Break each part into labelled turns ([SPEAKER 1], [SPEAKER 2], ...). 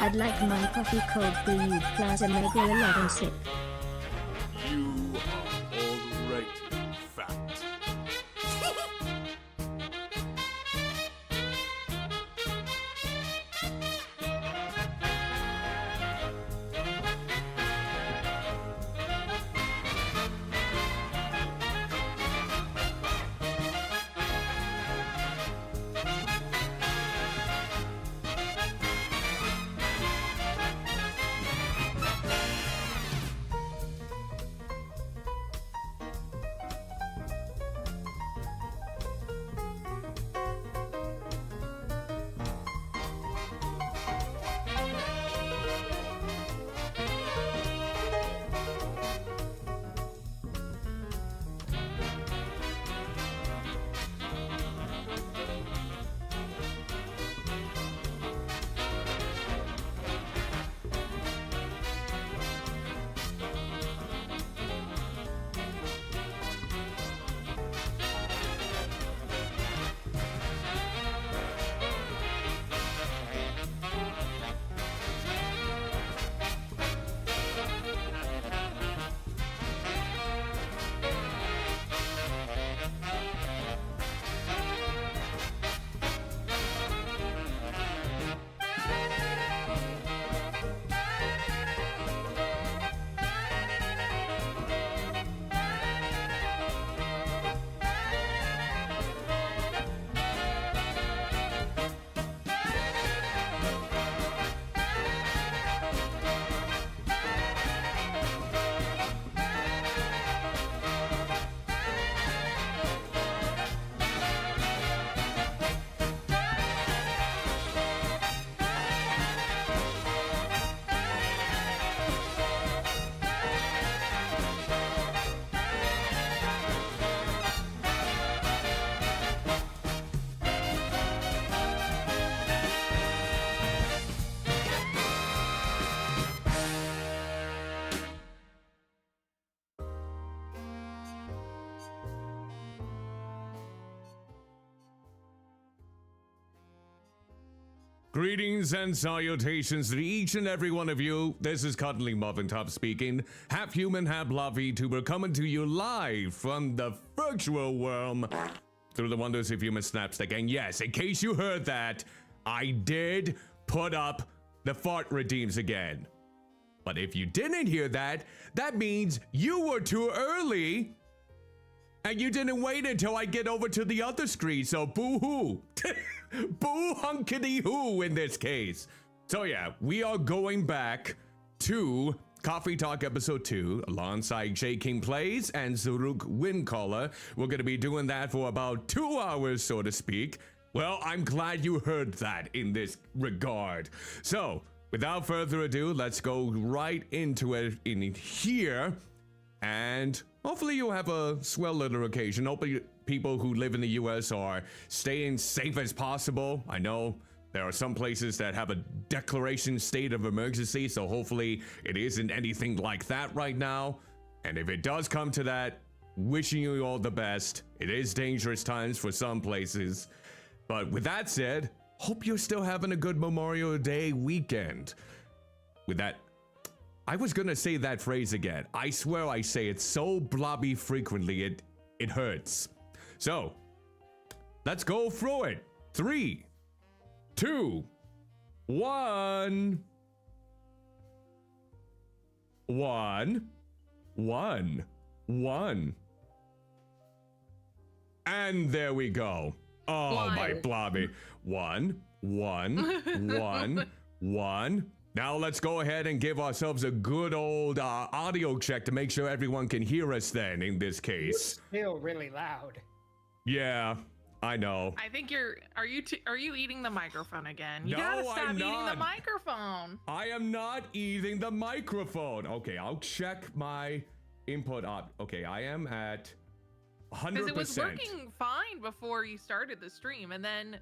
[SPEAKER 1] I'd like my coffee cold brewed plus omega 11 sip.
[SPEAKER 2] You are already fat.
[SPEAKER 3] Greetings and salutations to each and every one of you. This is Cuddling Muffintop speaking, half human, half love VTuber, coming to you live from the virtual world through the wonders of human snapstick. And yes, in case you heard that, I did put up the fart redeems again. But if you didn't hear that, that means you were too early and you didn't wait until I get over to the other screen, so boo-hoo. Boo hunkity hoo in this case. So yeah, we are going back to Coffee Talk episode 2 alongside Jayking Plays and Zaruk Windcaller. We're going to be doing that for about 2 hours, so to speak. Well, I'm glad you heard that in this regard. So, without further ado, let's go right into it in here. And hopefully you'll have a swell little occasion. Hopefully people who live in the US are staying safe as possible. I know there are some places that have a declaration state of emergency, so hopefully it isn't anything like that right now. And if it does come to that, wishing you all the best. It is dangerous times for some places. But with that said, hope you're still having a good Memorial Day weekend. With that, I was gonna say that phrase again. I swear I say it so blobby frequently, it hurts. So, let's go through it. 3, 2, 1. 1, 1, 1. And there we go. Oh, my blobby. 1, 1, 1, 1. Now let's go ahead and give ourselves a good old audio check to make sure everyone can hear us then, in this case.
[SPEAKER 4] You're still really loud.
[SPEAKER 3] Yeah, I know.
[SPEAKER 5] I think are you eating the microphone again? You gotta stop
[SPEAKER 3] I'm
[SPEAKER 5] eating
[SPEAKER 3] not.
[SPEAKER 5] the microphone.
[SPEAKER 3] I am not eating the microphone. Okay, I'll check my input up. Okay, I am at 100%.
[SPEAKER 5] Because it was working fine before you started the stream, and then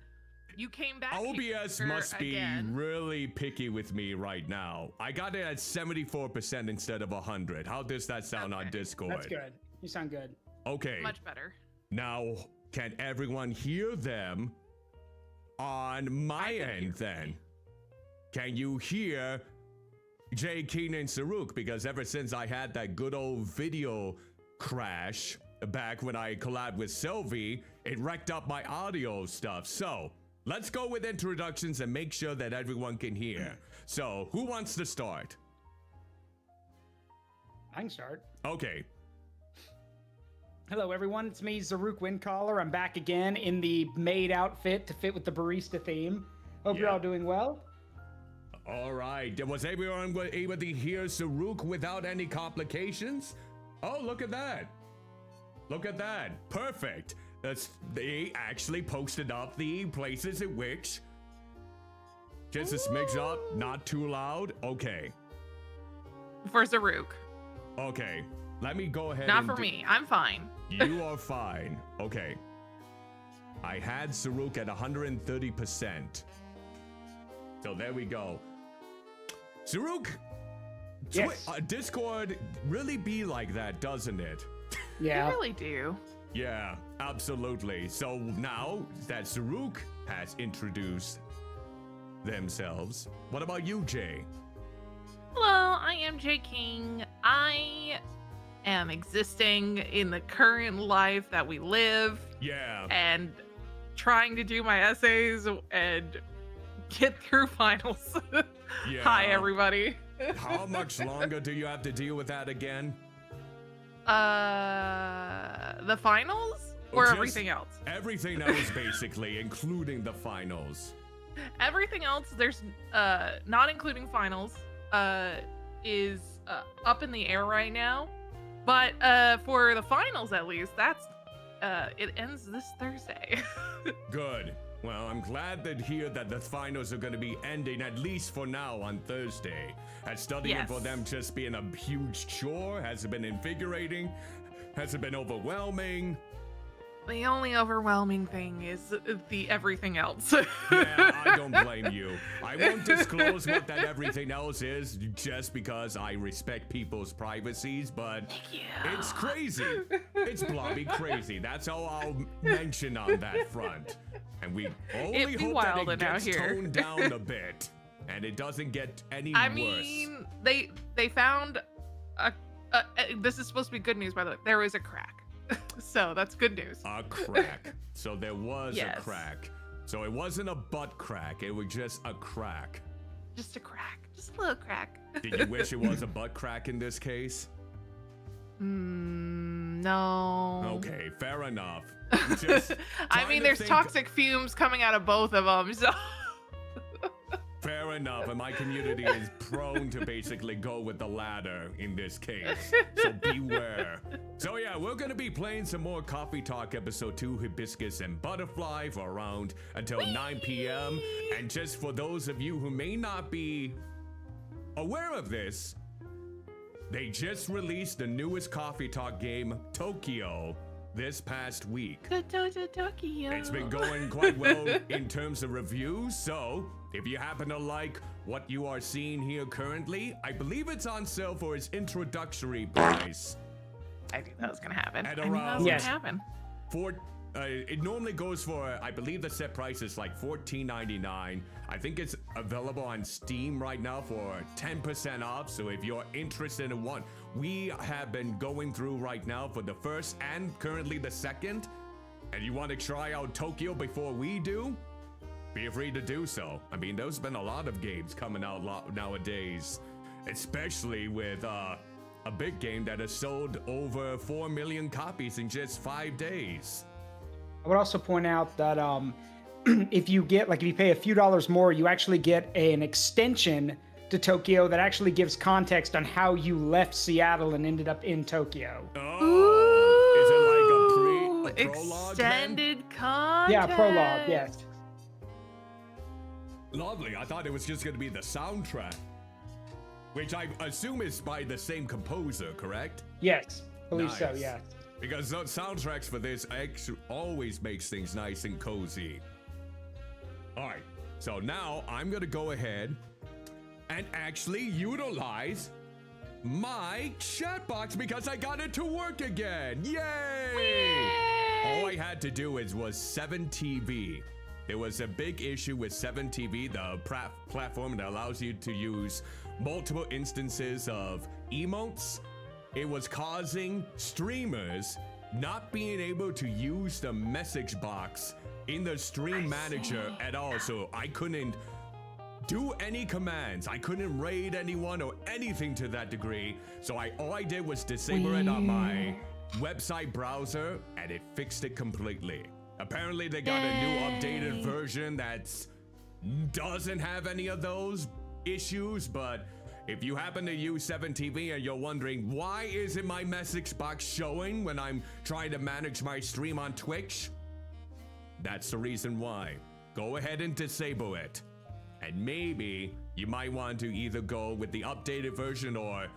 [SPEAKER 5] you came back.
[SPEAKER 3] OBS must be
[SPEAKER 5] again.
[SPEAKER 3] really picky with me right now. I got it at 74% instead of 100. How does that sound on Discord?
[SPEAKER 4] That's good. You sound good.
[SPEAKER 3] Okay.
[SPEAKER 5] Much better.
[SPEAKER 3] Now, can everyone hear them on my end then? can you hear Jayking and Zaruk? Because ever since I had that good old video crash back when I collabed with Sylvie, it wrecked up my audio stuff. So let's go with introductions and make sure that everyone can hear. So who wants to start?
[SPEAKER 4] I can start.
[SPEAKER 3] Okay.
[SPEAKER 4] Hello, everyone. It's me, Zaruk Windcaller. I'm back again in the maid outfit to fit with the barista theme. Hope you're
[SPEAKER 3] Yeah.
[SPEAKER 4] all doing well.
[SPEAKER 3] All right. Was everyone able to hear Zaruk without any complications? Oh, look at that. Look at that. Perfect. They actually posted up the places in which. Just a smidge up, not too loud. Okay.
[SPEAKER 5] For Zaruk.
[SPEAKER 3] Okay. Let me go ahead
[SPEAKER 5] Not
[SPEAKER 3] and
[SPEAKER 5] for me. I'm fine.
[SPEAKER 3] You are fine. Okay. I had Zaruk at 130%. So there we go. Zaruk,
[SPEAKER 4] Yes.
[SPEAKER 3] Discord really be like that, doesn't it?
[SPEAKER 4] Yeah.
[SPEAKER 5] You really do.
[SPEAKER 3] Yeah, absolutely. So now that Zaruk has introduced themselves, what about you, Jay?
[SPEAKER 5] Hello, I am Jayking. I am existing in the current life that we live
[SPEAKER 3] Yeah.
[SPEAKER 5] and trying to do my essays and get through finals.
[SPEAKER 3] Yeah.
[SPEAKER 5] Hi, everybody.
[SPEAKER 3] How much longer do you have to deal with that again?
[SPEAKER 5] The finals or
[SPEAKER 3] Just
[SPEAKER 5] everything else?
[SPEAKER 3] Everything else, basically, including the finals.
[SPEAKER 5] Everything else, there's not including finals, is up in the air right now. But for the finals, at least, that's it ends this Thursday.
[SPEAKER 3] Good. Well, I'm glad to hear that the finals are going to be ending, at least for now, on Thursday. Has studying
[SPEAKER 5] Yes.
[SPEAKER 3] for them just being a huge chore? Has it been invigorating? Has it been overwhelming?
[SPEAKER 5] The only overwhelming thing is the everything else.
[SPEAKER 3] Yeah, I don't blame you. I won't disclose what that everything else is just because I respect people's privacies, but it's crazy. It's blobby crazy. That's all I'll mention on that front. And we only
[SPEAKER 5] It'd be
[SPEAKER 3] hope that
[SPEAKER 5] wilder
[SPEAKER 3] it
[SPEAKER 5] now
[SPEAKER 3] gets
[SPEAKER 5] here.
[SPEAKER 3] toned down a bit and it doesn't get any
[SPEAKER 5] I
[SPEAKER 3] worse.
[SPEAKER 5] mean, they found this is supposed to be good news, by the way. There was a crack. So that's good news.
[SPEAKER 3] A crack. So there was
[SPEAKER 5] Yes.
[SPEAKER 3] a crack. So it wasn't a butt crack. It was just a crack.
[SPEAKER 5] Just a crack. Just a little crack.
[SPEAKER 3] Did you wish it was a butt crack in this case?
[SPEAKER 5] No.
[SPEAKER 3] Okay, fair enough. Just
[SPEAKER 5] I
[SPEAKER 3] trying
[SPEAKER 5] mean,
[SPEAKER 3] to
[SPEAKER 5] there's
[SPEAKER 3] think-
[SPEAKER 5] toxic fumes coming out of both of them, so.
[SPEAKER 3] Fair enough, and my community is prone to basically go with the latter in this case. So beware. So yeah, we're gonna be playing some more Coffee Talk episode 2, Hibiscus and Butterfly for around until 9 p.m. And just for those of you who may not be aware of this, they just released the newest Coffee Talk game, Tokyo, this past week.
[SPEAKER 5] Tokyo.
[SPEAKER 3] It's been going quite well in terms of reviews, so if you happen to like what you are seeing here currently, I believe it's on sale for its introductory price.
[SPEAKER 5] I knew that was gonna happen.
[SPEAKER 3] At
[SPEAKER 5] I knew that
[SPEAKER 3] around-
[SPEAKER 5] was
[SPEAKER 4] Yes.
[SPEAKER 5] gonna happen.
[SPEAKER 3] It normally goes for, I believe the set price is like $14.99. I think it's available on Steam right now for 10% off. So if you're interested in one, we have been going through right now for the first and currently the second. And you want to try out Tokyo before we do? Feel free to do so. I mean, there's been a lot of games coming out nowadays, especially with a big game that has sold over 4 million copies in just 5 days.
[SPEAKER 4] I would also point out that if you pay a few dollars more, you actually get an extension to Tokyo that actually gives context on how you left Seattle and ended up in Tokyo.
[SPEAKER 3] Oh, is it like a prologue? then?
[SPEAKER 5] Extended content.
[SPEAKER 4] Yeah, prologue, yes.
[SPEAKER 3] Lovely. I thought it was just going to be the soundtrack, which I assume is by the same composer, correct?
[SPEAKER 4] Yes, I believe so,
[SPEAKER 3] Nice.
[SPEAKER 4] yeah.
[SPEAKER 3] Because those soundtracks for this always makes things nice and cozy. All right, so now I'm gonna go ahead and actually utilize my chat box because I got it to work again. Yay! All I had to do was 7 TV. there was a big issue with 7TV, the platform that allows you to use multiple instances of emotes. It was causing streamers not being able to use the message box in the stream manager at all. So I couldn't do any commands. I couldn't raid anyone or anything to that degree. So all I did was disable it on my website browser, and it fixed it completely. Apparently they got a new updated version that doesn't have any of those issues, but if you happen to use 7TV and you're wondering why isn't my message box showing when I'm trying to manage my stream on Twitch, that's the reason why. Go ahead and disable it. And maybe you might want to either go with the updated version or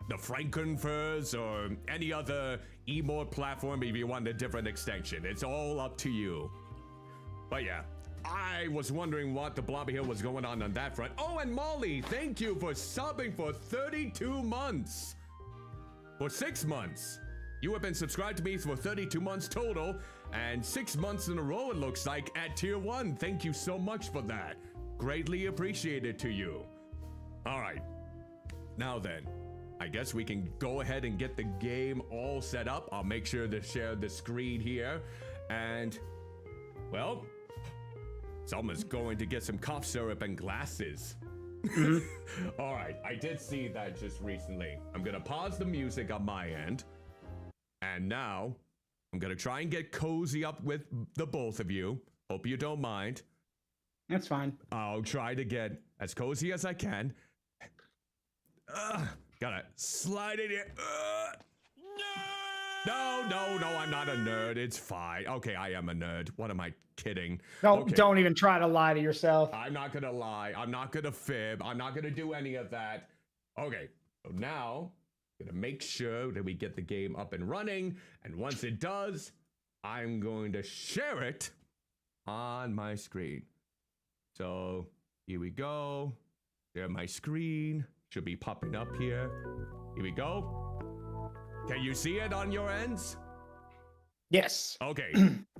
[SPEAKER 3] the Frankenfurs or any other emote platform if you want a different extension. It's all up to you. But yeah, I was wondering what the Blobby Hill was going on that front. Oh, and Molly, thank you for subbing for 32 months. For 6 months. You have been subscribed to me for 32 months total, and 6 months in a row it looks like at tier 1. Thank you so much for that. Greatly appreciated to you. All right, now then, I guess we can go ahead and get the game all set up. I'll make sure to share the screen here, and well, someone's going to get some cough syrup and glasses. All right, I did see that just recently. I'm gonna pause the music on my end, and now I'm gonna try and get cozy up with the both of you. Hope you don't mind.
[SPEAKER 4] That's fine.
[SPEAKER 3] I'll try to get as cozy as I can. Gotta slide it in. No, I'm not a nerd. It's fine. Okay, I am a nerd. What am I kidding?
[SPEAKER 4] Don't even try to lie to yourself.
[SPEAKER 3] I'm not gonna lie. I'm not gonna fib. I'm not gonna do any of that. Okay, so now I'm gonna make sure that we get the game up and running. And once it does, I'm going to share it on my screen. So here we go. Share my screen. Should be popping up here. Here we go. Can you see it on your ends?
[SPEAKER 4] Yes.
[SPEAKER 3] Okay.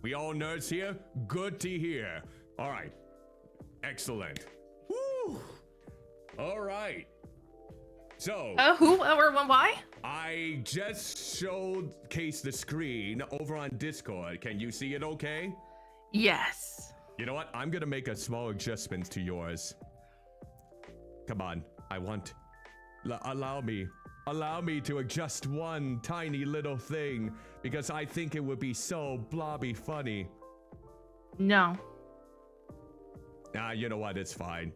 [SPEAKER 3] We all nerds here? Good to hear. All right. Excellent. Woo. All right. So.
[SPEAKER 5] Who or why?
[SPEAKER 3] I just showcased the screen over on Discord. Can you see it okay?
[SPEAKER 5] Yes.
[SPEAKER 3] You know what? I'm gonna make a small adjustment to yours. Come on. I want... Allow me to adjust one tiny little thing, because I think it would be so blobby funny.
[SPEAKER 5] No.
[SPEAKER 3] Nah, you know what? It's fine.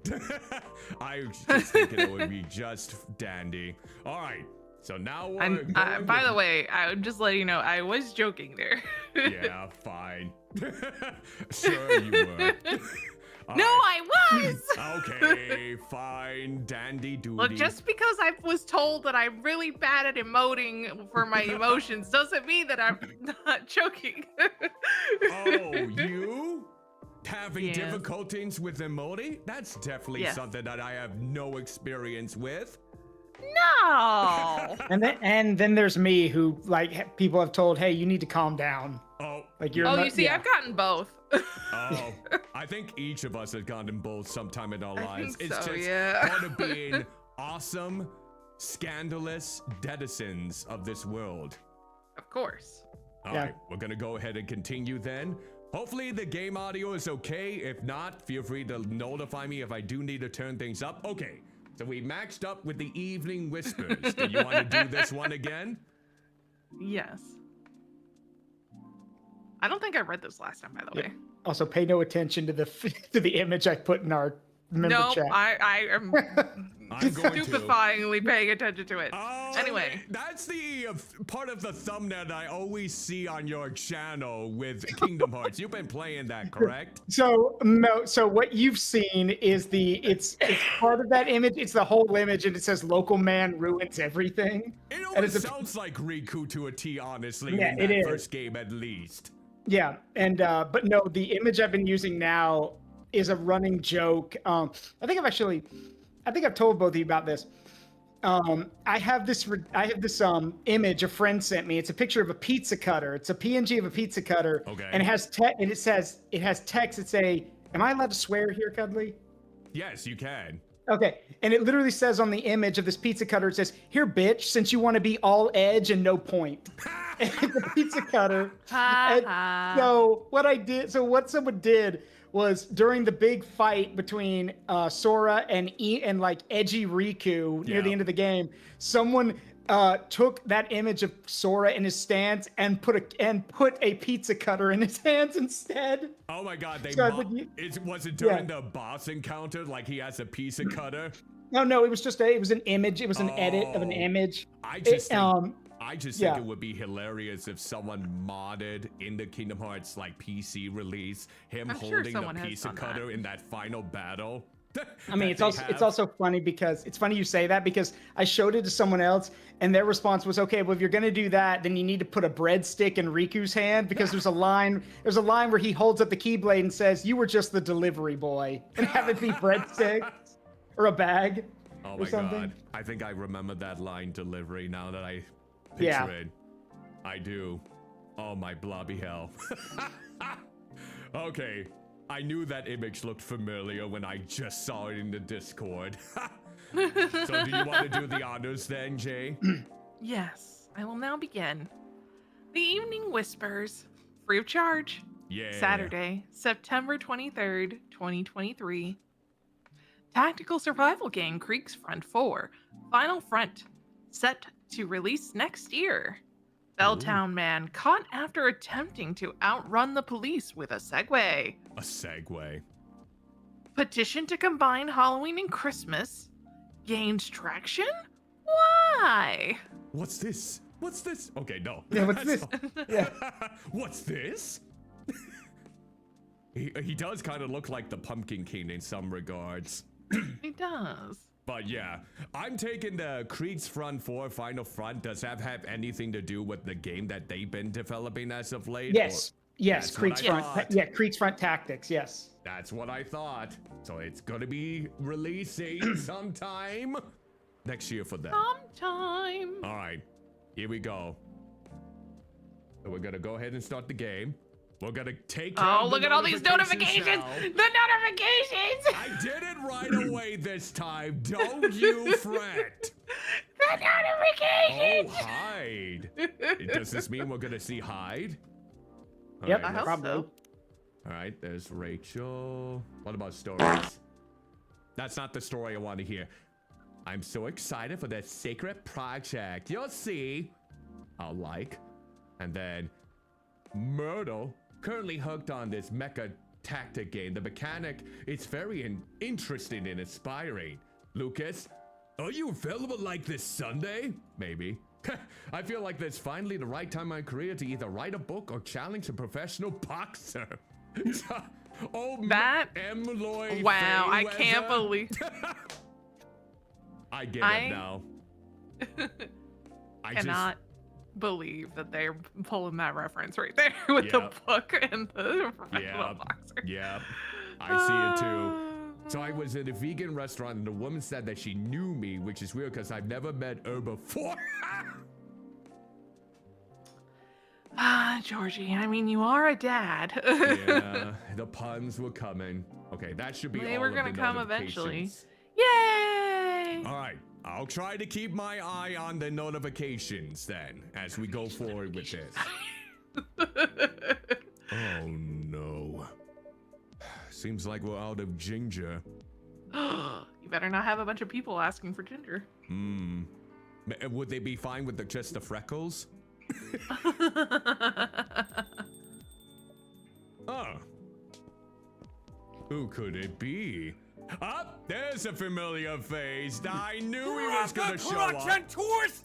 [SPEAKER 3] I was just thinking it would be just dandy. All right. So now we're
[SPEAKER 5] by the way, I would just let you know, I was joking there.
[SPEAKER 3] Yeah, fine. Sure you were.
[SPEAKER 5] No, I was!
[SPEAKER 3] Okay, fine, dandy doody.
[SPEAKER 5] Look, just because I was told that I'm really bad at emoting for my emotions doesn't mean that I'm not joking.
[SPEAKER 3] Oh, you? Having difficulties with emoting? That's definitely something that I have no experience with.
[SPEAKER 5] No!
[SPEAKER 4] and then there's me, who, like, people have told, hey, you need to calm down.
[SPEAKER 3] Oh.
[SPEAKER 4] Like you're
[SPEAKER 5] you see, I've gotten both.
[SPEAKER 3] Oh, I think each of us has gotten both sometime in our lives.
[SPEAKER 5] Think
[SPEAKER 3] It's
[SPEAKER 5] so,
[SPEAKER 3] just part of being awesome, scandalous denizens of this world.
[SPEAKER 5] Of course.
[SPEAKER 3] All right, we're gonna go ahead and continue then. Hopefully the game audio is okay. If not, feel free to notify me if I do need to turn things up. Okay, so we maxed up with the Evening Whispers. Do you want to do this one again?
[SPEAKER 5] Yes. I don't think I read this last time, by the way.
[SPEAKER 4] Also, pay no attention to the image I put in our member chat.
[SPEAKER 5] I am stupefyingly paying attention to it.
[SPEAKER 3] Oh,
[SPEAKER 5] anyway,
[SPEAKER 3] that's the part of the thumbnail that I always see on your channel with Kingdom Hearts. You've been playing that, correct?
[SPEAKER 4] So what you've seen is it's part of that image. It's the whole image, and it says "Local man ruins everything."
[SPEAKER 3] It always sounds like Riku to a T, honestly.
[SPEAKER 4] Yeah,
[SPEAKER 3] in that first game, at least.
[SPEAKER 4] Yeah, and but no, the image I've been using now is a running joke. I think I've told both of you about this. I have this image a friend sent me. It's a picture of a pizza cutter. It's a PNG of a pizza cutter.
[SPEAKER 3] Okay.
[SPEAKER 4] And it has it has text. It's am I allowed to swear here, Cuddly?
[SPEAKER 3] Yes, you can.
[SPEAKER 4] Okay. And it literally says on the image of this pizza cutter, it says, "Here, bitch, since you want to be all edge and no point." And the pizza cutter. And so what someone did was during the big fight between Sora and like edgy Riku near the end of the game, someone took that image of Sora in his stance and put a pizza cutter in his hands instead.
[SPEAKER 3] Oh my God! Was it during the boss encounter? Like he has a pizza cutter?
[SPEAKER 4] No, it was just it was an image. It was an edit of an image.
[SPEAKER 3] I just think it would be hilarious if someone modded in the Kingdom Hearts like PC release him holding a pizza cutter in that final battle.
[SPEAKER 4] I mean, it's also funny because it's funny you say that because I showed it to someone else and their response was, okay, well, if you're gonna do that, then you need to put a breadstick in Riku's hand because there's a line where he holds up the Keyblade and says, "You were just the delivery boy," and have it be breadsticks or a bag or something.
[SPEAKER 3] God, I think I remember that line delivery now that I picture it. I do. Oh my blobby hell. Okay. I knew that image looked familiar when I just saw it in the Discord. So do you want to do the honors then, Jay?
[SPEAKER 5] Yes, I will now begin. The Evening Whispers, free of charge.
[SPEAKER 3] Yeah.
[SPEAKER 5] Saturday, September 23rd, 2023. Tactical survival game Creeks Front 4, Final Front, set to release next year. Belltown man caught after attempting to outrun the police with a Segway.
[SPEAKER 3] A Segway.
[SPEAKER 5] Petition to combine Halloween and Christmas gains traction? Why?
[SPEAKER 3] What's this? What's this? Okay, no.
[SPEAKER 4] Yeah, what's this? Yeah.
[SPEAKER 3] What's this? He does kind of look like the Pumpkin King in some regards.
[SPEAKER 5] He does.
[SPEAKER 3] But yeah, I'm taking the Creeks Front 4 Final Front. Does that have anything to do with the game that they've been developing as of late?
[SPEAKER 4] Yes. Yes, Creeks Front. Yeah, Creeks Front Tactics, yes.
[SPEAKER 3] That's what I thought. So it's gonna be releasing sometime next year for them.
[SPEAKER 5] Sometime.
[SPEAKER 3] All right, care we go. So we're gonna go ahead and start the game. We're gonna take care of the
[SPEAKER 5] look at all these notifications!
[SPEAKER 3] now.
[SPEAKER 5] The notifications!
[SPEAKER 3] I did it right away this time. Don't you fret.
[SPEAKER 5] The notifications!
[SPEAKER 3] Oh, Hyde. Does this mean we're gonna see Hyde? All
[SPEAKER 4] Yep,
[SPEAKER 3] right,
[SPEAKER 5] I hope
[SPEAKER 4] probably.
[SPEAKER 5] so.
[SPEAKER 3] all right, there's Rachel. What about stories? That's not the story I want to hear. I'm so excited for that secret project. You'll see. I'll like. And then Myrtle. Currently hooked on this mecha tactic game. The mechanic is very interesting and inspiring. Lucas, are you available like this Sunday? Maybe. I feel like that's finally the right time in my career to either write a book or challenge a professional boxer. Oh,
[SPEAKER 5] that
[SPEAKER 3] Emloy
[SPEAKER 5] wow, I
[SPEAKER 3] Fayweather.
[SPEAKER 5] can't believe
[SPEAKER 3] I get it now. I
[SPEAKER 5] cannot believe that they're pulling that reference right there with the book and the professional boxer.
[SPEAKER 3] Yeah, I see it too. So I was in a vegan restaurant and the woman said that she knew me, which is weird because I've never met her before.
[SPEAKER 5] Georgie, I mean, you are a dad.
[SPEAKER 3] Yeah, the puns were coming. Okay, that should be
[SPEAKER 5] They
[SPEAKER 3] all
[SPEAKER 5] were
[SPEAKER 3] of
[SPEAKER 5] gonna
[SPEAKER 3] the
[SPEAKER 5] come eventually.
[SPEAKER 3] notifications.
[SPEAKER 5] Yay!
[SPEAKER 3] All right, I'll try to keep my eye on the notifications then as we go forward with this. Oh no. Seems like we're out of ginger.
[SPEAKER 5] You better not have a bunch of people asking for ginger.
[SPEAKER 3] Would they be fine with just the freckles? Oh. Who could it be? There's a familiar face. I knew he was gonna show up.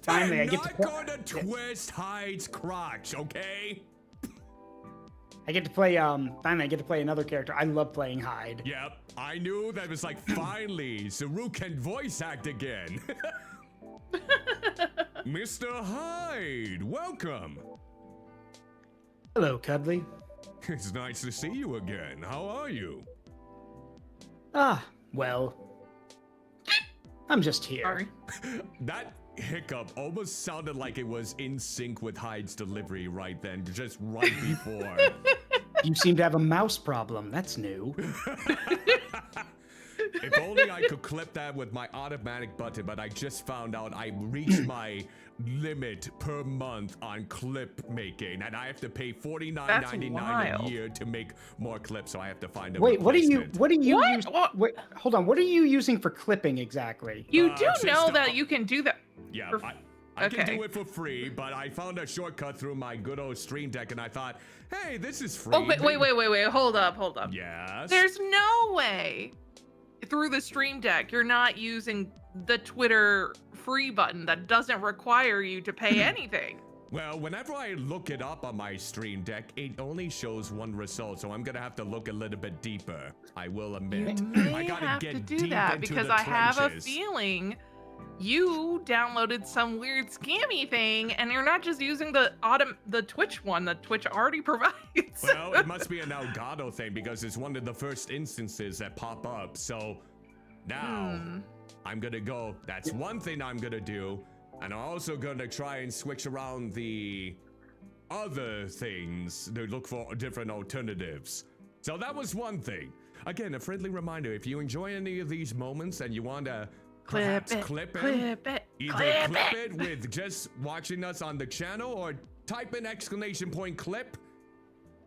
[SPEAKER 4] Finally, I
[SPEAKER 3] I'm
[SPEAKER 4] get to
[SPEAKER 3] not gonna twist Hyde's crotch, okay?
[SPEAKER 4] I get to play finally I get to play another character. I love playing Hyde.
[SPEAKER 3] Yep, I knew that was like finally Zaruk can voice act again. Mr. Hyde, welcome.
[SPEAKER 4] Hello, Cuddly.
[SPEAKER 3] It's nice to see you again. How are you?
[SPEAKER 4] Well. I'm just here.
[SPEAKER 5] Sorry.
[SPEAKER 3] That hiccup almost sounded like it was in sync with Hyde's delivery right then, just right before.
[SPEAKER 4] You seem to have a mouse problem. That's new.
[SPEAKER 3] If only I could clip that with my automatic button, but I just found out I reached my limit per month on clip making, and I have to pay $49.99 a year to make more clips, so I have to find a
[SPEAKER 4] Wait, what are you
[SPEAKER 5] What?
[SPEAKER 4] use- Wait, hold on. What are you using for clipping exactly?
[SPEAKER 5] You do
[SPEAKER 3] just,
[SPEAKER 5] know that you can do that.
[SPEAKER 3] Yeah,
[SPEAKER 5] for-
[SPEAKER 3] I can
[SPEAKER 5] okay.
[SPEAKER 3] do it for free, but I found a shortcut through my good old Stream Deck, and I thought, hey, this is free.
[SPEAKER 5] Oh, wait. Hold up.
[SPEAKER 3] Yes.
[SPEAKER 5] There's no way through the Stream Deck you're not using the Twitter free button that doesn't require you to pay anything.
[SPEAKER 3] Well, whenever I look it up on my Stream Deck, it only shows one result, so I'm gonna have to look a little bit deeper. I will admit.
[SPEAKER 5] You may
[SPEAKER 3] I gotta
[SPEAKER 5] have
[SPEAKER 3] get
[SPEAKER 5] to do
[SPEAKER 3] deep
[SPEAKER 5] that
[SPEAKER 3] into
[SPEAKER 5] because
[SPEAKER 3] the
[SPEAKER 5] I have a
[SPEAKER 3] trenches.
[SPEAKER 5] feeling you downloaded some weird scammy thing, and you're not just using the Twitch one that Twitch already provides.
[SPEAKER 3] Well, it must be an Elgato thing because it's one of the first instances that pop up. So now I'm gonna go. That's one thing I'm gonna do. And I'm also gonna try and switch around the other things to look for different alternatives. So that was one thing. Again, a friendly reminder, if you enjoy any of these moments and you want to perhaps clip it, either clip it with just watching us on the channel or type in !clip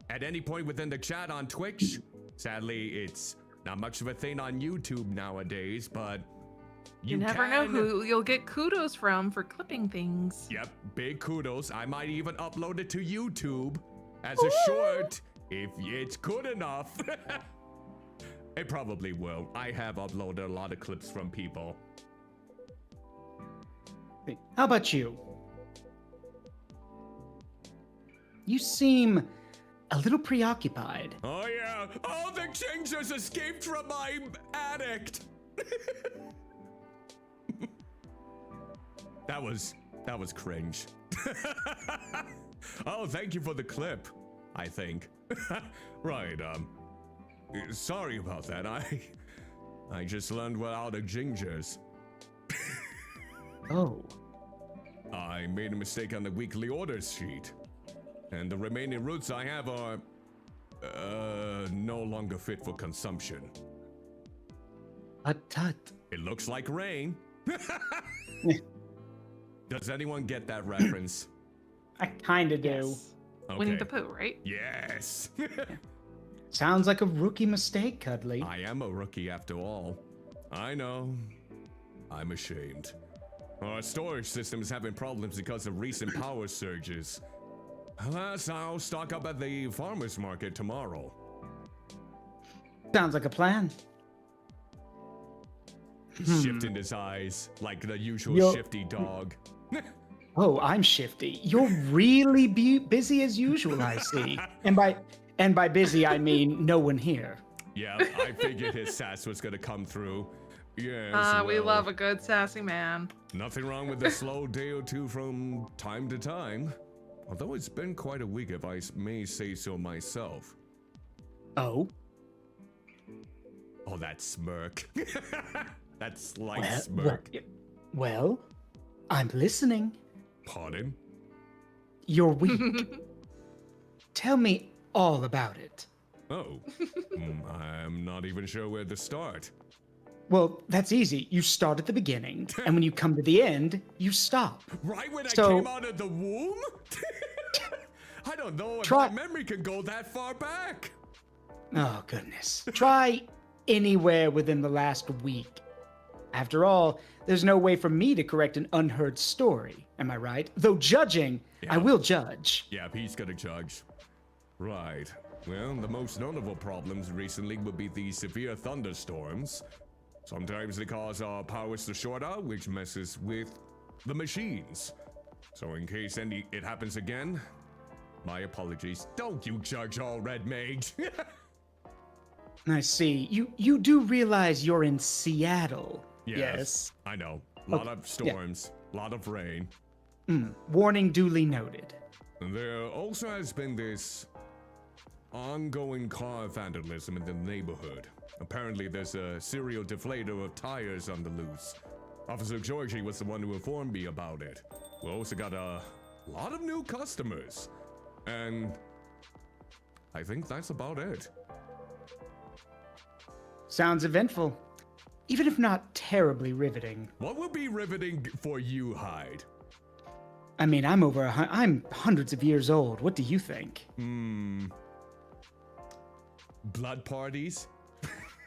[SPEAKER 3] at any point within the chat on Twitch. Sadly, it's not much of a thing on YouTube nowadays, but
[SPEAKER 5] you never know who you'll get kudos from for clipping things.
[SPEAKER 3] Yep, big kudos. I might even upload it to YouTube as a short if it's good enough. It probably will. I have uploaded a lot of clips from people.
[SPEAKER 4] How about you? You seem a little preoccupied.
[SPEAKER 3] Oh yeah, all the changers escaped from my addict. That was cringe. Oh, thank you for the clip, I think. Right, sorry about that. I just learned what all the gingers.
[SPEAKER 4] Oh.
[SPEAKER 3] I made a mistake on the weekly orders sheet. And the remaining roots I have are no longer fit for consumption.
[SPEAKER 4] Tut.
[SPEAKER 3] It looks like rain. Does anyone get that reference?
[SPEAKER 4] I kinda do.
[SPEAKER 5] Yes. Winnie the Pooh, right?
[SPEAKER 3] Yes.
[SPEAKER 4] Sounds like a rookie mistake, Cuddly.
[SPEAKER 3] I am a rookie after all. I know. I'm ashamed. Our storage system is having problems because of recent power surges. Alas, I'll stock up at the farmer's market tomorrow.
[SPEAKER 4] Sounds like a plan.
[SPEAKER 3] He's shifting his eyes like the usual
[SPEAKER 4] Yo-
[SPEAKER 3] shifty dog.
[SPEAKER 4] Oh, I'm shifty. You're really busy as usual, I see. And by busy, I mean no one here.
[SPEAKER 3] Yeah, I figured his sass was gonna come through. Yes,
[SPEAKER 5] We
[SPEAKER 3] well,
[SPEAKER 5] love a good sassy man.
[SPEAKER 3] nothing wrong with a slow day or two from time to time. Although it's been quite a week, if I may say so myself.
[SPEAKER 4] Oh?
[SPEAKER 3] Oh, that smirk. That slight smirk.
[SPEAKER 4] Well, I'm listening.
[SPEAKER 3] Pardon?
[SPEAKER 4] You're weak. Tell me all about it.
[SPEAKER 3] Oh, I'm not even sure where to start.
[SPEAKER 4] Well, that's easy. You start at the beginning, and when you come to the end, you stop.
[SPEAKER 3] Right when I
[SPEAKER 4] So-
[SPEAKER 3] came out of the womb? I don't know if
[SPEAKER 4] Try-
[SPEAKER 3] my memory can go that far back.
[SPEAKER 4] Oh, goodness. Try anywhere within the last week. After all, there's no way for me to correct an unheard story. Am I right? Though judging, I will judge.
[SPEAKER 3] Yeah, he's gonna judge. Right. Well, the most notable problems recently would be the severe thunderstorms. Sometimes they cause our powers to short out, which messes with the machines. So in case it happens again, my apologies. Don't you judge all red mage.
[SPEAKER 4] I see. You do realize you're in Seattle.
[SPEAKER 3] Yes. I know. A lot of storms, a lot of rain.
[SPEAKER 4] Warning duly noted.
[SPEAKER 3] There also has been this ongoing car vandalism in the neighborhood. Apparently there's a serial deflator of tires on the loose. Officer Georgie was the one who informed me about it. We also got a lot of new customers. And I think that's about it.
[SPEAKER 4] Sounds eventful, even if not terribly riveting.
[SPEAKER 3] What would be riveting for you, Hyde?
[SPEAKER 4] I mean, I'm hundreds of years old. What do you think?
[SPEAKER 3] Blood parties?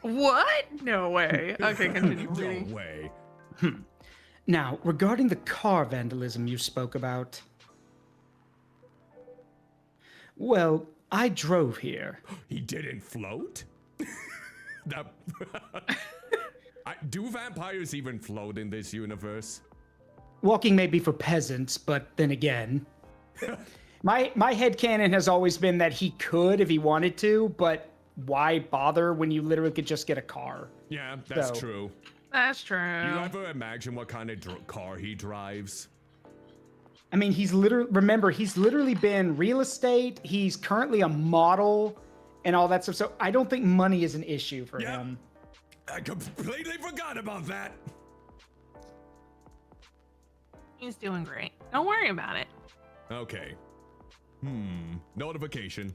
[SPEAKER 5] What? No way. Okay, continue
[SPEAKER 3] No
[SPEAKER 5] reading.
[SPEAKER 3] way.
[SPEAKER 4] Now, regarding the car vandalism you spoke about. Well, I drove here.
[SPEAKER 3] He didn't float? That... Do vampires even float in this universe?
[SPEAKER 4] Walking may be for peasants, but then again, my headcanon has always been that he could if he wanted to, but why bother when you literally could just get a car?
[SPEAKER 3] Yeah, that's
[SPEAKER 4] So-
[SPEAKER 3] true.
[SPEAKER 5] That's true.
[SPEAKER 3] You ever imagine what kind of car he drives?
[SPEAKER 4] I mean, he's literally been real estate. He's currently a model and all that stuff. So I don't think money is an issue for
[SPEAKER 3] Yeah.
[SPEAKER 4] him.
[SPEAKER 3] I completely forgot about that.
[SPEAKER 5] He's doing great. Don't worry about it.
[SPEAKER 3] Okay. Notification.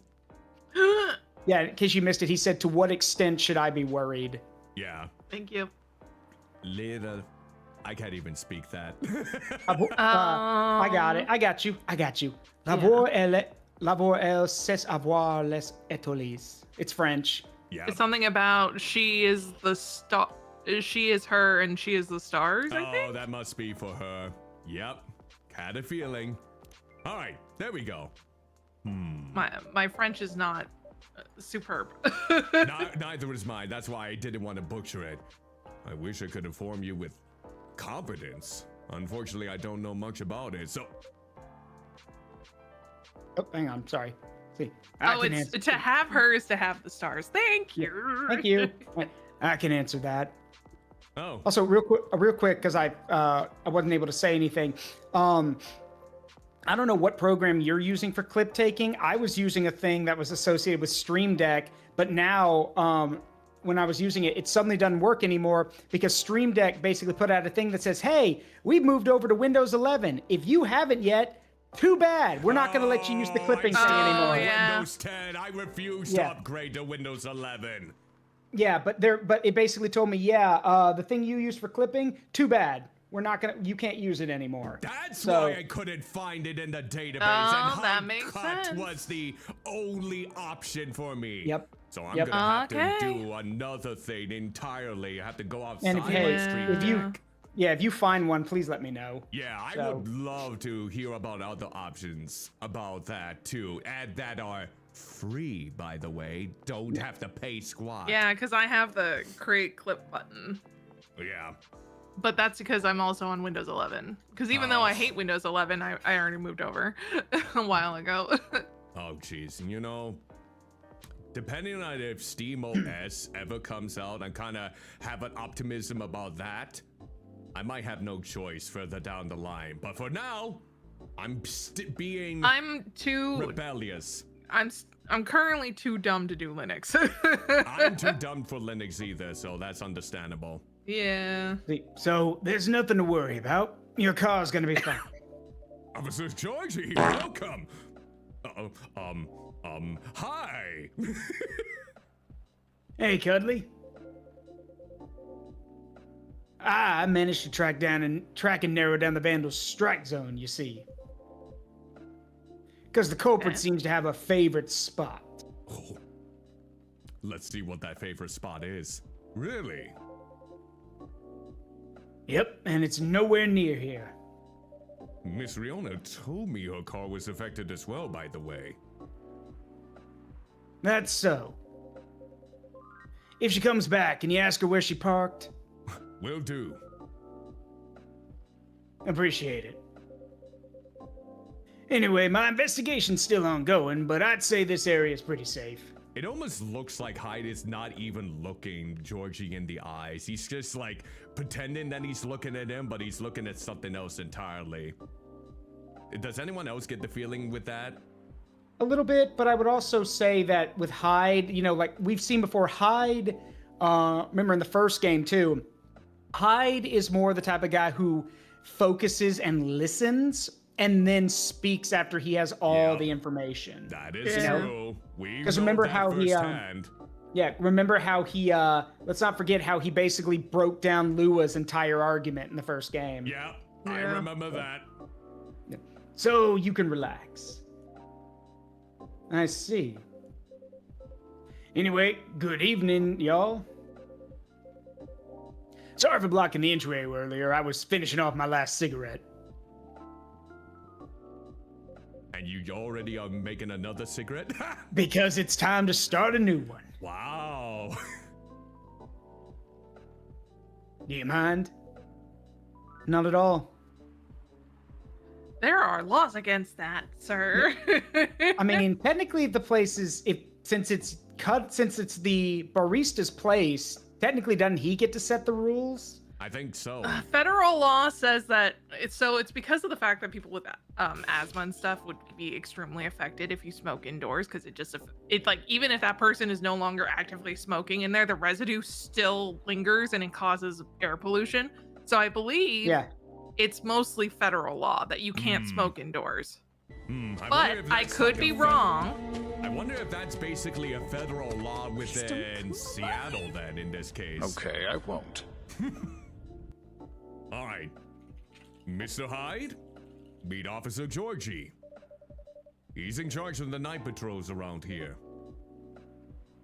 [SPEAKER 4] Yeah, in case you missed it, he said, "To what extent should I be worried?"
[SPEAKER 3] Yeah.
[SPEAKER 5] Thank you.
[SPEAKER 3] Little. I can't even speak that.
[SPEAKER 4] I got it. I got you. Labor elle c'est avoir les étoiles. It's French.
[SPEAKER 3] Yeah.
[SPEAKER 5] It's something about she is the star. She is her and she is the stars, I
[SPEAKER 3] Oh,
[SPEAKER 5] think.
[SPEAKER 3] that must be for her. Yep. Had a feeling. All right, there we go.
[SPEAKER 5] My French is not superb.
[SPEAKER 3] Neither is mine. That's why I didn't want to butcher it. I wish I could inform you with confidence. Unfortunately, I don't know much about it. So,
[SPEAKER 4] Oh, hang on. Sorry. See,
[SPEAKER 5] Oh, it's to have her is to have the stars. Thank you.
[SPEAKER 4] Thank you. I can answer that.
[SPEAKER 3] oh,
[SPEAKER 4] Also, real quick, because I wasn't able to say anything. I don't know what program you're using for clip taking. I was using a thing that was associated with Stream Deck, but now when I was using it, it suddenly doesn't work anymore because Stream Deck basically put out a thing that says, "Hey, we've moved over to Windows 11. If you haven't yet, too bad. We're not going to let you use the clipping thing
[SPEAKER 5] Oh,
[SPEAKER 4] anymore."
[SPEAKER 5] yeah.
[SPEAKER 3] Windows 10. I refuse to
[SPEAKER 4] Yeah.
[SPEAKER 3] upgrade to Windows 11.
[SPEAKER 4] Yeah, but it basically told me, the thing you use for clipping, too bad. You can't use it anymore.
[SPEAKER 3] That's
[SPEAKER 4] So-
[SPEAKER 3] why I couldn't find it in the database.
[SPEAKER 5] Oh,
[SPEAKER 3] and
[SPEAKER 5] that makes
[SPEAKER 3] cut
[SPEAKER 5] sense.
[SPEAKER 3] was the only option for me.
[SPEAKER 4] Yep.
[SPEAKER 3] So I'm
[SPEAKER 4] Yep.
[SPEAKER 3] gonna have to
[SPEAKER 5] Okay.
[SPEAKER 3] do another thing entirely. I have to go outside
[SPEAKER 4] And
[SPEAKER 3] my stream.
[SPEAKER 4] if you find one, please let me know.
[SPEAKER 3] Yeah, I
[SPEAKER 4] So-
[SPEAKER 3] would love to hear about other options about that too, and that are free, by the way. Don't have to pay squat.
[SPEAKER 5] Yeah, because I have the create clip button.
[SPEAKER 3] Yeah.
[SPEAKER 5] But that's because I'm also on Windows 11. Because even though I hate Windows 11, I already moved over a while ago.
[SPEAKER 3] Oh, jeez. You know, depending on if Steam OS ever comes out, I kind of have an optimism about that. I might have no choice further down the line. But for now, I'm being
[SPEAKER 5] I'm too.
[SPEAKER 3] rebellious.
[SPEAKER 5] I'm currently too dumb to do Linux.
[SPEAKER 3] I'm too dumb for Linux either, so that's understandable.
[SPEAKER 5] Yeah.
[SPEAKER 4] So there's nothing to worry about. Your car's gonna be fine.
[SPEAKER 3] Officer Georgie, welcome. Hi.
[SPEAKER 4] Hey, Cuddly. I managed to track and narrow down the Vandal's strike zone, you see. Because the culprit seems to have a favorite spot.
[SPEAKER 3] Oh. Let's see what that favorite spot is. Really?
[SPEAKER 4] Yep, and it's nowhere near here.
[SPEAKER 3] Miss Riona told me her car was affected as well, by the way.
[SPEAKER 4] That's so. If she comes back, can you ask her where she parked?
[SPEAKER 3] Will do.
[SPEAKER 4] Appreciate it. Anyway, my investigation's still ongoing, but I'd say this area is pretty safe.
[SPEAKER 3] It almost looks like Hyde is not even looking Georgie in the eyes. He's just like pretending that he's looking at him, but he's looking at something else entirely. Does anyone else get the feeling with that?
[SPEAKER 4] A little bit, but I would also say that with Hyde, like we've seen before, Hyde, remember in the first game too, Hyde is more the type of guy who focuses and listens and then speaks after he has all the information.
[SPEAKER 3] That is
[SPEAKER 5] Yeah.
[SPEAKER 3] true.
[SPEAKER 4] Because remember how he remember how he let's not forget how he basically broke down Lua's entire argument in the first game.
[SPEAKER 3] Yeah, I
[SPEAKER 5] Yeah.
[SPEAKER 3] remember that.
[SPEAKER 4] So you can relax. I see. Anyway, good evening, y'all. Sorry for blocking the entryway earlier. I was finishing off my last cigarette.
[SPEAKER 3] And you already are making another cigarette?
[SPEAKER 4] Because it's time to start a new one.
[SPEAKER 3] Wow.
[SPEAKER 4] Do you mind? Not at all.
[SPEAKER 5] There are laws against that, sir.
[SPEAKER 4] I mean, technically the place is since it's the barista's place, technically doesn't he get to set the rules?
[SPEAKER 3] I think so.
[SPEAKER 5] Federal law says that it's because of the fact that people with asthma and stuff would be extremely affected if you smoke indoors, because it's like even if that person is no longer actively smoking in there, the residue still lingers and it causes air pollution. So I believe it's mostly federal law that you can't smoke indoors. But I could be wrong.
[SPEAKER 3] I wonder if that's basically a federal law within Seattle then in this case.
[SPEAKER 2] Okay, I won't.
[SPEAKER 3] All right. Mr. Hyde, meet Officer Georgie. He's in charge of the night patrols around here.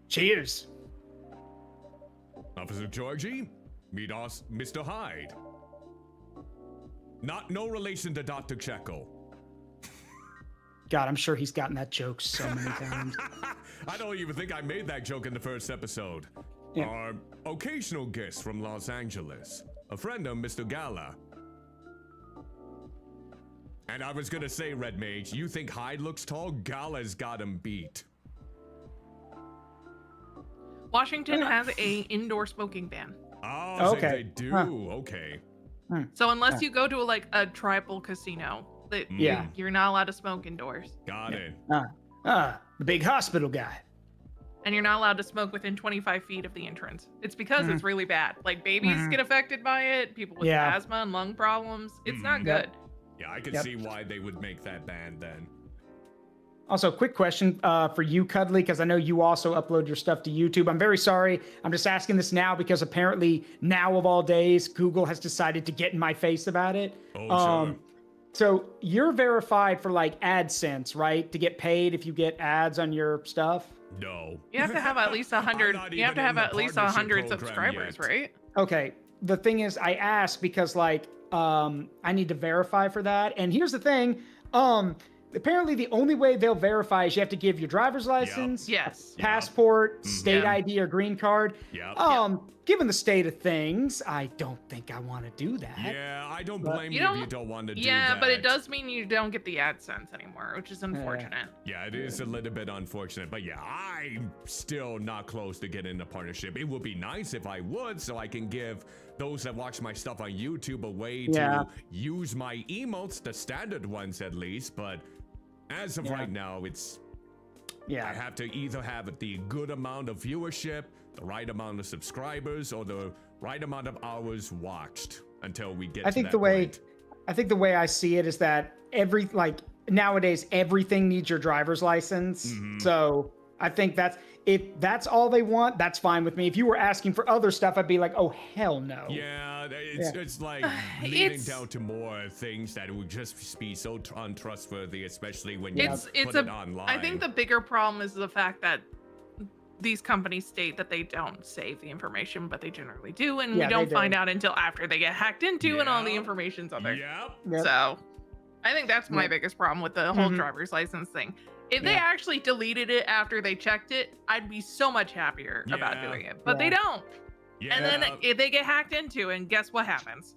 [SPEAKER 4] Cheers.
[SPEAKER 3] Officer Georgie, meet us, Mr. Hyde. No relation to Dr. Checo.
[SPEAKER 4] God, I'm sure he's gotten that joke so many times.
[SPEAKER 3] I don't even think I made that joke in the first episode.
[SPEAKER 4] Yeah.
[SPEAKER 3] Our occasional guest from Los Angeles, a friend of Mr. Gala. And I was gonna say, Red Mage, you think Hyde looks tall? Gala's got him beat.
[SPEAKER 5] Washington has a indoor smoking ban.
[SPEAKER 3] Oh,
[SPEAKER 4] Okay.
[SPEAKER 3] they do.
[SPEAKER 4] Huh.
[SPEAKER 3] Okay.
[SPEAKER 5] So unless you go to a tribal casino,
[SPEAKER 4] Yeah.
[SPEAKER 5] you're not allowed to smoke indoors.
[SPEAKER 3] Got it.
[SPEAKER 4] The big hospital guy.
[SPEAKER 5] And you're not allowed to smoke within 25 feet of the entrance. It's because it's really bad. Like babies get affected by it, people with
[SPEAKER 4] Yeah.
[SPEAKER 5] asthma and lung problems. It's not
[SPEAKER 4] Yep.
[SPEAKER 5] good.
[SPEAKER 3] Yeah, I can
[SPEAKER 4] Yep.
[SPEAKER 3] see why they would make that ban then.
[SPEAKER 4] Also, quick question for you, Cuddly, because I know you also upload your stuff to YouTube. I'm very sorry. I'm just asking this now because apparently now of all days, Google has decided to get in my face about it.
[SPEAKER 3] Oh, sure.
[SPEAKER 4] So you're verified for like AdSense, right? To get paid if you get ads on your stuff?
[SPEAKER 3] No.
[SPEAKER 5] You have to have at least 100.
[SPEAKER 3] not
[SPEAKER 5] You have to
[SPEAKER 3] even
[SPEAKER 5] have
[SPEAKER 3] in the
[SPEAKER 5] at least
[SPEAKER 3] partnership
[SPEAKER 5] 100
[SPEAKER 3] program
[SPEAKER 5] subscribers,
[SPEAKER 3] yet.
[SPEAKER 5] right?
[SPEAKER 4] Okay. The thing is, I asked because like I need to verify for that. And here's the thing. Apparently the only way they'll verify is you have to give your driver's license,
[SPEAKER 5] Yes.
[SPEAKER 4] passport, state
[SPEAKER 5] Yeah.
[SPEAKER 4] ID or green card.
[SPEAKER 3] Yep.
[SPEAKER 4] Given the state of things, I don't think I want to do that.
[SPEAKER 3] Yeah, I don't blame
[SPEAKER 5] You
[SPEAKER 3] you if
[SPEAKER 5] don't-
[SPEAKER 3] you don't want to do
[SPEAKER 5] Yeah,
[SPEAKER 3] that.
[SPEAKER 5] but it does mean you don't get the AdSense anymore, which is unfortunate.
[SPEAKER 3] Yeah, it is a little bit unfortunate, but yeah, I'm still not close to getting a partnership. It would be nice if I would, so I can give those that watch my stuff on YouTube a way to use my emotes, the standard ones at least, but as of right now, I have to either have the good amount of viewership, the right amount of subscribers, or the right amount of hours watched until we get
[SPEAKER 4] I
[SPEAKER 3] to
[SPEAKER 4] think
[SPEAKER 3] that
[SPEAKER 4] the way
[SPEAKER 3] point.
[SPEAKER 4] I think the way I see it is that nowadays everything needs your driver's license. So I think if that's all they want, that's fine with me. If you were asking for other stuff, I'd be like, oh hell no.
[SPEAKER 3] Yeah, it's like leading down to more things that would just be so untrustworthy, especially when you put it online.
[SPEAKER 5] I think the bigger problem is the fact that these companies state that they don't save the information, but they generally do, and we don't find out until after they get hacked into and all the information's on there.
[SPEAKER 3] Yep.
[SPEAKER 5] So I think that's my biggest problem with the whole driver's license thing. If they actually deleted it after they checked it, I'd be so much happier about doing it. But they don't.
[SPEAKER 3] Yeah.
[SPEAKER 5] And then if they get hacked into, and guess what happens?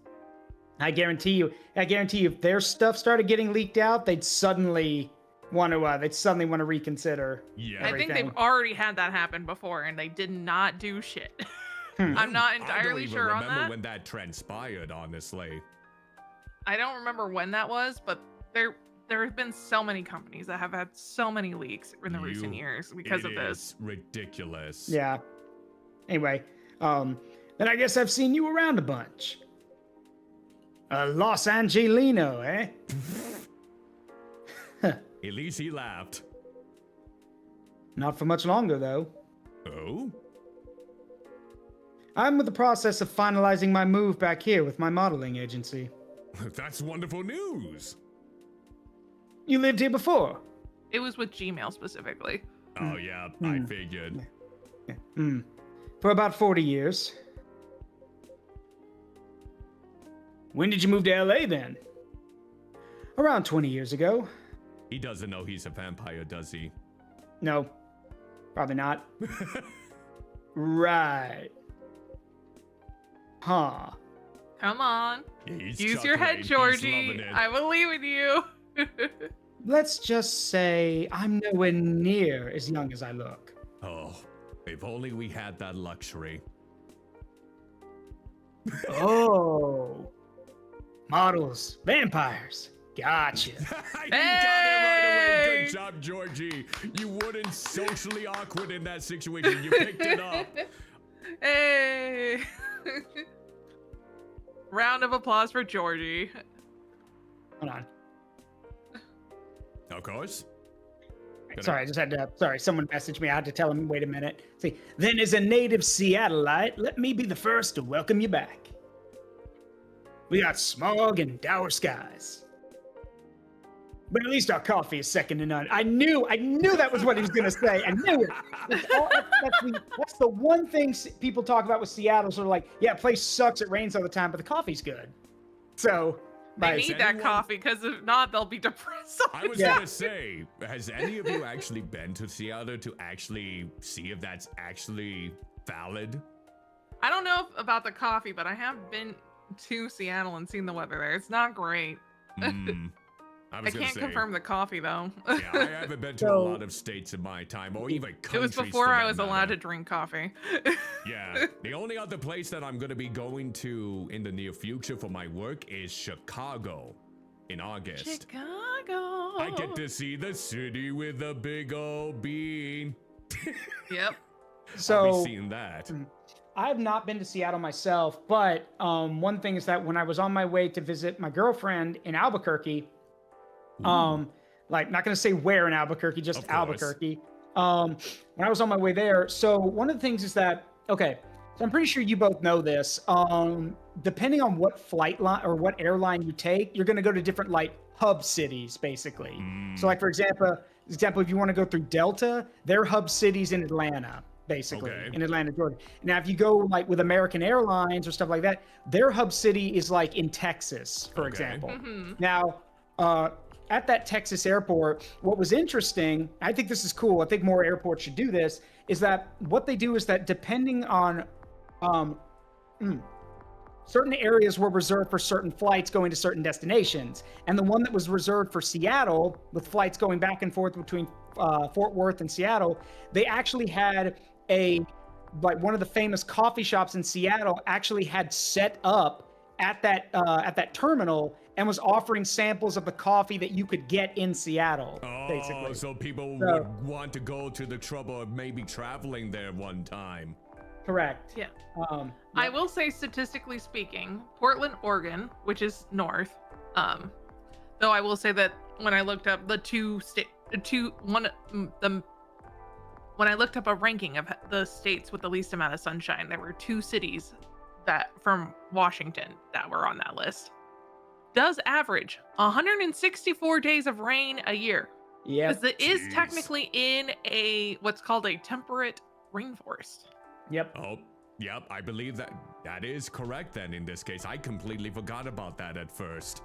[SPEAKER 4] I guarantee you, if their stuff started getting leaked out, they'd suddenly want to reconsider.
[SPEAKER 3] Yeah.
[SPEAKER 5] I think they've already had that happen before, and they did not do shit. I'm not entirely sure on
[SPEAKER 3] I don't even remember
[SPEAKER 5] that.
[SPEAKER 3] when that transpired, honestly.
[SPEAKER 5] I don't remember when that was, but there have been so many companies that have had so many leaks in the recent years because of this.
[SPEAKER 3] Ridiculous.
[SPEAKER 4] Yeah. Anyway, Then I guess I've seen you around a bunch. Los Angelino, eh?
[SPEAKER 3] At least he laughed.
[SPEAKER 4] Not for much longer, though.
[SPEAKER 3] Oh?
[SPEAKER 4] I'm with the process of finalizing my move back here with my modeling agency.
[SPEAKER 3] That's wonderful news.
[SPEAKER 4] You lived here before?
[SPEAKER 5] It was with Gmail specifically.
[SPEAKER 3] Oh, yeah, I figured.
[SPEAKER 4] For about 40 years. When did you move to LA then? Around 20 years ago.
[SPEAKER 3] He doesn't know he's a vampire, does he?
[SPEAKER 4] No, probably not. Right. Huh.
[SPEAKER 5] Come on.
[SPEAKER 3] He's
[SPEAKER 5] Use your head,
[SPEAKER 3] chuckling. He's
[SPEAKER 5] Georgie.
[SPEAKER 3] loving it.
[SPEAKER 5] I believe in you.
[SPEAKER 4] Let's just say I'm nowhere near as young as I look.
[SPEAKER 3] Oh, if only we had that luxury.
[SPEAKER 4] Oh. Models, vampires. Gotcha.
[SPEAKER 3] You got it right away. Good job, Georgie. You weren't socially awkward in that situation. You picked it up.
[SPEAKER 5] Hey. Round of applause for Georgie.
[SPEAKER 4] Hold on.
[SPEAKER 3] Of course.
[SPEAKER 4] Sorry, I just had to. Sorry, someone messaged me. I had to tell him, wait a minute. See, then as a native Seattleite, let me be the first to welcome you back. We got smog and dour skies. But at least our coffee is second to none. I knew that was what he was going to say. I knew it. That's the one thing people talk about with Seattle. Sort of like, yeah, place sucks. It rains all the time, but the coffee's good. So,
[SPEAKER 5] They
[SPEAKER 4] like,
[SPEAKER 5] need that coffee, because if not, they'll be depressed.
[SPEAKER 3] I was gonna say, has any of you actually been to Seattle to actually see if that's actually valid?
[SPEAKER 5] I don't know about the coffee, but I have been to Seattle and seen the weather there. It's not great. I can't confirm the coffee though.
[SPEAKER 3] Yeah, I haven't been to a lot of states in my time, or even countries.
[SPEAKER 5] It was before I was allowed to drink coffee.
[SPEAKER 3] Yeah, the only other place that I'm gonna be going to in the near future for my work is Chicago in August.
[SPEAKER 5] Chicago.
[SPEAKER 3] I get to see the city with the big old bean.
[SPEAKER 5] Yep.
[SPEAKER 4] so
[SPEAKER 3] I'll be seeing that.
[SPEAKER 4] I've not been to Seattle myself, but one thing is that when I was on my way to visit my girlfriend in Albuquerque, like not going to say where in Albuquerque, just Albuquerque. When I was on my way there, so one of the things is that, okay, so I'm pretty sure you both know this. Depending on what flight line or what airline you take, you're going to go to different like hub cities, basically. So like, for example, if you want to go through Delta, their hub city's in Atlanta. Basically, in Atlanta, Georgia. Now, if you go like with American Airlines or stuff like that, their hub city is like in Texas, for example. Now, at that Texas airport, what was interesting, I think this is cool, I think more airports should do this, is that what they do is that depending on certain areas were reserved for certain flights going to certain destinations. And the one that was reserved for Seattle, with flights going back and forth between Fort Worth and Seattle, they actually had one of the famous coffee shops in Seattle actually had set up at that terminal and was offering samples of the coffee that you could get in Seattle, basically.
[SPEAKER 3] So people would want to go to the trouble of maybe traveling there one time.
[SPEAKER 4] Correct.
[SPEAKER 5] Yeah.
[SPEAKER 4] I
[SPEAKER 5] will say, statistically speaking, Portland, Oregon, which is north, though I will say that when I looked up when I looked up a ranking of the states with the least amount of sunshine, there were 2 cities that from Washington that were on that list. Does average 164 days of rain a year.
[SPEAKER 4] Yeah.
[SPEAKER 5] Because it is technically in what's called a temperate rainforest.
[SPEAKER 4] Yep.
[SPEAKER 3] Oh, yep. I believe that is correct then in this case. I completely forgot about that at first.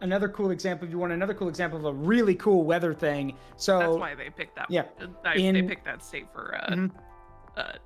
[SPEAKER 4] Another cool example, if you want another cool example of a really cool weather thing. So
[SPEAKER 5] that's why they picked that.
[SPEAKER 4] Yeah.
[SPEAKER 5] They picked that state for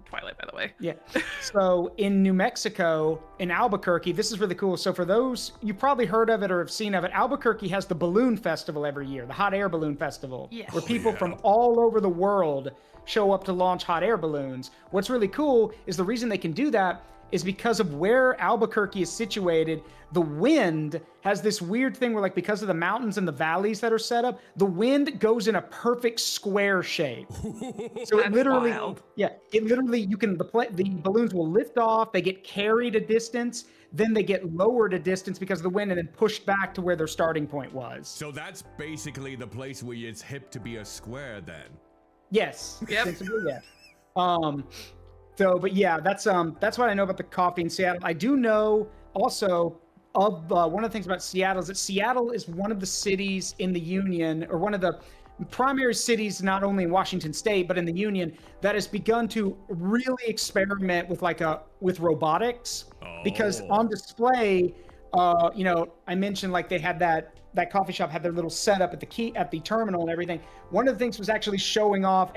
[SPEAKER 5] Twilight, by the way.
[SPEAKER 4] Yeah. So in New Mexico, in Albuquerque, this is really cool. So for those, you probably heard of it or have seen of it, Albuquerque has the balloon festival every year, the hot air balloon festival, where people from all over the world show up to launch hot air balloons. What's really cool is the reason they can do that is because of where Albuquerque is situated. The wind has this weird thing where, like, because of the mountains and the valleys that are set up, the wind goes in a perfect square shape. So it
[SPEAKER 5] That's
[SPEAKER 4] literally,
[SPEAKER 5] wild.
[SPEAKER 4] the balloons will lift off, they get carried a distance, then they get lowered a distance because of the wind, and then pushed back to where their starting point was.
[SPEAKER 3] So that's basically the place where it's hip to be a square then.
[SPEAKER 4] Yes.
[SPEAKER 5] Yep.
[SPEAKER 4] Sensibly, yeah. But yeah, that's what I know about the coffee in Seattle. I do know also of one of the things about Seattle is that Seattle is one of the cities in the Union, or one of the primary cities, not only in Washington State but in the Union, that has begun to really experiment with robotics. Because on display, I mentioned, like, they had that coffee shop had their little setup at the terminal and everything. One of the things was actually showing off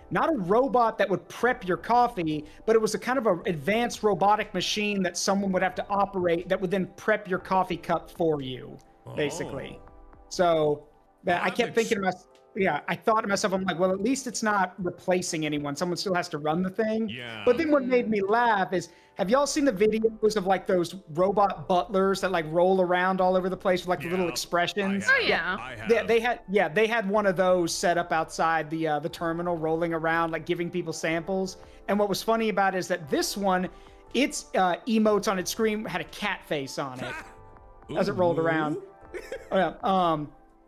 [SPEAKER 4] not a robot that would prep your coffee, but it was a kind of an advanced robotic machine that someone would have to operate that would then prep your coffee cup for you, basically. So I kept thinking to myself, I thought to myself, I'm like, well, at least it's not replacing anyone. Someone still has to run the thing.
[SPEAKER 3] Yeah.
[SPEAKER 4] But then what made me laugh is, have y'all seen the videos of, like, those robot butlers that, like, roll around all over the place with, like, the little expressions?
[SPEAKER 5] Oh, yeah.
[SPEAKER 3] I have.
[SPEAKER 4] They had one of those set up outside the terminal, rolling around, like, giving people samples. And what was funny about it is that this one, its emotes on its screen had a cat face on it as it rolled around.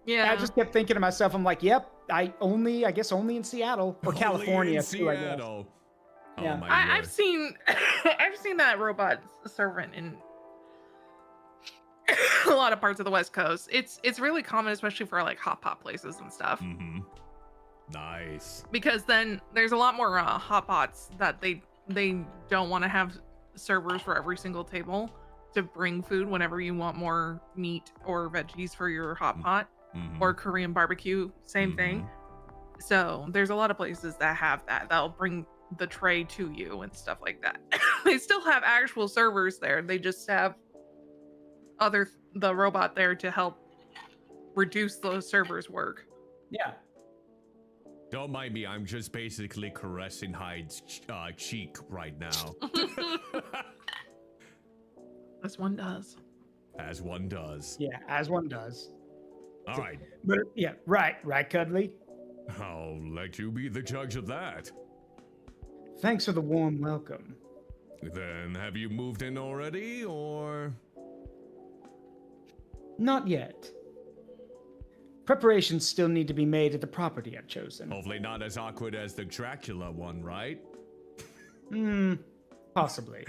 [SPEAKER 5] Yeah.
[SPEAKER 4] I just kept thinking to myself, I'm like, yep, I guess only in Seattle or
[SPEAKER 3] Only
[SPEAKER 4] California
[SPEAKER 3] in
[SPEAKER 4] too, I guess.
[SPEAKER 3] Seattle. Oh
[SPEAKER 4] Yeah.
[SPEAKER 3] my
[SPEAKER 5] I've
[SPEAKER 3] word.
[SPEAKER 5] seen that robot servant in a lot of parts of the West Coast. It's really common, especially for, like, hot pot places and stuff.
[SPEAKER 3] Mm-hmm. Nice.
[SPEAKER 5] Because then there's a lot more hot pots that they don't want to have servers for every single table to bring food whenever you want more meat or veggies for your hot pot.
[SPEAKER 3] Mhm.
[SPEAKER 5] Or Korean barbecue, same thing. So there's a lot of places that have that'll bring the tray to you and stuff like that. They still have actual servers there. They just have the robot there to help reduce those servers' work.
[SPEAKER 4] Yeah.
[SPEAKER 3] Don't mind me, I'm just basically caressing Hyde's cheek right now.
[SPEAKER 5] As one does.
[SPEAKER 3] As one does.
[SPEAKER 4] Yeah, as one does.
[SPEAKER 3] All right.
[SPEAKER 4] But yeah, right, Cuddly.
[SPEAKER 3] I'll let you be the judge of that.
[SPEAKER 4] Thanks for the warm welcome.
[SPEAKER 3] Then have you moved in already, or?
[SPEAKER 4] Not yet. Preparations still need to be made at the property I've chosen.
[SPEAKER 3] Hopefully not as awkward as the Dracula one, right?
[SPEAKER 4] Possibly.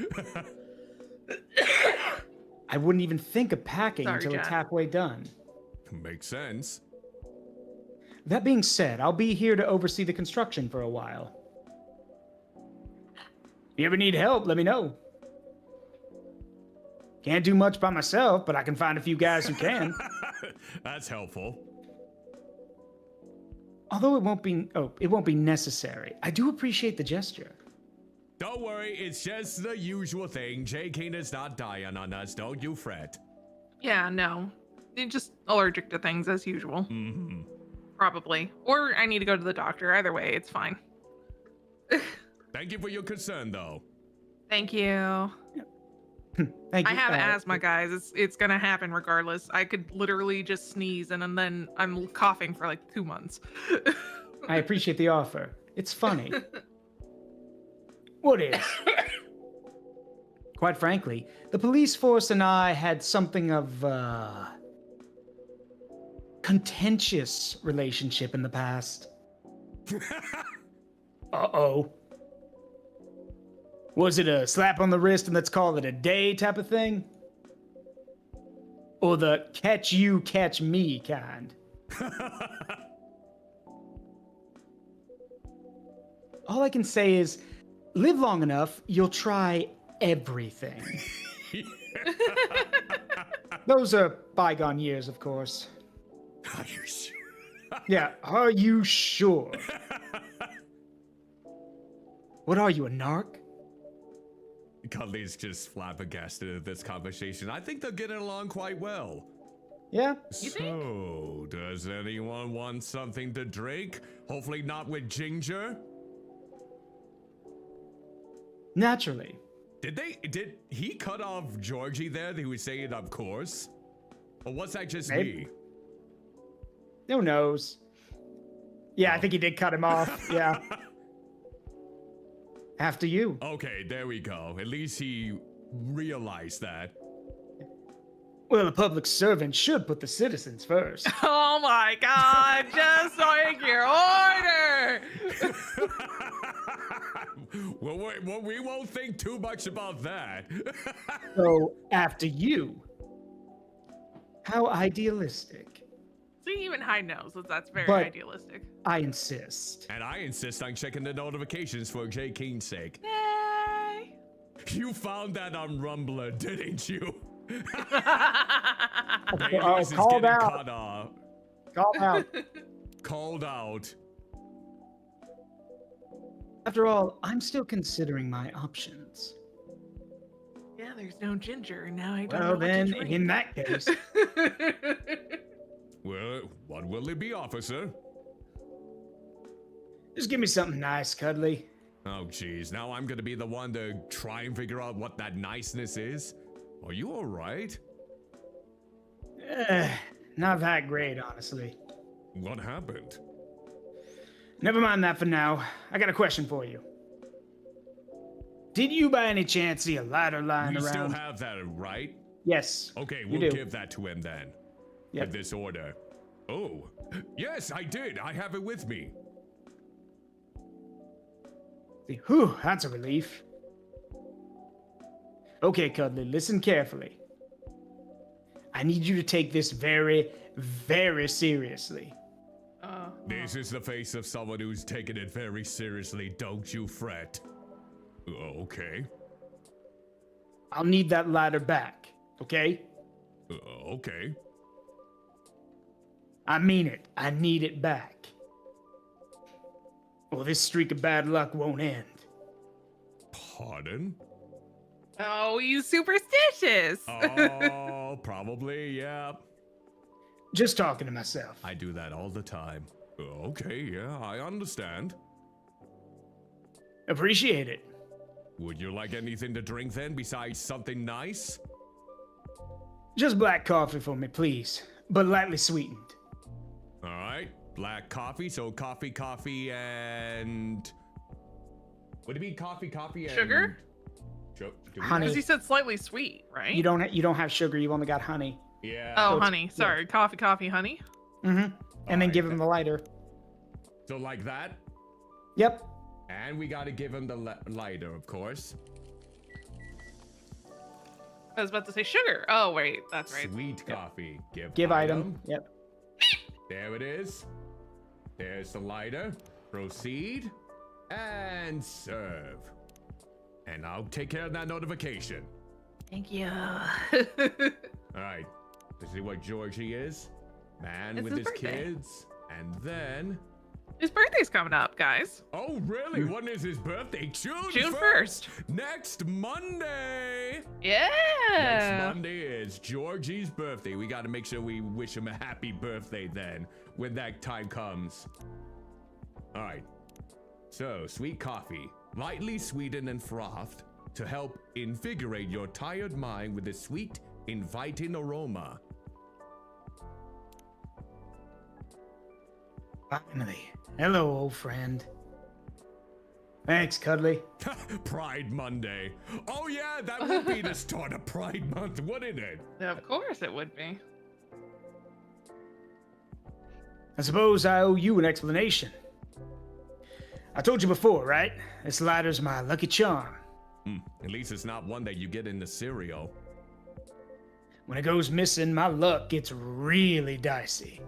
[SPEAKER 4] I wouldn't even think of packing
[SPEAKER 5] Sorry,
[SPEAKER 4] until it's
[SPEAKER 5] Jack.
[SPEAKER 4] halfway done.
[SPEAKER 3] Makes sense.
[SPEAKER 4] That being said, I'll be here to oversee the construction for a while. If you ever need help, let me know. Can't do much by myself, but I can find a few guys who can.
[SPEAKER 3] That's helpful.
[SPEAKER 4] Although it won't be necessary. I do appreciate the gesture.
[SPEAKER 3] Don't worry, it's just the usual thing. Jayking is not dying on us, don't you fret.
[SPEAKER 5] Yeah, no. You're just allergic to things as usual.
[SPEAKER 3] Mm-hmm.
[SPEAKER 5] Probably. Or I need to go to the doctor. Either way, it's fine.
[SPEAKER 3] Thank you for your concern, though.
[SPEAKER 5] Thank you.
[SPEAKER 4] Thank you.
[SPEAKER 5] I have asthma, guys. It's gonna happen regardless. I could literally just sneeze and then I'm coughing for like 2 months.
[SPEAKER 4] I appreciate the offer. It's funny. What is? Quite frankly, the police force and I had something of a contentious relationship in the past. Uh-oh. Was it a slap on the wrist and let's call it a day type of thing? Or the catch you, catch me kind? All I can say is, live long enough, you'll try everything. Those are bygone years, of course.
[SPEAKER 3] Are you sure?
[SPEAKER 4] Yeah, are you sure? What are you, a narc?
[SPEAKER 3] Cuddly's just flabbergasted at this conversation. I think they're getting along quite well.
[SPEAKER 4] Yeah?
[SPEAKER 3] So, does anyone want something to drink? Hopefully not with ginger?
[SPEAKER 4] Naturally.
[SPEAKER 3] Did he cut off Georgie there? He was saying, of course? Or was that just
[SPEAKER 4] Maybe.
[SPEAKER 3] me?
[SPEAKER 4] Who knows? Yeah, I think he did cut him off. Yeah. After you.
[SPEAKER 3] Okay, there we go. At least he realized that.
[SPEAKER 4] Well, a public servant should put the citizens first.
[SPEAKER 5] Oh my god, just like your order!
[SPEAKER 3] Well, we won't think too much about that.
[SPEAKER 4] So, after you. How idealistic.
[SPEAKER 5] See, even Hyde knows that that's very
[SPEAKER 4] But-
[SPEAKER 5] idealistic.
[SPEAKER 4] I insist.
[SPEAKER 3] And I insist on checking the notifications for Jayking's sake.
[SPEAKER 5] Yay!
[SPEAKER 3] You found that on Rumbler, didn't you?
[SPEAKER 4] Oh,
[SPEAKER 3] Bayless is
[SPEAKER 4] called
[SPEAKER 3] getting
[SPEAKER 4] out. Call out.
[SPEAKER 3] Called out.
[SPEAKER 4] After all, I'm still considering my options.
[SPEAKER 5] Yeah, there's no ginger, and now I don't know
[SPEAKER 4] Well,
[SPEAKER 5] what to
[SPEAKER 4] then,
[SPEAKER 5] drink.
[SPEAKER 4] in that case,
[SPEAKER 3] Well, what will it be, officer?
[SPEAKER 4] just give me something nice, Cuddly.
[SPEAKER 3] Oh, geez. Now I'm gonna be the one to try and figure out what that niceness is? Are you alright?
[SPEAKER 4] Not that great, honestly.
[SPEAKER 3] What happened?
[SPEAKER 4] Never mind that for now. I got a question for you. Did you by any chance see a lighter lying
[SPEAKER 3] You still
[SPEAKER 4] around?
[SPEAKER 3] have that, right?
[SPEAKER 4] Yes.
[SPEAKER 3] Okay,
[SPEAKER 4] you
[SPEAKER 3] we'll
[SPEAKER 4] do.
[SPEAKER 3] give that to him then.
[SPEAKER 4] Yep.
[SPEAKER 3] With this order. Oh, yes, I did. I have it with me.
[SPEAKER 4] Whew, that's a relief. Okay, Cuddly, listen carefully. I need you to take this very, very seriously.
[SPEAKER 3] This is the face of someone who's taking it very seriously. Don't you fret. Okay.
[SPEAKER 4] I'll need that lighter back, okay?
[SPEAKER 3] Okay.
[SPEAKER 4] I mean it. I need it back. Or this streak of bad luck won't end.
[SPEAKER 3] Pardon?
[SPEAKER 5] Oh, you superstitious!
[SPEAKER 3] Oh, probably, yeah.
[SPEAKER 4] Just talking to myself.
[SPEAKER 3] I do that all the time. Okay, yeah, I understand.
[SPEAKER 4] Appreciate it.
[SPEAKER 3] Would you like anything to drink then besides something nice?
[SPEAKER 4] Just black coffee for me, please. But lightly sweetened.
[SPEAKER 3] All right, black coffee. So coffee, and would it be coffee, and
[SPEAKER 5] Sugar?
[SPEAKER 3] Do we
[SPEAKER 4] Honey.
[SPEAKER 5] Because he said slightly sweet, right?
[SPEAKER 4] You don't have sugar, you only got honey.
[SPEAKER 3] Yeah.
[SPEAKER 5] Oh,
[SPEAKER 4] it's-
[SPEAKER 5] honey. Sorry. Coffee, honey.
[SPEAKER 4] Mm-hmm. And then
[SPEAKER 3] Alright,
[SPEAKER 4] give him the lighter.
[SPEAKER 3] So like that,
[SPEAKER 4] Yep.
[SPEAKER 3] and we gotta give him the lighter, of course.
[SPEAKER 5] I was about to say sugar. Oh, wait. That's right.
[SPEAKER 3] Sweet coffee.
[SPEAKER 4] Give item. Yep.
[SPEAKER 3] There it is. There's the lighter. Proceed and serve. And I'll take care of that notification.
[SPEAKER 5] Thank you.
[SPEAKER 3] All right. This is what Georgie is. Man
[SPEAKER 5] It's
[SPEAKER 3] with
[SPEAKER 5] his
[SPEAKER 3] his
[SPEAKER 5] birthday.
[SPEAKER 3] kids. And then...
[SPEAKER 5] His birthday's coming up, guys.
[SPEAKER 3] Oh, really? When is his birthday? June
[SPEAKER 5] June 1st.
[SPEAKER 3] Next Monday. Next
[SPEAKER 5] Yeah.
[SPEAKER 3] Monday is Georgie's birthday. We got to make sure we wish him a happy birthday then, when that time comes. All right. So, sweet coffee, lightly sweetened and frothed to help invigorate your tired mind with a sweet, inviting aroma.
[SPEAKER 4] Finally. Hello, old friend. Thanks, Cuddly.
[SPEAKER 3] Pride Monday. Oh yeah, that would be the start of Pride Month, wouldn't it?
[SPEAKER 5] Of course it would be.
[SPEAKER 4] I suppose I owe you an explanation. I told you before, right? This lighter's my lucky charm.
[SPEAKER 3] At least it's not one that you get in the cereal.
[SPEAKER 4] When it goes missing, my luck gets really dicey.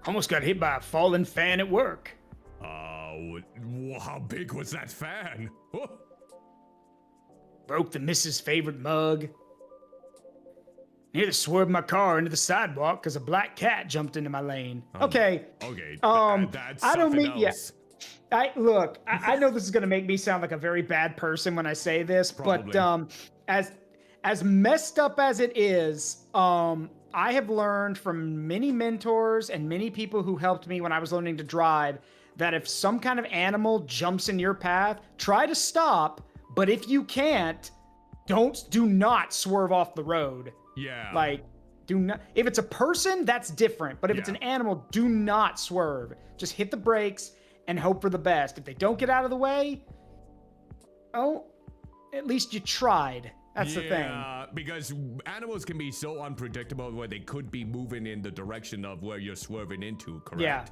[SPEAKER 4] Almost got hit by a falling fan at work.
[SPEAKER 3] How big was that fan? Oh,
[SPEAKER 4] Broke the missus' favorite mug. Nearly swerved my car into the sidewalk because a black cat jumped into my lane. Okay.
[SPEAKER 3] okay. That's
[SPEAKER 4] I don't
[SPEAKER 3] something
[SPEAKER 4] mean- yeah.
[SPEAKER 3] else.
[SPEAKER 4] I know this is gonna make me sound like a very bad person when I say this,
[SPEAKER 3] Probably.
[SPEAKER 4] but as messed up as it is, I have learned from many mentors and many people who helped me when I was learning to drive that if some kind of animal jumps in your path, try to stop, But if you can't, do not swerve off the road.
[SPEAKER 3] Yeah.
[SPEAKER 4] Like, do not. If it's a person, that's different. But if it's an animal, do not swerve. Just hit the brakes and hope for the best. If they don't get out of the way, at least you tried. That's the thing.
[SPEAKER 3] Yeah, because animals can be so unpredictable where they could be moving in the direction of where you're swerving into, correct?
[SPEAKER 4] Yeah.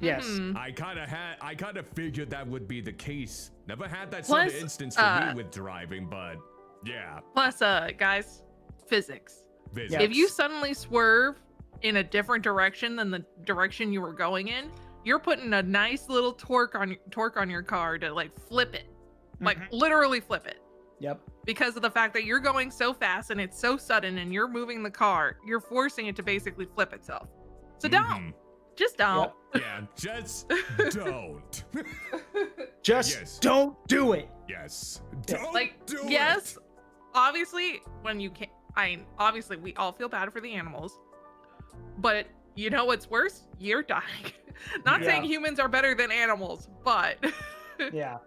[SPEAKER 4] Yes.
[SPEAKER 3] I kind of figured that would be the case. Never had that sort of instance for me with driving, but yeah.
[SPEAKER 5] Plus, guys, physics.
[SPEAKER 3] Physics.
[SPEAKER 5] If you suddenly swerve in a different direction than the direction you were going in, you're putting a nice little torque on your car to like flip it, like literally flip it.
[SPEAKER 4] Yep.
[SPEAKER 5] Because of the fact that you're going so fast and it's so sudden and you're moving the car, you're forcing it to basically flip itself. So don't. Just don't.
[SPEAKER 3] Yep. Yeah, just don't.
[SPEAKER 4] Just don't do it.
[SPEAKER 3] Yes. Don't do it.
[SPEAKER 5] Yes, obviously, when you can't, obviously we all feel bad for the animals, but you know what's worse? You're dying. Not saying humans are better than animals, but
[SPEAKER 4] yeah.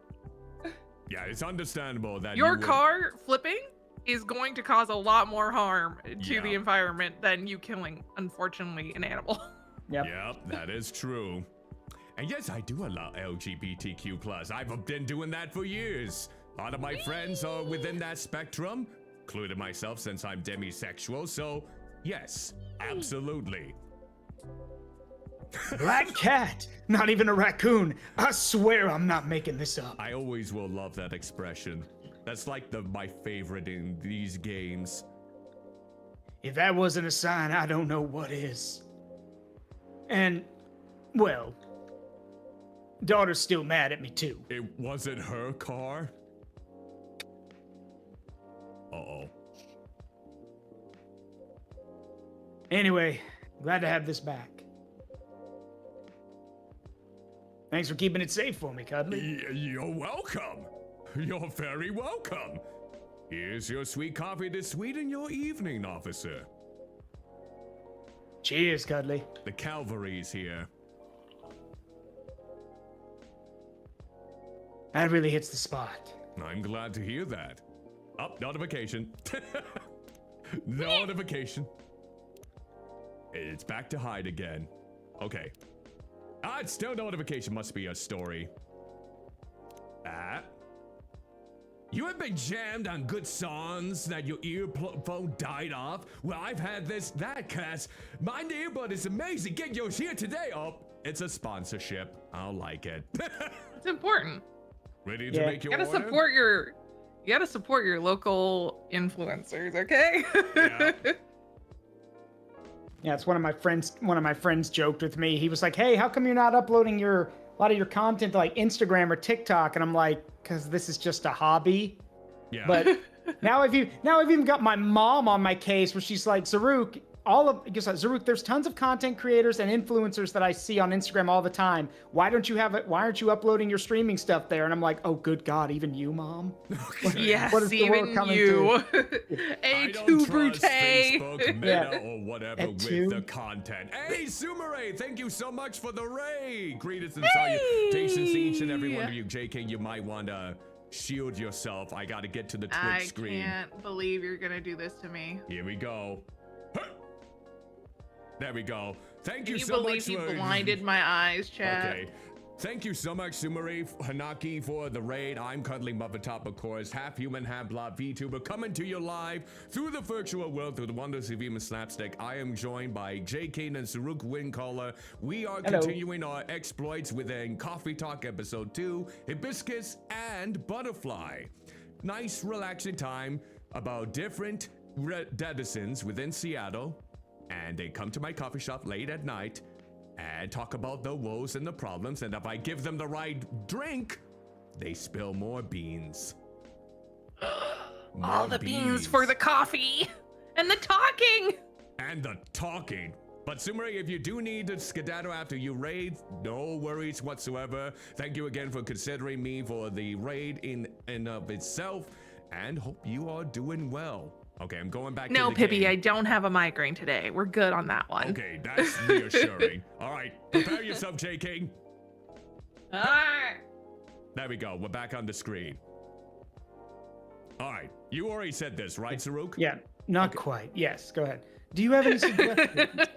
[SPEAKER 3] Yeah, it's understandable that
[SPEAKER 5] your car flipping is going to cause a lot more harm to the environment than you killing, unfortunately, an animal.
[SPEAKER 4] Yep,
[SPEAKER 3] that is true. And yes, I do allow LGBTQ+. I've been doing that for years. A lot of my friends are within that spectrum, including myself since I'm demisexual, so yes, absolutely.
[SPEAKER 4] Black cat, not even a raccoon. I swear I'm not making this up.
[SPEAKER 3] I always will love that expression. That's like my favorite in these games.
[SPEAKER 4] If that wasn't a sign, I don't know what is. And, well, daughter's still mad at me too.
[SPEAKER 3] It wasn't her car? Uh-oh.
[SPEAKER 4] Anyway, glad to have this back. Thanks for keeping it safe for me, Cuddly.
[SPEAKER 3] You're welcome. You're very welcome. Here's your sweet coffee to sweeten your evening, officer.
[SPEAKER 4] Cheers, Cuddly.
[SPEAKER 3] The cavalry's here.
[SPEAKER 4] That really hits the spot.
[SPEAKER 3] I'm glad to hear that. Oh, notification. Notification. It's back to hide again. Okay. It's still notification. Must be a story. You have been jammed on good songs that your earphone died off? Well, I've had that cast. My earbud is amazing. Get yours here today. Oh, it's a sponsorship. I'll like it.
[SPEAKER 5] It's important.
[SPEAKER 3] Ready to make your
[SPEAKER 5] You gotta
[SPEAKER 3] order?
[SPEAKER 5] you gotta support your local influencers, okay?
[SPEAKER 3] Yeah.
[SPEAKER 4] Yeah, it's one of my friends joked with me. He was like, "Hey, how come you're not uploading a lot of your content to like Instagram or TikTok?" And I'm like, "Cause this is just a hobby."
[SPEAKER 3] Yeah.
[SPEAKER 4] But now I've even got my mom on my case where she's like, "Zaruk, Zaruk, there's tons of content creators and influencers that I see on Instagram all the time. Why aren't you uploading your streaming stuff there?" And I'm like, "Oh, good God, even you, Mom?"
[SPEAKER 3] Okay.
[SPEAKER 5] Yes,
[SPEAKER 4] What is the world
[SPEAKER 5] even
[SPEAKER 4] coming
[SPEAKER 5] you.
[SPEAKER 3] I don't
[SPEAKER 5] A2
[SPEAKER 3] trust
[SPEAKER 5] Brute.
[SPEAKER 3] Facebook, Meta,
[SPEAKER 4] Yeah.
[SPEAKER 3] or whatever
[SPEAKER 4] A2.
[SPEAKER 3] with the content. Hey, Sumere, thank you so much for the raid. Greetings and salutations to each and every one of you. Jayking, you might want to shield yourself. I got to get to the Twitch screen.
[SPEAKER 5] I can't believe you're gonna do this to me.
[SPEAKER 3] Here we go. There we go. Thank you
[SPEAKER 5] Can you
[SPEAKER 3] so
[SPEAKER 5] believe
[SPEAKER 3] much
[SPEAKER 5] you
[SPEAKER 3] for...
[SPEAKER 5] blinded my eyes, chat?
[SPEAKER 3] Okay. Thank you so much, Sumari Hanaki, for the raid. I'm Cuddling Muppet Top, of course, half human, half blob VTuber, coming to you live through the virtual world, through the wonders of human slapstick. I am joined by Jayking and Zaruk Windcaller. We are continuing our exploits within Coffee Talk Episode 2, Hibiscus and Butterfly. Nice, relaxing time about different denizens within Seattle. And they come to my coffee shop late at night and talk about the woes and the problems. And if I give them the right drink, they spill more beans.
[SPEAKER 5] All the beans for the coffee and the talking.
[SPEAKER 3] And the talking. But Sumeri, if you do need to skedaddle after you raid, no worries whatsoever. Thank you again for considering me for the raid in and of itself. And hope you are doing well. Okay, I'm going back to the
[SPEAKER 5] Pibby,
[SPEAKER 3] game.
[SPEAKER 5] I don't have a migraine today. We're good on that one.
[SPEAKER 3] Okay, that's reassuring. All right, prepare yourself, Jayking.
[SPEAKER 5] Ah.
[SPEAKER 3] There we go. We're back on the screen. All right. You already said this, right, Zaruk?
[SPEAKER 4] Yeah, not quite. Yes, go ahead. Do you have any suggestions?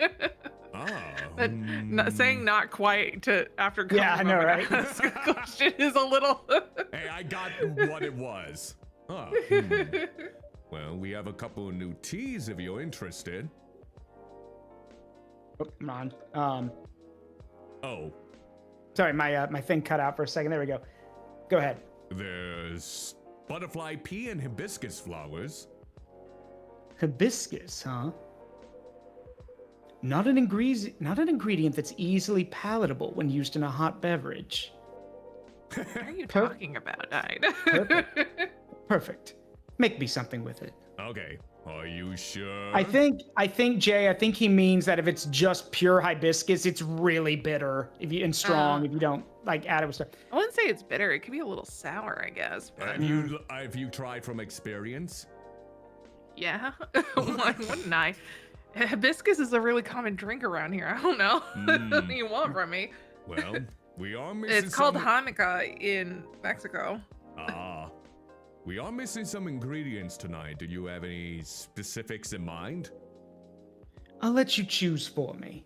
[SPEAKER 5] Saying not quite to after coming
[SPEAKER 4] Yeah, I know, right?
[SPEAKER 5] ask a question is a little.
[SPEAKER 3] Hey, I got what it was. Well, we have a couple of new teas if you're interested.
[SPEAKER 4] Oh, come on.
[SPEAKER 3] Oh,
[SPEAKER 4] Sorry, my thing cut out for a second. There we go. Go ahead.
[SPEAKER 3] there's butterfly pea and hibiscus flowers.
[SPEAKER 4] Hibiscus, huh? Not an ingredient that's easily palatable when used in a hot beverage.
[SPEAKER 5] What are you talking about, Nine?
[SPEAKER 4] Perfect. Make me something with it.
[SPEAKER 3] Okay. Are you sure?
[SPEAKER 4] I think Jay, I think he means that if it's just pure hibiscus, it's really bitter and strong if you don't like add it with stuff.
[SPEAKER 5] I wouldn't say it's bitter. It could be a little sour, I guess. But
[SPEAKER 3] Have you tried from experience?
[SPEAKER 5] yeah, why wouldn't I? Hibiscus is a really common drink around here. I don't know. What do you want from me?
[SPEAKER 3] Well, we are missing.
[SPEAKER 5] It's called
[SPEAKER 3] some...
[SPEAKER 5] Hanukkah in Mexico.
[SPEAKER 3] We are missing some ingredients tonight. Do you have any specifics in mind?
[SPEAKER 4] I'll let you choose for me.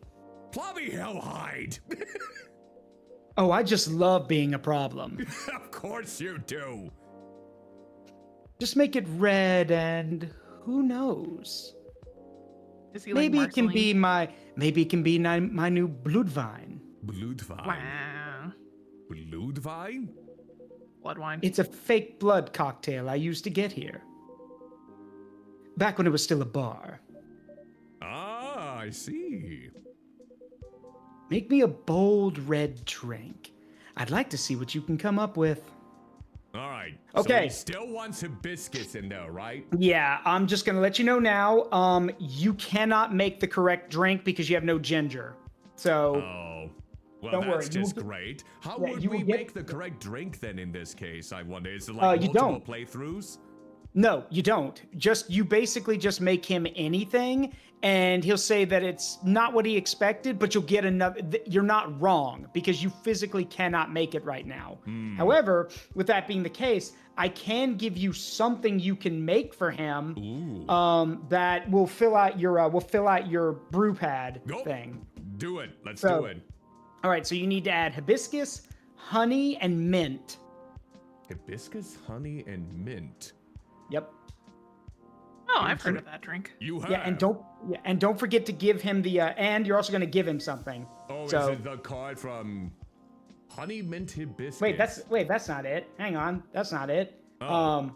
[SPEAKER 3] Bloody hellhide!
[SPEAKER 4] Oh, I just love being a problem.
[SPEAKER 3] Of course you do.
[SPEAKER 4] Just make it red and who knows?
[SPEAKER 5] Is he like
[SPEAKER 4] Maybe it can be
[SPEAKER 5] Marceline?
[SPEAKER 4] my new bloodwine.
[SPEAKER 3] Bloodwine.
[SPEAKER 5] Wow.
[SPEAKER 3] Bloodwine?
[SPEAKER 5] Blood wine.
[SPEAKER 4] It's a fake blood cocktail I used to get here. Back when it was still a bar.
[SPEAKER 3] Ah, I see.
[SPEAKER 4] Make me a bold red drink. I'd like to see what you can come up with.
[SPEAKER 3] All right.
[SPEAKER 4] Okay.
[SPEAKER 3] So he still wants hibiscus in there, right?
[SPEAKER 4] Yeah, I'm just gonna let you know now. You cannot make the correct drink because you have no ginger. So
[SPEAKER 3] Oh. Well,
[SPEAKER 4] Don't
[SPEAKER 3] that's
[SPEAKER 4] worry, you will
[SPEAKER 3] just
[SPEAKER 4] get-
[SPEAKER 3] great. How
[SPEAKER 4] yeah,
[SPEAKER 3] would
[SPEAKER 4] you
[SPEAKER 3] we
[SPEAKER 4] will get-
[SPEAKER 3] make the correct drink then in this case, I wonder? Is it like
[SPEAKER 4] you
[SPEAKER 3] multiple
[SPEAKER 4] don't.
[SPEAKER 3] playthroughs?
[SPEAKER 4] no, you don't. You basically just make him anything, and he'll say that it's not what he expected, but you'll get another. You're not wrong because you physically cannot make it right now. However, with that being the case, I can give you something you can make for him.
[SPEAKER 3] Ooh.
[SPEAKER 4] That will fill out your brew pad
[SPEAKER 3] Nope.
[SPEAKER 4] thing.
[SPEAKER 3] Do it. Let's
[SPEAKER 4] So-
[SPEAKER 3] do it.
[SPEAKER 4] All right, so you need to add hibiscus, honey, and mint.
[SPEAKER 3] Hibiscus, honey, and mint.
[SPEAKER 4] Yep.
[SPEAKER 5] Oh, I've heard of that drink.
[SPEAKER 3] You have.
[SPEAKER 4] Yeah, and don't forget to give him the and you're also going to give him something.
[SPEAKER 3] Oh,
[SPEAKER 4] so,
[SPEAKER 3] is it the card from Honey Mint Hibiscus?
[SPEAKER 4] Wait, that's not it. Hang on, that's not it.
[SPEAKER 3] Oh.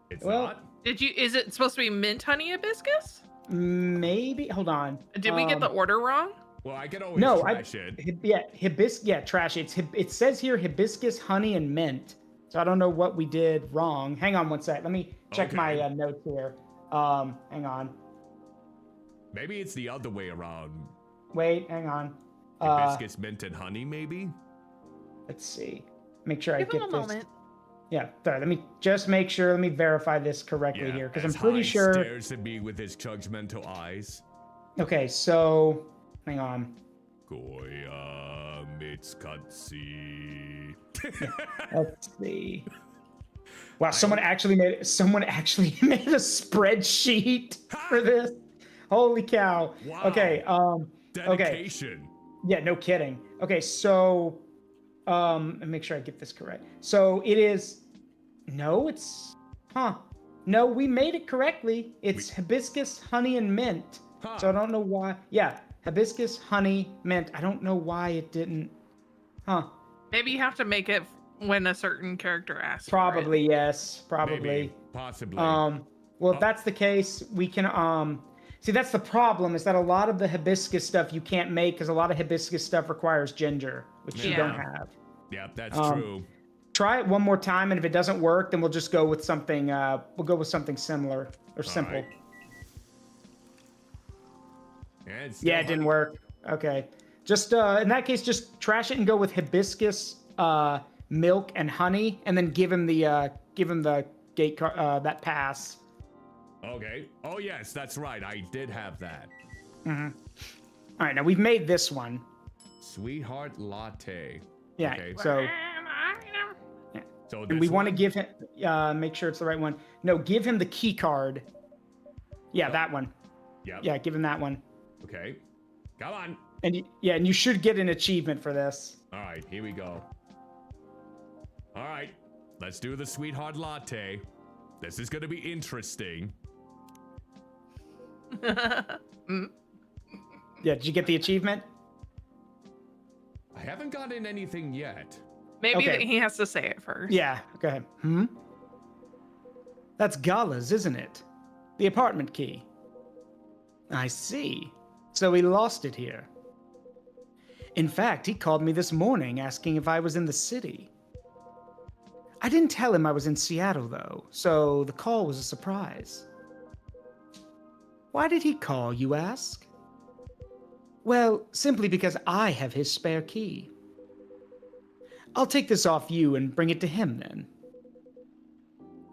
[SPEAKER 3] It's
[SPEAKER 4] well-
[SPEAKER 3] not?
[SPEAKER 5] Is it supposed to be mint honey hibiscus?
[SPEAKER 4] Maybe. Hold on.
[SPEAKER 5] Did we get the order wrong?
[SPEAKER 3] Well, I can always
[SPEAKER 4] No,
[SPEAKER 3] trash it.
[SPEAKER 4] trash it. It says here hibiscus, honey, and mint. So I don't know what we did wrong. Hang on one sec. Let me check
[SPEAKER 3] Okay.
[SPEAKER 4] my notes here. Hang on.
[SPEAKER 3] Maybe it's the other way around.
[SPEAKER 4] Wait, hang on.
[SPEAKER 3] Hibiscus, mint, and honey, maybe?
[SPEAKER 4] Let's see. Make sure
[SPEAKER 5] Give
[SPEAKER 4] I get
[SPEAKER 5] him a
[SPEAKER 4] this.
[SPEAKER 5] moment.
[SPEAKER 4] Yeah, sorry. Let me just make sure. Let me verify this correctly here because I'm
[SPEAKER 3] as
[SPEAKER 4] pretty
[SPEAKER 3] Hyde
[SPEAKER 4] sure.
[SPEAKER 3] stares at me with his judgmental eyes.
[SPEAKER 4] Okay, so hang on.
[SPEAKER 3] Goya Mitskatsi.
[SPEAKER 4] Let's see. Wow, someone actually made a spreadsheet for this. Holy cow.
[SPEAKER 3] Wow.
[SPEAKER 4] Okay,
[SPEAKER 3] Dedication.
[SPEAKER 4] yeah, no kidding. Okay, so let me make sure I get this correct. So it is no, we made it correctly. It's hibiscus, honey, and mint.
[SPEAKER 3] Huh.
[SPEAKER 4] So I don't know why. Yeah, hibiscus, honey, mint. I don't know why it didn't.
[SPEAKER 5] Maybe you have to make it when a certain character asks.
[SPEAKER 4] Probably, yes. Probably.
[SPEAKER 3] Maybe. Possibly.
[SPEAKER 4] Well, if that's the case, we can see that's the problem is that a lot of the hibiscus stuff you can't make because a lot of hibiscus stuff requires ginger, which you
[SPEAKER 5] Yeah.
[SPEAKER 4] don't have.
[SPEAKER 3] Yeah, that's
[SPEAKER 4] um,
[SPEAKER 3] true.
[SPEAKER 4] Try it one more time, and if it doesn't work, then we'll just go with something. We'll go with something similar or simple.
[SPEAKER 3] right. It's
[SPEAKER 4] Yeah, it
[SPEAKER 3] still
[SPEAKER 4] didn't work. Okay, just in that case, just trash it and go with hibiscus, milk, and honey, and then give him the gate that pass.
[SPEAKER 3] Okay. Oh, yes, that's right. I did have that.
[SPEAKER 4] All right, now we've made this one.
[SPEAKER 3] Sweetheart latte.
[SPEAKER 4] Yeah.
[SPEAKER 3] Okay.
[SPEAKER 4] So
[SPEAKER 3] So
[SPEAKER 4] And we
[SPEAKER 3] this
[SPEAKER 4] want to
[SPEAKER 3] one?
[SPEAKER 4] give him, make sure it's the right one. No, give him the key card. Yeah, that one.
[SPEAKER 3] Yep.
[SPEAKER 4] Yeah, give him that one.
[SPEAKER 3] Okay. Come on.
[SPEAKER 4] And and you should get an achievement for this.
[SPEAKER 3] All right, here we go. All right, let's do the sweetheart latte. This is gonna be interesting.
[SPEAKER 5] Mm.
[SPEAKER 4] Yeah, did you get the achievement?
[SPEAKER 3] I haven't gotten anything yet.
[SPEAKER 5] Maybe
[SPEAKER 4] Okay.
[SPEAKER 5] he has to say it first.
[SPEAKER 4] Yeah, go ahead. That's Gala's, isn't it? The apartment key. I see. So he lost it here. In fact, he called me this morning asking if I was in the city. I didn't tell him I was in Seattle, though, so the call was a surprise. Why did he call, you ask? Well, simply because I have his spare key. I'll take this off you and bring it to him, then.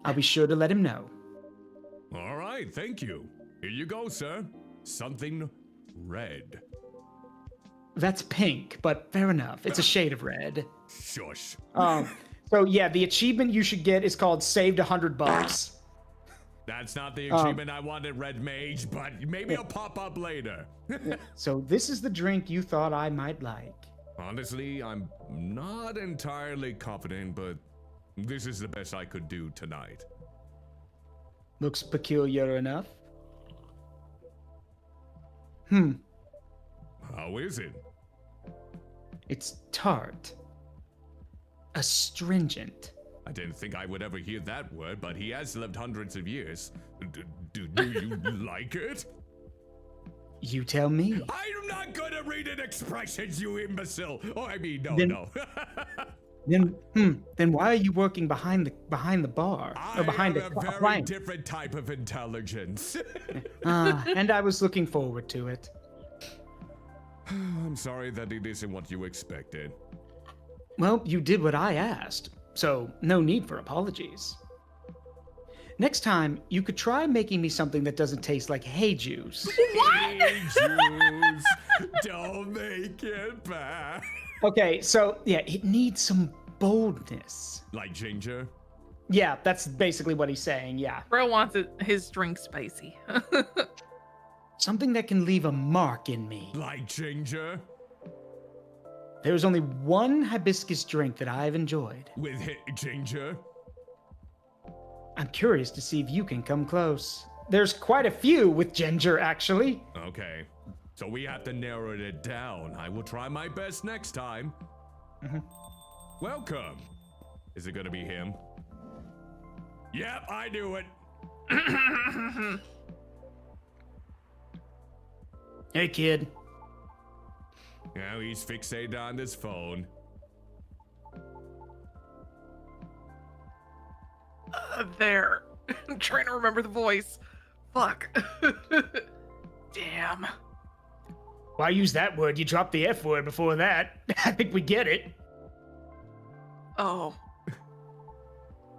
[SPEAKER 4] I'll be sure to let him know.
[SPEAKER 3] All right, thank you. Here you go, sir. Something red.
[SPEAKER 4] That's pink, but fair enough. It's a shade of red.
[SPEAKER 3] Shush.
[SPEAKER 4] So yeah, the achievement you should get is called saved $100.
[SPEAKER 3] That's not the achievement I wanted, Red Mage, but maybe it'll pop up later.
[SPEAKER 4] So this is the drink you thought I might like.
[SPEAKER 3] Honestly, I'm not entirely confident, but this is the best I could do tonight.
[SPEAKER 4] Looks peculiar enough.
[SPEAKER 3] How is it?
[SPEAKER 4] It's tart. Astringent.
[SPEAKER 3] I didn't think I would ever hear that word, but he has lived hundreds of years. Do you like it?
[SPEAKER 4] You tell me.
[SPEAKER 3] I'm not gonna read an expressions, you imbecile. Oh, I mean, no,
[SPEAKER 4] Then-
[SPEAKER 3] no.
[SPEAKER 4] Then why are you working behind the bar or behind
[SPEAKER 3] I
[SPEAKER 4] the
[SPEAKER 3] am a very
[SPEAKER 4] appliance?
[SPEAKER 3] different type of intelligence.
[SPEAKER 4] And I was looking forward to it.
[SPEAKER 3] I'm sorry that it isn't what you expected.
[SPEAKER 4] Well, you did what I asked, so no need for apologies. Next time, you could try making me something that doesn't taste like hay juice.
[SPEAKER 3] Hey, Juice, don't make it bad.
[SPEAKER 4] Okay, so yeah, it needs some boldness.
[SPEAKER 3] Like ginger?
[SPEAKER 4] Yeah, that's basically what he's saying, yeah.
[SPEAKER 5] Bro wants his drink spicy.
[SPEAKER 4] Something that can leave a mark in me.
[SPEAKER 3] Like ginger?
[SPEAKER 4] There's only one hibiscus drink that I've enjoyed.
[SPEAKER 3] With ginger?
[SPEAKER 4] I'm curious to see if you can come close. There's quite a few with ginger, actually.
[SPEAKER 3] Okay. So we have to narrow it down. I will try my best next time. Welcome. Is it gonna be him? Yep, I knew it.
[SPEAKER 4] Hey, kid.
[SPEAKER 3] Now he's fixated on his phone.
[SPEAKER 5] There. I'm trying to remember the voice. Fuck. Damn.
[SPEAKER 4] Why use that word? You dropped the F word before that. I think we get it.
[SPEAKER 5] Oh.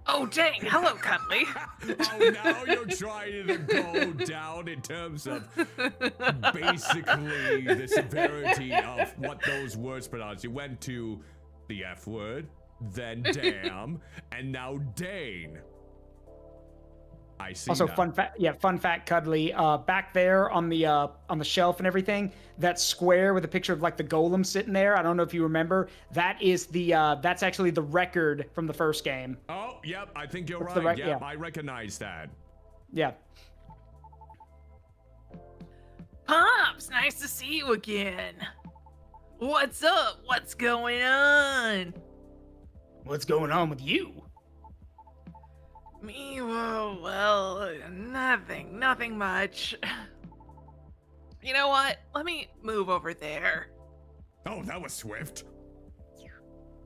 [SPEAKER 5] Oh, dang. Hello, Cuddly.
[SPEAKER 3] Oh, now you're trying to go down in terms of basically the severity of what those words pronounce. You went to the F word, then damn, and now Dane. I see.
[SPEAKER 4] Also,
[SPEAKER 3] now.
[SPEAKER 4] fun fact, Cuddly. Back there on the shelf and everything, that square with a picture of like the golem sitting there. I don't know if you remember. That is that's actually the record from the first game.
[SPEAKER 3] Oh, yep, I think you're
[SPEAKER 4] That's the
[SPEAKER 3] right.
[SPEAKER 4] right-
[SPEAKER 3] Yep,
[SPEAKER 4] yeah.
[SPEAKER 3] I recognize that.
[SPEAKER 4] Yeah.
[SPEAKER 5] Pops, nice to see you again. What's up? What's going on?
[SPEAKER 4] What's going on with you?
[SPEAKER 5] Me, well, nothing much. You know what? Let me move over there.
[SPEAKER 3] Oh, that was swift.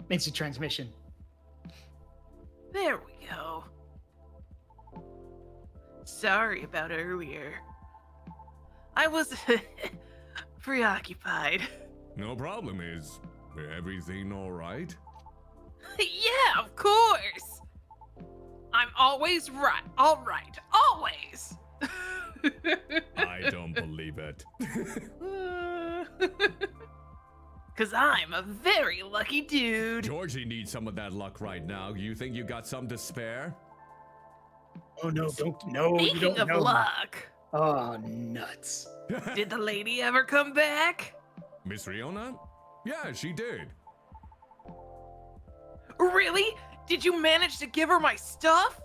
[SPEAKER 4] Instant transmission.
[SPEAKER 5] There we go. Sorry about earlier. I was preoccupied.
[SPEAKER 3] No problem. Is everything all right?
[SPEAKER 5] Yeah, of course. I'm always right. All right, always.
[SPEAKER 3] I don't believe it.
[SPEAKER 5] Cause I'm a very lucky dude.
[SPEAKER 3] Georgie needs some of that luck right now. You think you got some to spare?
[SPEAKER 4] Oh no, you
[SPEAKER 5] Speaking
[SPEAKER 4] don't
[SPEAKER 5] of
[SPEAKER 4] know.
[SPEAKER 5] luck,
[SPEAKER 4] Oh, nuts.
[SPEAKER 5] did the lady ever come back?
[SPEAKER 3] Miss Riona? Yeah, she did.
[SPEAKER 5] Really? Did you manage to give her my stuff?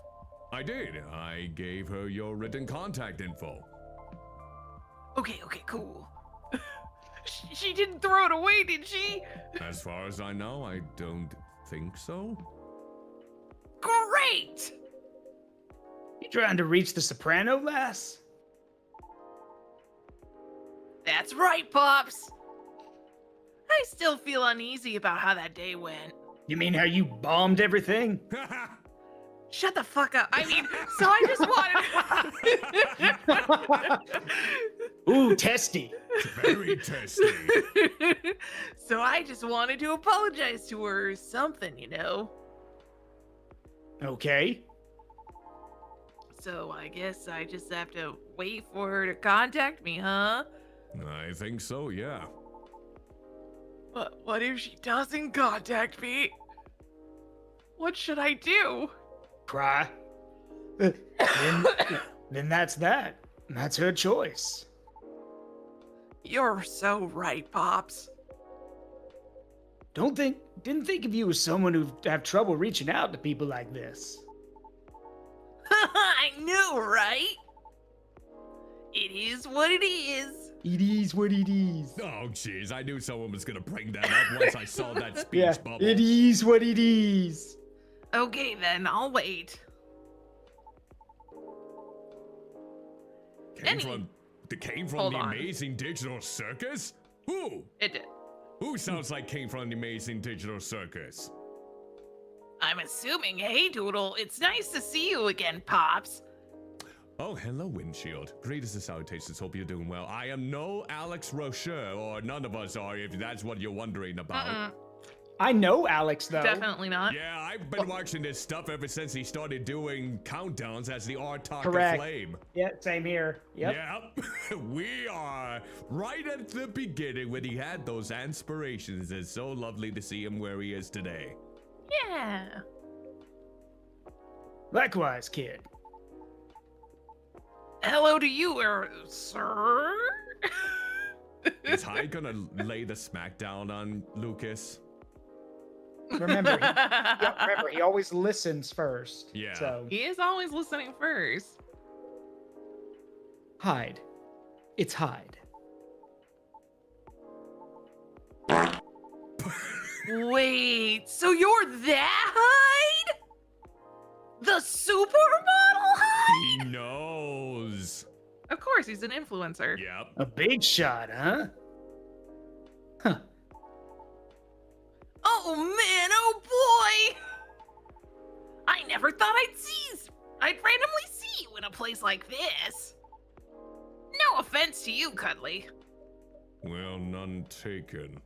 [SPEAKER 3] I did. I gave her your written contact info.
[SPEAKER 5] Okay, cool. She didn't throw it away, did she?
[SPEAKER 3] As far as I know, I don't think so.
[SPEAKER 5] Great!
[SPEAKER 4] You trying to reach the soprano, lass?
[SPEAKER 5] That's right, Pops. I still feel uneasy about how that day went.
[SPEAKER 4] You mean how you bombed everything?
[SPEAKER 5] Shut the fuck up. I mean, so I just wanted...
[SPEAKER 4] Ooh, testy.
[SPEAKER 3] Very testy.
[SPEAKER 5] So I just wanted to apologize to her or something, you know?
[SPEAKER 4] Okay.
[SPEAKER 5] So I guess I just have to wait for her to contact me, huh?
[SPEAKER 3] I think so, yeah.
[SPEAKER 5] But what if she doesn't contact me? What should I do?
[SPEAKER 4] Cry. Then that's that. That's her choice.
[SPEAKER 5] You're so right, Pops.
[SPEAKER 4] Didn't think of you as someone who'd have trouble reaching out to people like this.
[SPEAKER 5] I know, right? It is what it is.
[SPEAKER 4] It is what it is.
[SPEAKER 3] Oh, jeez, I knew someone was gonna bring that up once I saw that speech
[SPEAKER 4] Yeah,
[SPEAKER 3] bubble.
[SPEAKER 4] it is what it is.
[SPEAKER 5] Okay, then, I'll wait.
[SPEAKER 3] Came from
[SPEAKER 5] Hold
[SPEAKER 3] the
[SPEAKER 5] on.
[SPEAKER 3] Amazing Digital Circus? Who?
[SPEAKER 5] It did.
[SPEAKER 3] Who sounds like came from the Amazing Digital Circus?
[SPEAKER 5] I'm assuming, hey, Doodle, it's nice to see you again, Pops.
[SPEAKER 3] Oh, hello, Windshield. Greatest of salutations. Hope you're doing well. I am no Alex Rocher, or none of us are, if that's what you're wondering about.
[SPEAKER 4] I know Alex though.
[SPEAKER 5] Definitely not.
[SPEAKER 3] Yeah, I've been watching this stuff ever since he started doing countdowns as the R-Talk
[SPEAKER 4] Correct.
[SPEAKER 3] Flame.
[SPEAKER 4] Yeah, same here. Yep.
[SPEAKER 3] Yep. We are right at the beginning when he had those aspirations. It's so lovely to see him where he is today.
[SPEAKER 5] Yeah.
[SPEAKER 4] Likewise, kid.
[SPEAKER 5] Hello to you, sir.
[SPEAKER 3] Is Hyde gonna lay the smackdown on Lucas?
[SPEAKER 4] Remember, he always listens first.
[SPEAKER 3] Yeah.
[SPEAKER 4] So
[SPEAKER 5] He is always listening first.
[SPEAKER 4] Hyde. It's Hyde.
[SPEAKER 5] Wait, so you're that Hyde? The supermodel Hyde?
[SPEAKER 3] He knows.
[SPEAKER 5] Of course, he's an influencer.
[SPEAKER 3] Yep.
[SPEAKER 4] A big shot, huh? Huh.
[SPEAKER 5] Oh man, oh boy! I never thought I'd randomly see you in a place like this. No offense to you, Cuddly.
[SPEAKER 3] Well, none taken.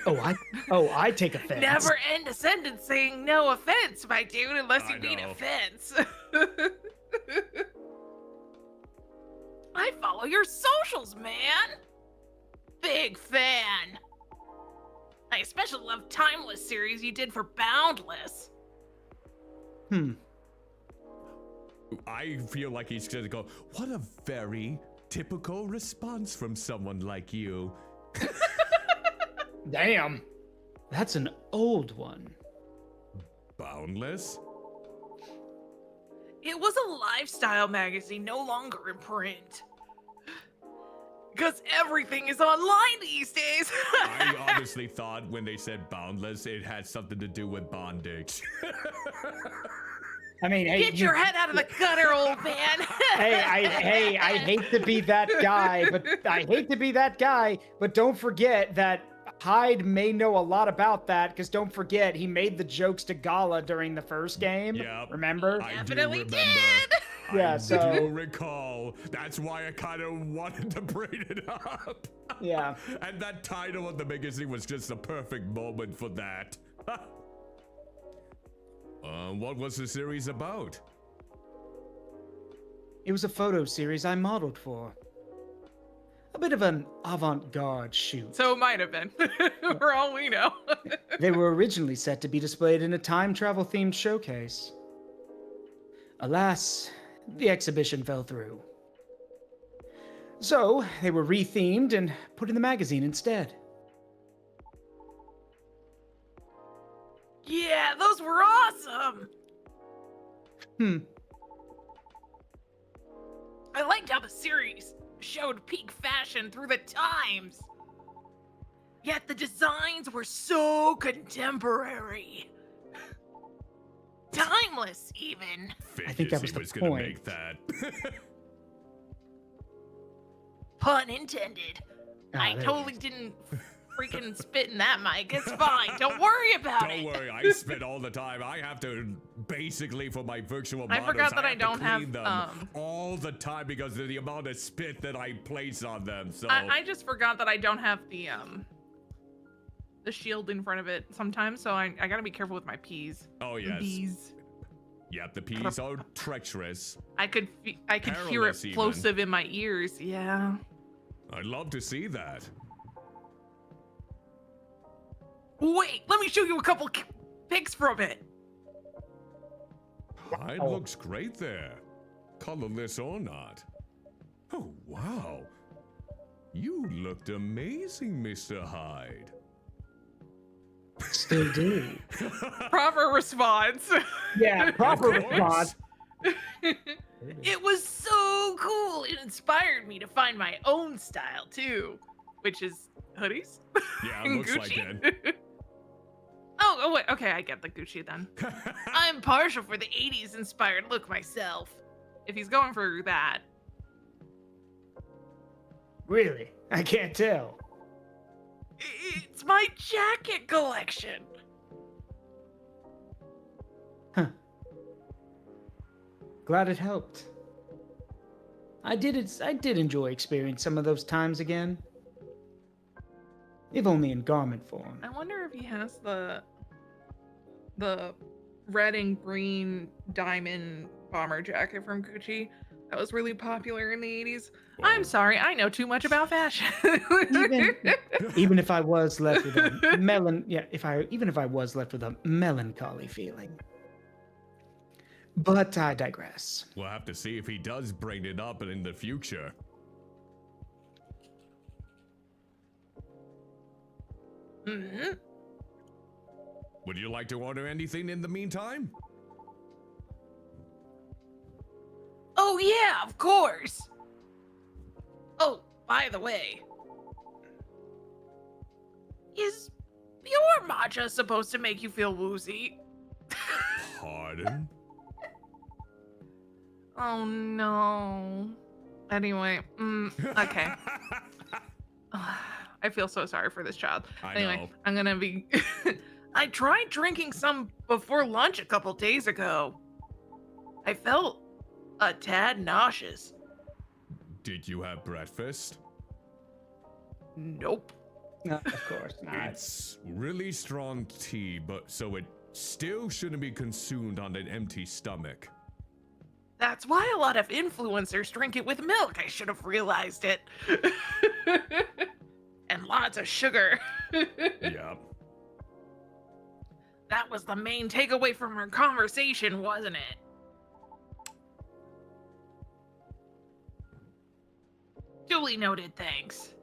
[SPEAKER 4] I take offense.
[SPEAKER 5] Never end a sentence saying no offense, my dude, unless you
[SPEAKER 3] I
[SPEAKER 5] mean
[SPEAKER 3] know.
[SPEAKER 5] offense. I follow your socials, man. Big fan. I especially love Timeless series you did for Boundless.
[SPEAKER 3] I feel like he's gonna go, what a very typical response from someone like you.
[SPEAKER 4] Damn. That's an old one.
[SPEAKER 3] Boundless?
[SPEAKER 5] It was a lifestyle magazine, no longer in print. Because everything is online these days.
[SPEAKER 3] I honestly thought when they said boundless, it had something to do with bondage.
[SPEAKER 4] I mean, hey,
[SPEAKER 5] Get your head out of the gutter, old man.
[SPEAKER 4] I hate to be that guy, but don't forget that Hyde may know a lot about that, because don't forget, he made the jokes to Gala during the first game.
[SPEAKER 3] Yep.
[SPEAKER 4] Remember?
[SPEAKER 3] I do
[SPEAKER 5] Definitely
[SPEAKER 3] remember.
[SPEAKER 5] did.
[SPEAKER 4] Yeah,
[SPEAKER 3] I
[SPEAKER 4] so-
[SPEAKER 3] do recall. That's why I kind of wanted to bring it up.
[SPEAKER 4] Yeah.
[SPEAKER 3] And that title of the magazine was just a perfect moment for that. What was the series about?
[SPEAKER 4] It was a photo series I modeled for. a bit of an avant-garde shoot.
[SPEAKER 5] So it might have been, for all we know.
[SPEAKER 4] They were originally set to be displayed in a time travel themed showcase. Alas, the exhibition fell through. So, they were rethemed and put in the magazine instead.
[SPEAKER 5] Yeah, those were awesome. I liked how the series showed peak fashion through the times. Yet the designs were so contemporary. Timeless, even.
[SPEAKER 4] I think that was the
[SPEAKER 3] was gonna
[SPEAKER 4] point.
[SPEAKER 3] make that.
[SPEAKER 5] Pun intended. I
[SPEAKER 4] there it
[SPEAKER 5] totally
[SPEAKER 4] is.
[SPEAKER 5] didn't freaking spit in that mic. It's fine. Don't worry about
[SPEAKER 3] Don't
[SPEAKER 5] it.
[SPEAKER 3] worry, I spit all the time. I have to basically for my virtual
[SPEAKER 5] I
[SPEAKER 3] models,
[SPEAKER 5] forgot that I
[SPEAKER 3] have to
[SPEAKER 5] don't have,
[SPEAKER 3] clean them all the time because of the amount of spit that I place on them. So
[SPEAKER 5] I just forgot that I don't have the shield in front of it sometimes, so I gotta be careful with my peas.
[SPEAKER 3] oh yes,
[SPEAKER 5] Bees.
[SPEAKER 3] yep, the peas are treacherous.
[SPEAKER 5] I could hear it
[SPEAKER 3] Perilous even.
[SPEAKER 5] plosive in my ears. Yeah.
[SPEAKER 3] I'd love to see that.
[SPEAKER 5] Wait, let me show you a couple pics from it.
[SPEAKER 3] It looks great there, colorless or not. Oh wow, you looked amazing, Mr. Hyde.
[SPEAKER 4] Still do.
[SPEAKER 5] Proper response.
[SPEAKER 4] Yeah, proper
[SPEAKER 3] Of course.
[SPEAKER 4] response.
[SPEAKER 5] It was so cool. It inspired me to find my own style too, which is hoodies.
[SPEAKER 3] Yeah,
[SPEAKER 5] and
[SPEAKER 3] looks like
[SPEAKER 5] Gucci.
[SPEAKER 3] it.
[SPEAKER 5] Oh, wait. Okay, I get the Gucci then. I'm partial for the 80s inspired look myself. If he's going for that.
[SPEAKER 4] Really? I can't tell.
[SPEAKER 5] It's my jacket collection.
[SPEAKER 4] Glad it helped. I did enjoy experiencing some of those times again. If only in garment form.
[SPEAKER 5] I wonder if he has the red and green diamond bomber jacket from Gucci that was really popular in the 80s. I'm sorry, I know too much about fashion.
[SPEAKER 4] Even if I was left with a even if I was left with a melancholy feeling. But I digress.
[SPEAKER 3] We'll have to see if he does bring it up in the future.
[SPEAKER 5] hmm
[SPEAKER 3] Would you like to order anything in the meantime?
[SPEAKER 5] Oh yeah, of course. Oh, by the way, is your matcha supposed to make you feel woozy?
[SPEAKER 3] Pardon?
[SPEAKER 5] Oh no. Anyway, okay. I feel so sorry for this child.
[SPEAKER 3] I
[SPEAKER 5] Anyway,
[SPEAKER 3] know.
[SPEAKER 5] I'm gonna be. I tried drinking some before lunch a couple days ago. I felt a tad nauseous.
[SPEAKER 3] Did you have breakfast?
[SPEAKER 5] Nope.
[SPEAKER 4] No, of course not.
[SPEAKER 3] It's really strong tea, but so it still shouldn't be consumed on an empty stomach.
[SPEAKER 5] That's why a lot of influencers drink it with milk. I should have realized it. And lots of sugar.
[SPEAKER 3] Yep.
[SPEAKER 5] That was the main takeaway from our conversation, wasn't it? Duly noted, thanks.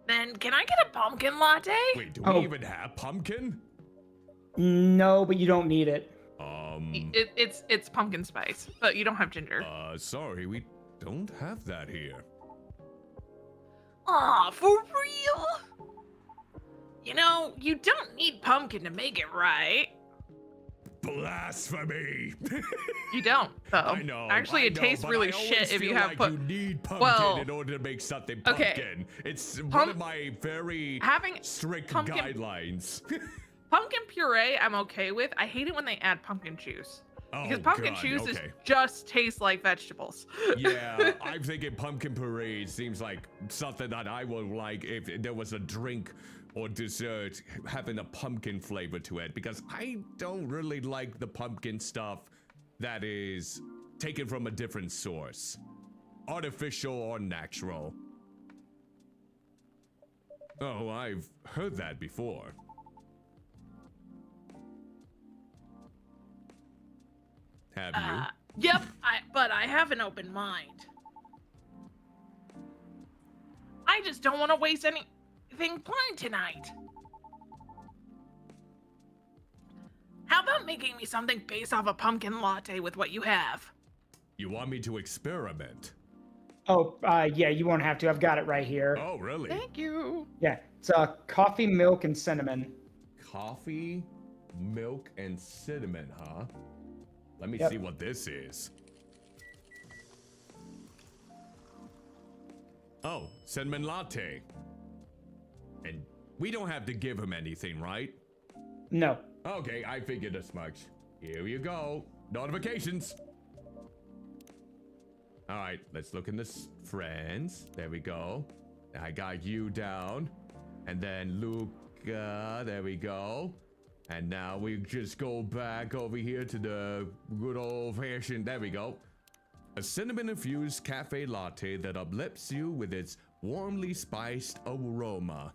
[SPEAKER 5] Then can I get a pumpkin latte?
[SPEAKER 3] Wait, do
[SPEAKER 4] Oh.
[SPEAKER 3] we even have pumpkin?
[SPEAKER 4] No, but you don't need it.
[SPEAKER 5] It's pumpkin spice, but you don't have ginger.
[SPEAKER 3] Sorry, we don't have that here.
[SPEAKER 5] Aw, for real? You know, you don't need pumpkin to make it right.
[SPEAKER 3] Blasphemy!
[SPEAKER 5] You don't, though.
[SPEAKER 3] I know.
[SPEAKER 5] Actually,
[SPEAKER 3] I
[SPEAKER 5] it
[SPEAKER 3] know,
[SPEAKER 5] tastes
[SPEAKER 3] but
[SPEAKER 5] really
[SPEAKER 3] I always
[SPEAKER 5] shit if you
[SPEAKER 3] feel
[SPEAKER 5] have
[SPEAKER 3] like
[SPEAKER 5] put.
[SPEAKER 3] You need pumpkin
[SPEAKER 5] Well,
[SPEAKER 3] in order to make something
[SPEAKER 5] okay.
[SPEAKER 3] pumpkin. It's one of my very
[SPEAKER 5] Having
[SPEAKER 3] strict
[SPEAKER 5] pumpkin-
[SPEAKER 3] guidelines.
[SPEAKER 5] Pumpkin puree, I'm okay with. I hate it when they add pumpkin juice. Because pumpkin
[SPEAKER 3] God,
[SPEAKER 5] juice
[SPEAKER 3] okay.
[SPEAKER 5] just tastes like vegetables.
[SPEAKER 3] Yeah, I'm thinking pumpkin puree seems like something that I would like if there was a drink or dessert having a pumpkin flavor to it, because I don't really like the pumpkin stuff that is taken from a different source. Artificial or natural. Oh, I've heard that before. Have you?
[SPEAKER 5] Yep, but I have an open mind. I just don't want to waste anything planned tonight. How about making me something based off a pumpkin latte with what you have?
[SPEAKER 3] You want me to experiment?
[SPEAKER 4] Oh, yeah, you won't have to. I've got it right here.
[SPEAKER 3] Oh, really?
[SPEAKER 5] Thank you.
[SPEAKER 4] Yeah, it's coffee, milk, and cinnamon.
[SPEAKER 3] Coffee, milk, and cinnamon, huh? Let me
[SPEAKER 4] Yep.
[SPEAKER 3] see what this is. Oh, cinnamon latte. And we don't have to give him anything, right?
[SPEAKER 4] No.
[SPEAKER 3] Okay, I figured as much. Here you go. Notifications. All right, let's look in this friends. There we go. I got you down. And then Luca, there we go. And now we just go back over here to the good old fashioned, there we go. A cinnamon infused cafe latte that uplifts you with its warmly spiced aroma.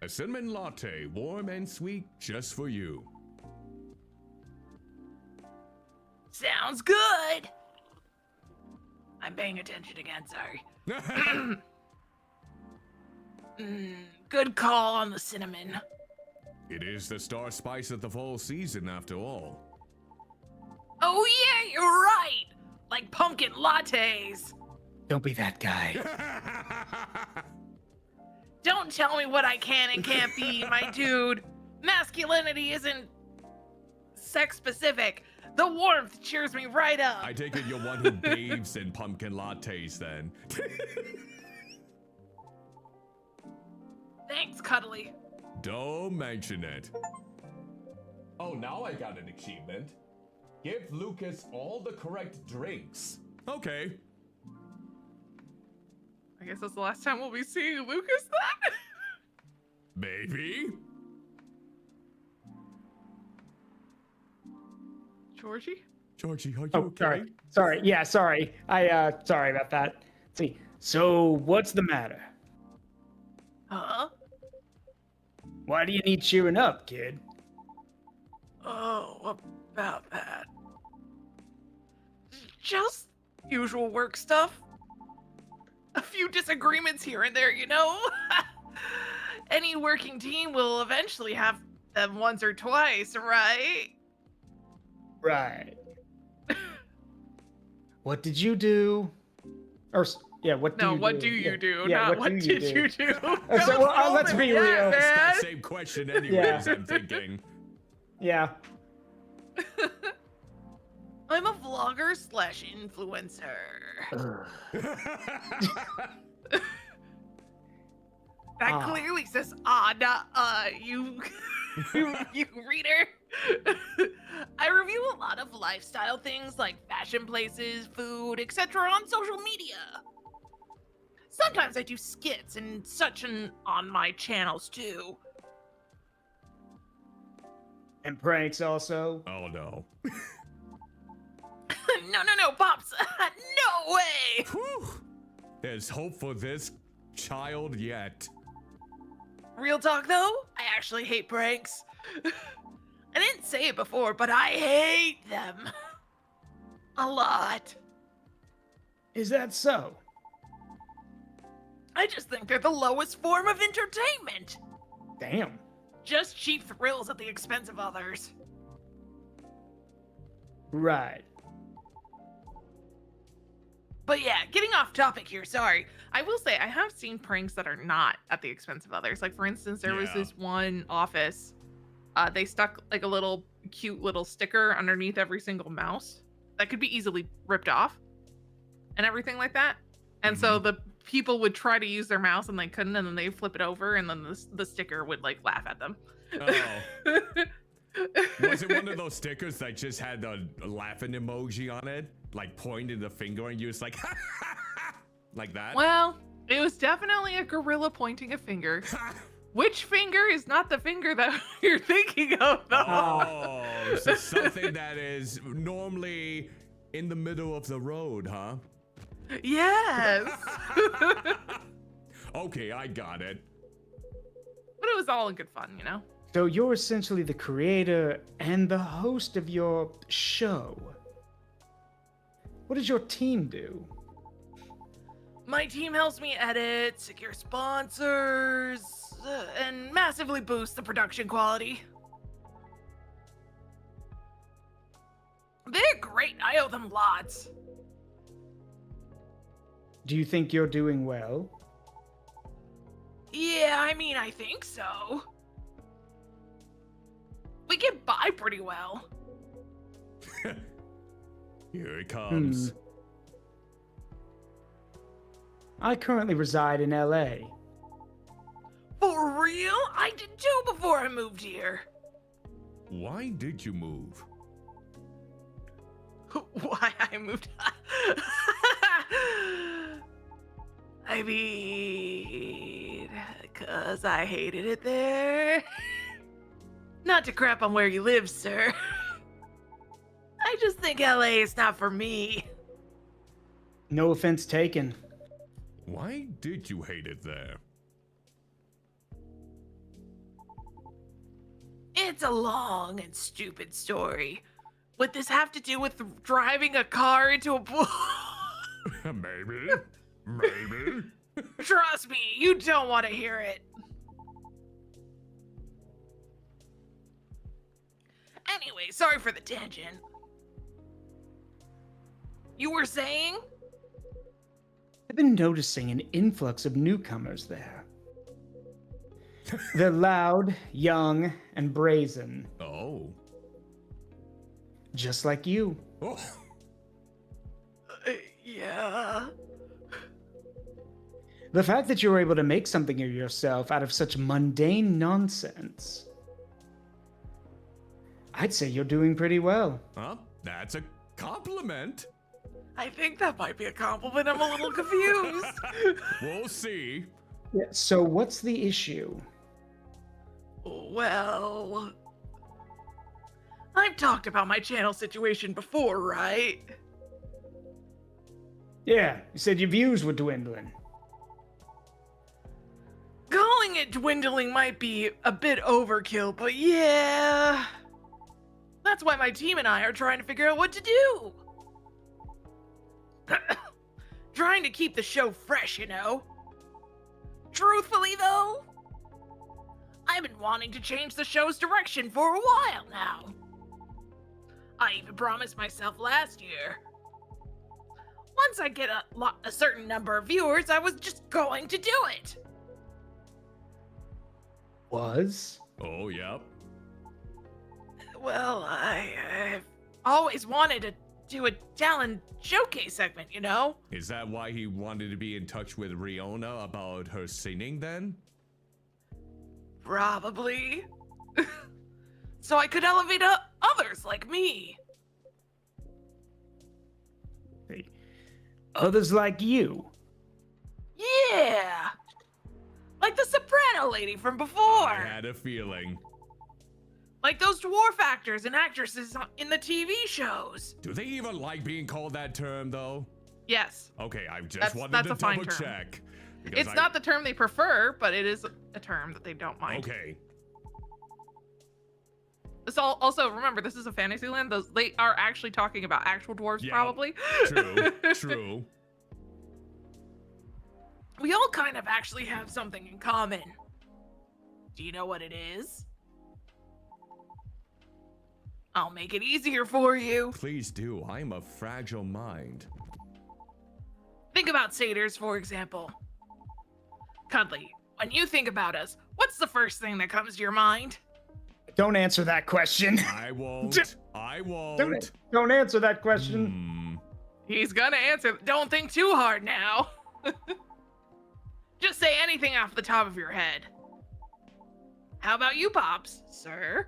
[SPEAKER 3] A cinnamon latte, warm and sweet, just for you.
[SPEAKER 5] Sounds good. I'm paying attention again, sorry. Good call on the cinnamon.
[SPEAKER 3] It is the star spice of the fall season, after all.
[SPEAKER 5] Oh yeah, you're right. Like pumpkin lattes.
[SPEAKER 4] Don't be that guy.
[SPEAKER 5] Don't tell me what I can and can't be, my dude. Masculinity isn't sex specific. The warmth cheers me right up.
[SPEAKER 3] I take it you're one who bathes in pumpkin lattes, then.
[SPEAKER 5] Thanks, Cuddly.
[SPEAKER 3] Don't mention it. Oh, now I got an achievement. Give Lucas all the correct drinks. Okay.
[SPEAKER 5] I guess that's the last time we'll be seeing Lucas then?
[SPEAKER 3] Maybe.
[SPEAKER 5] Georgie?
[SPEAKER 3] Georgie, are you
[SPEAKER 4] Oh,
[SPEAKER 3] okay?
[SPEAKER 4] sorry. Yeah, sorry. Sorry about that. Let's see. So, what's the matter?
[SPEAKER 5] Huh?
[SPEAKER 4] Why do you need cheering up, kid?
[SPEAKER 5] Oh, about that. Just usual work stuff. A few disagreements here and there, you know? Any working team will eventually have them once or twice, right?
[SPEAKER 4] Right. What did you do? Or, yeah, what do
[SPEAKER 5] No,
[SPEAKER 4] you
[SPEAKER 5] what
[SPEAKER 4] do?
[SPEAKER 5] do you do?
[SPEAKER 4] Yeah,
[SPEAKER 5] Not what
[SPEAKER 4] do
[SPEAKER 5] did you do?
[SPEAKER 4] So, well, let's be real.
[SPEAKER 5] Yeah,
[SPEAKER 3] It's
[SPEAKER 5] man.
[SPEAKER 3] that same question anyways, I'm thinking.
[SPEAKER 4] Yeah.
[SPEAKER 5] I'm a vlogger slash influencer. That clearly says not you you reader. I review a lot of lifestyle things like fashion places, food, etc. on social media. Sometimes I do skits and such on my channels too.
[SPEAKER 4] And pranks also.
[SPEAKER 3] Oh no.
[SPEAKER 5] No, Pops. No way.
[SPEAKER 3] Whew. There's hope for this child yet.
[SPEAKER 5] Real talk though, I actually hate pranks. I didn't say it before, but I hate them. A lot.
[SPEAKER 4] Is that so?
[SPEAKER 5] I just think they're the lowest form of entertainment.
[SPEAKER 4] Damn.
[SPEAKER 5] Just cheap thrills at the expense of others.
[SPEAKER 4] Right.
[SPEAKER 5] But yeah, getting off topic here, sorry. I will say I have seen pranks that are not at the expense of others. Like for instance, there was
[SPEAKER 3] Yeah.
[SPEAKER 5] this one office. They stuck like a little cute little sticker underneath every single mouse that could be easily ripped off and everything like that. And so the people would try to use their mouse and they couldn't, and then they flip it over and then the sticker would like laugh at them.
[SPEAKER 3] Oh. Was it one of those stickers that just had a laughing emoji on it? Like pointing the finger and you was like, like that?
[SPEAKER 5] Well, it was definitely a gorilla pointing a finger. Which finger is not the finger that you're thinking of, though?
[SPEAKER 3] Oh, so something that is normally In the middle of the road, huh?
[SPEAKER 5] Yes.
[SPEAKER 3] Okay, I got it.
[SPEAKER 5] But it was all in good fun, you know?
[SPEAKER 4] So you're essentially the creator and the host of your show. What does your team do?
[SPEAKER 5] My team helps me edit, secure sponsors, and massively boost the production quality. They're great. I owe them lots.
[SPEAKER 4] Do you think you're doing well?
[SPEAKER 5] Yeah, I mean, I think so. We get by pretty well.
[SPEAKER 3] Here it comes.
[SPEAKER 4] I currently reside in LA.
[SPEAKER 5] For real? I did too before I moved here.
[SPEAKER 3] Why did you move?
[SPEAKER 5] Why I moved? I mean, because I hated it there. Not to crap on where you live, sir. I just think LA is not for me.
[SPEAKER 4] No offense taken.
[SPEAKER 3] Why did you hate it there?
[SPEAKER 5] It's a long and stupid story. What this have to do with driving a car into a pool?
[SPEAKER 3] Maybe. Maybe.
[SPEAKER 5] Trust me, you don't want to hear it. Anyway, sorry for the tangent. You were saying?
[SPEAKER 4] I've been noticing an influx of newcomers there. They're loud, young, and brazen.
[SPEAKER 3] Oh.
[SPEAKER 4] Just like you.
[SPEAKER 3] Oh.
[SPEAKER 5] Yeah.
[SPEAKER 4] The fact that you're able to make something of yourself out of such mundane nonsense, I'd say you're doing pretty well.
[SPEAKER 3] Huh? That's a compliment.
[SPEAKER 5] I think that might be a compliment. I'm a little confused.
[SPEAKER 3] We'll see.
[SPEAKER 4] Yeah, so what's the issue?
[SPEAKER 5] Well, I've talked about my channel situation before, right?
[SPEAKER 4] Yeah, you said your views were dwindling.
[SPEAKER 5] Calling it dwindling might be a bit overkill, but yeah. That's why my team and I are trying to figure out what to do. Trying to keep the show fresh, you know? Truthfully, though, I've been wanting to change the show's direction for a while now. I even promised myself last year. Once I get a certain number of viewers, I was just going to do it.
[SPEAKER 4] Was?
[SPEAKER 3] Oh, yep.
[SPEAKER 5] Well, I've always wanted to do a talent showcase segment, you know?
[SPEAKER 3] Is that why he wanted to be in touch with Riona about her singing then?
[SPEAKER 5] Probably. So I could elevate others like me.
[SPEAKER 4] Hey, others like you.
[SPEAKER 5] Yeah! Like the soprano lady from before.
[SPEAKER 3] I had a feeling.
[SPEAKER 5] Like those dwarf actors and actresses in the TV shows.
[SPEAKER 3] Do they even like being called that term, though?
[SPEAKER 5] Yes.
[SPEAKER 3] Okay, I just
[SPEAKER 5] That's
[SPEAKER 3] wanted to
[SPEAKER 5] a fine
[SPEAKER 3] double
[SPEAKER 5] term.
[SPEAKER 3] check. because
[SPEAKER 5] It's not the term they prefer, but it is a term that they don't mind.
[SPEAKER 3] Okay.
[SPEAKER 5] So also remember, this is a fantasy land. They are actually talking about actual dwarves,
[SPEAKER 3] Yeah,
[SPEAKER 5] probably.
[SPEAKER 3] True, true.
[SPEAKER 5] We all kind of actually have something in common. Do you know what it is? I'll make it easier for you.
[SPEAKER 3] Please do. I'm a fragile mind.
[SPEAKER 5] Think about satyrs, for example. Cuddly, when you think about us, what's the first thing that comes to your mind?
[SPEAKER 4] Don't answer that question.
[SPEAKER 3] I won't. I won't.
[SPEAKER 4] Don't answer that question.
[SPEAKER 3] Hmm.
[SPEAKER 5] He's gonna answer. Don't think too hard now. Just say anything off the top of your head. How about you, Pops, sir?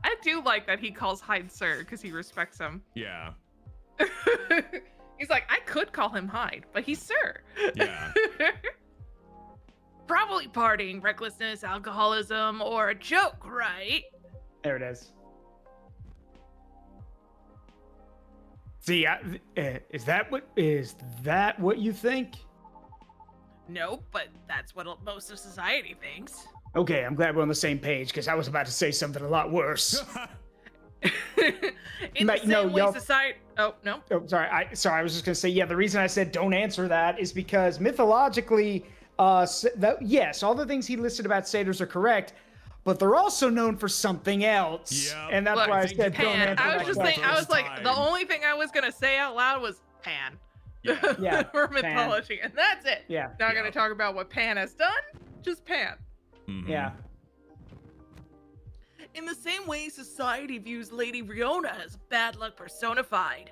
[SPEAKER 5] I do like that he calls Hyde sir because he respects him.
[SPEAKER 3] Yeah.
[SPEAKER 5] He's like, I could call him Hyde, but he's sir.
[SPEAKER 3] Yeah.
[SPEAKER 5] Probably partying, recklessness, alcoholism, or a joke, right?
[SPEAKER 4] There it is. See, is that what you think?
[SPEAKER 5] Nope, but that's what most of society thinks.
[SPEAKER 4] Okay, I'm glad we're on the same page because I was about to say something a lot worse.
[SPEAKER 5] In the same way society... Oh, no.
[SPEAKER 4] Oh, sorry. I was just gonna say, yeah. The reason I said don't answer that is because mythologically, yes, all the things he listed about satyrs are correct, but they're also known for something else.
[SPEAKER 3] Yeah.
[SPEAKER 4] And that's
[SPEAKER 5] Look,
[SPEAKER 4] why I said
[SPEAKER 5] Pan.
[SPEAKER 4] don't answer
[SPEAKER 5] I was
[SPEAKER 4] that
[SPEAKER 5] just
[SPEAKER 4] question.
[SPEAKER 5] saying. I was like,
[SPEAKER 3] Time.
[SPEAKER 5] the only thing I was gonna say out loud was Pan.
[SPEAKER 4] Yeah,
[SPEAKER 5] for
[SPEAKER 4] Pan.
[SPEAKER 5] mythology, and that's it.
[SPEAKER 4] Yeah.
[SPEAKER 5] Not gonna talk about what Pan has done. Just Pan.
[SPEAKER 3] Mhm.
[SPEAKER 4] Yeah.
[SPEAKER 5] In the same way society views Lady Riona as bad luck personified.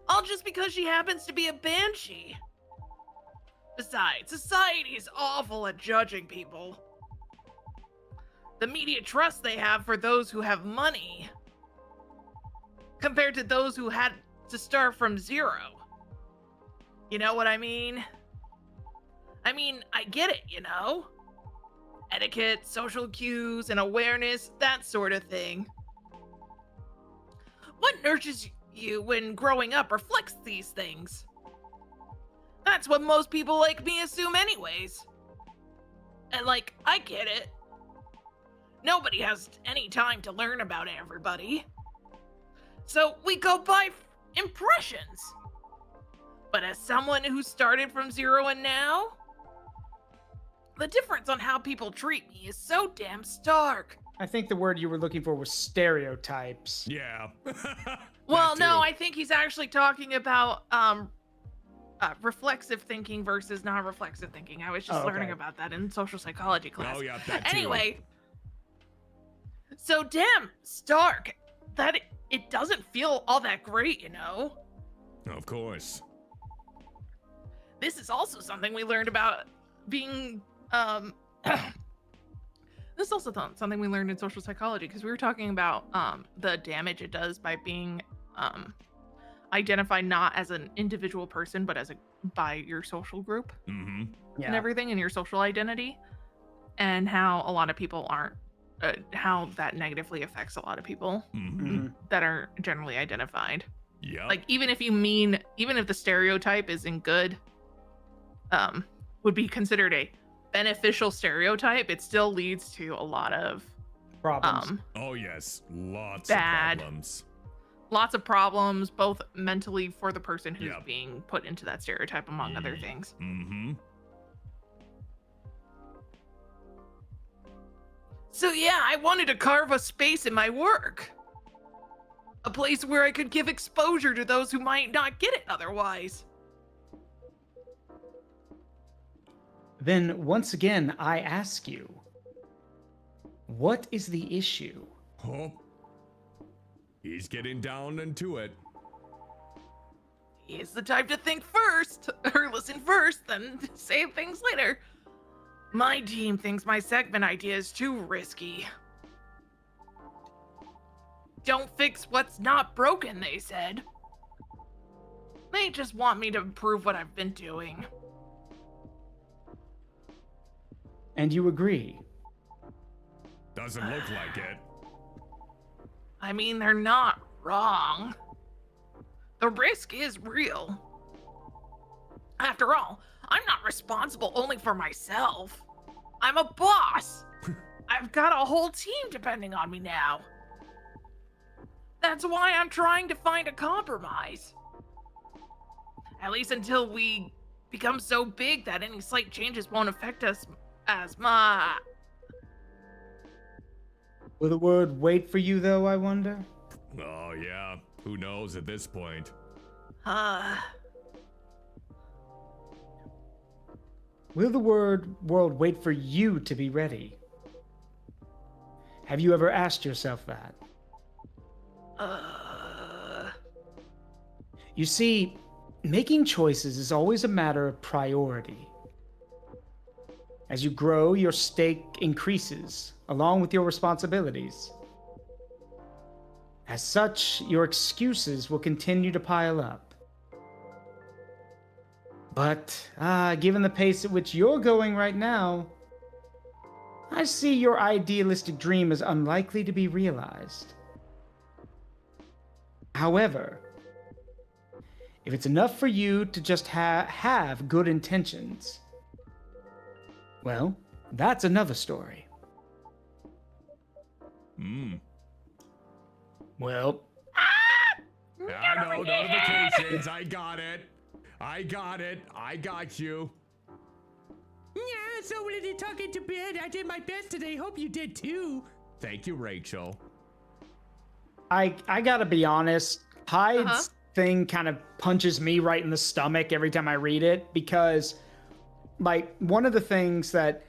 [SPEAKER 5] All just because she happens to be a banshee. Besides, society is awful at judging people. The media trust they have for those who have money, compared to those who had to start from zero. You know what I mean? I mean, I get it, you know? Etiquette, social cues, and awareness, that sort of thing. What nurtures you when growing up reflects these things. That's what most people like me assume anyways. And like, I get it. Nobody has any time to learn about everybody. So we go by impressions. But as someone who started from zero and now, the difference on how people treat me is so damn stark.
[SPEAKER 4] I think the word you were looking for was stereotypes.
[SPEAKER 3] Yeah.
[SPEAKER 5] Well,
[SPEAKER 3] That
[SPEAKER 5] no,
[SPEAKER 3] too.
[SPEAKER 5] I think he's actually talking about reflexive thinking versus non-reflexive thinking. I was just learning
[SPEAKER 4] okay.
[SPEAKER 5] about that in social psychology class.
[SPEAKER 3] Oh, yeah, that too.
[SPEAKER 5] Anyway, so damn stark that it doesn't feel all that great, you know?
[SPEAKER 3] Of course.
[SPEAKER 5] This is also something we learned about being this is also something we learned in social psychology because we were talking about the damage it does by being identified not as an individual person but as by your social group
[SPEAKER 3] Mm-hmm.
[SPEAKER 4] Yeah.
[SPEAKER 5] and everything and your social identity, and how a lot of people aren't how that negatively affects a lot of people
[SPEAKER 3] Mm-hmm.
[SPEAKER 4] Mhm.
[SPEAKER 5] that are generally identified.
[SPEAKER 3] Yeah.
[SPEAKER 5] Like even if the stereotype isn't good, would be considered a beneficial stereotype, it still leads to a lot of
[SPEAKER 4] Problems.
[SPEAKER 3] Oh yes, lots
[SPEAKER 5] Bad.
[SPEAKER 3] of problems.
[SPEAKER 5] both mentally for the person who's
[SPEAKER 3] Yep.
[SPEAKER 5] being put into that stereotype, among other things.
[SPEAKER 3] Mm-hmm.
[SPEAKER 5] So yeah, I wanted to carve a space in my work, a place where I could give exposure to those who might not get it otherwise.
[SPEAKER 4] Then once again, I ask you, what is the issue?
[SPEAKER 3] Oh. He's getting down into it.
[SPEAKER 5] He's the type to think first, or listen first, then say things later. My team thinks my segment idea is too risky. Don't fix what's not broken, they said. They just want me to improve what I've been doing.
[SPEAKER 4] And you agree?
[SPEAKER 3] Doesn't look like it.
[SPEAKER 5] I mean, they're not wrong. The risk is real. After all, I'm not responsible only for myself. I'm a boss. I've got a whole team depending on me now. That's why I'm trying to find a compromise. At least until we become so big that any slight changes won't affect us as much.
[SPEAKER 4] Will the word wait for you, though, I wonder?
[SPEAKER 3] Oh yeah. Who knows at this point?
[SPEAKER 4] Will the world wait for you to be ready? Have you ever asked yourself that? You see, making choices is always a matter of priority. As you grow, your stake increases, along with your responsibilities. As such, your excuses will continue to pile up. But, given the pace at which you're going right now, I see your idealistic dream as unlikely to be realized. However, if it's enough for you to just have good intentions, well, that's another story. Well,
[SPEAKER 3] I know, notifications. I got it. I got you.
[SPEAKER 6] Yeah, so when you tuck into bed, I did my best today. Hope you did too.
[SPEAKER 3] Thank you, Rachel.
[SPEAKER 4] I gotta be honest, Hyde's thing kind of punches me right in the stomach every time I read it, because like one of the things that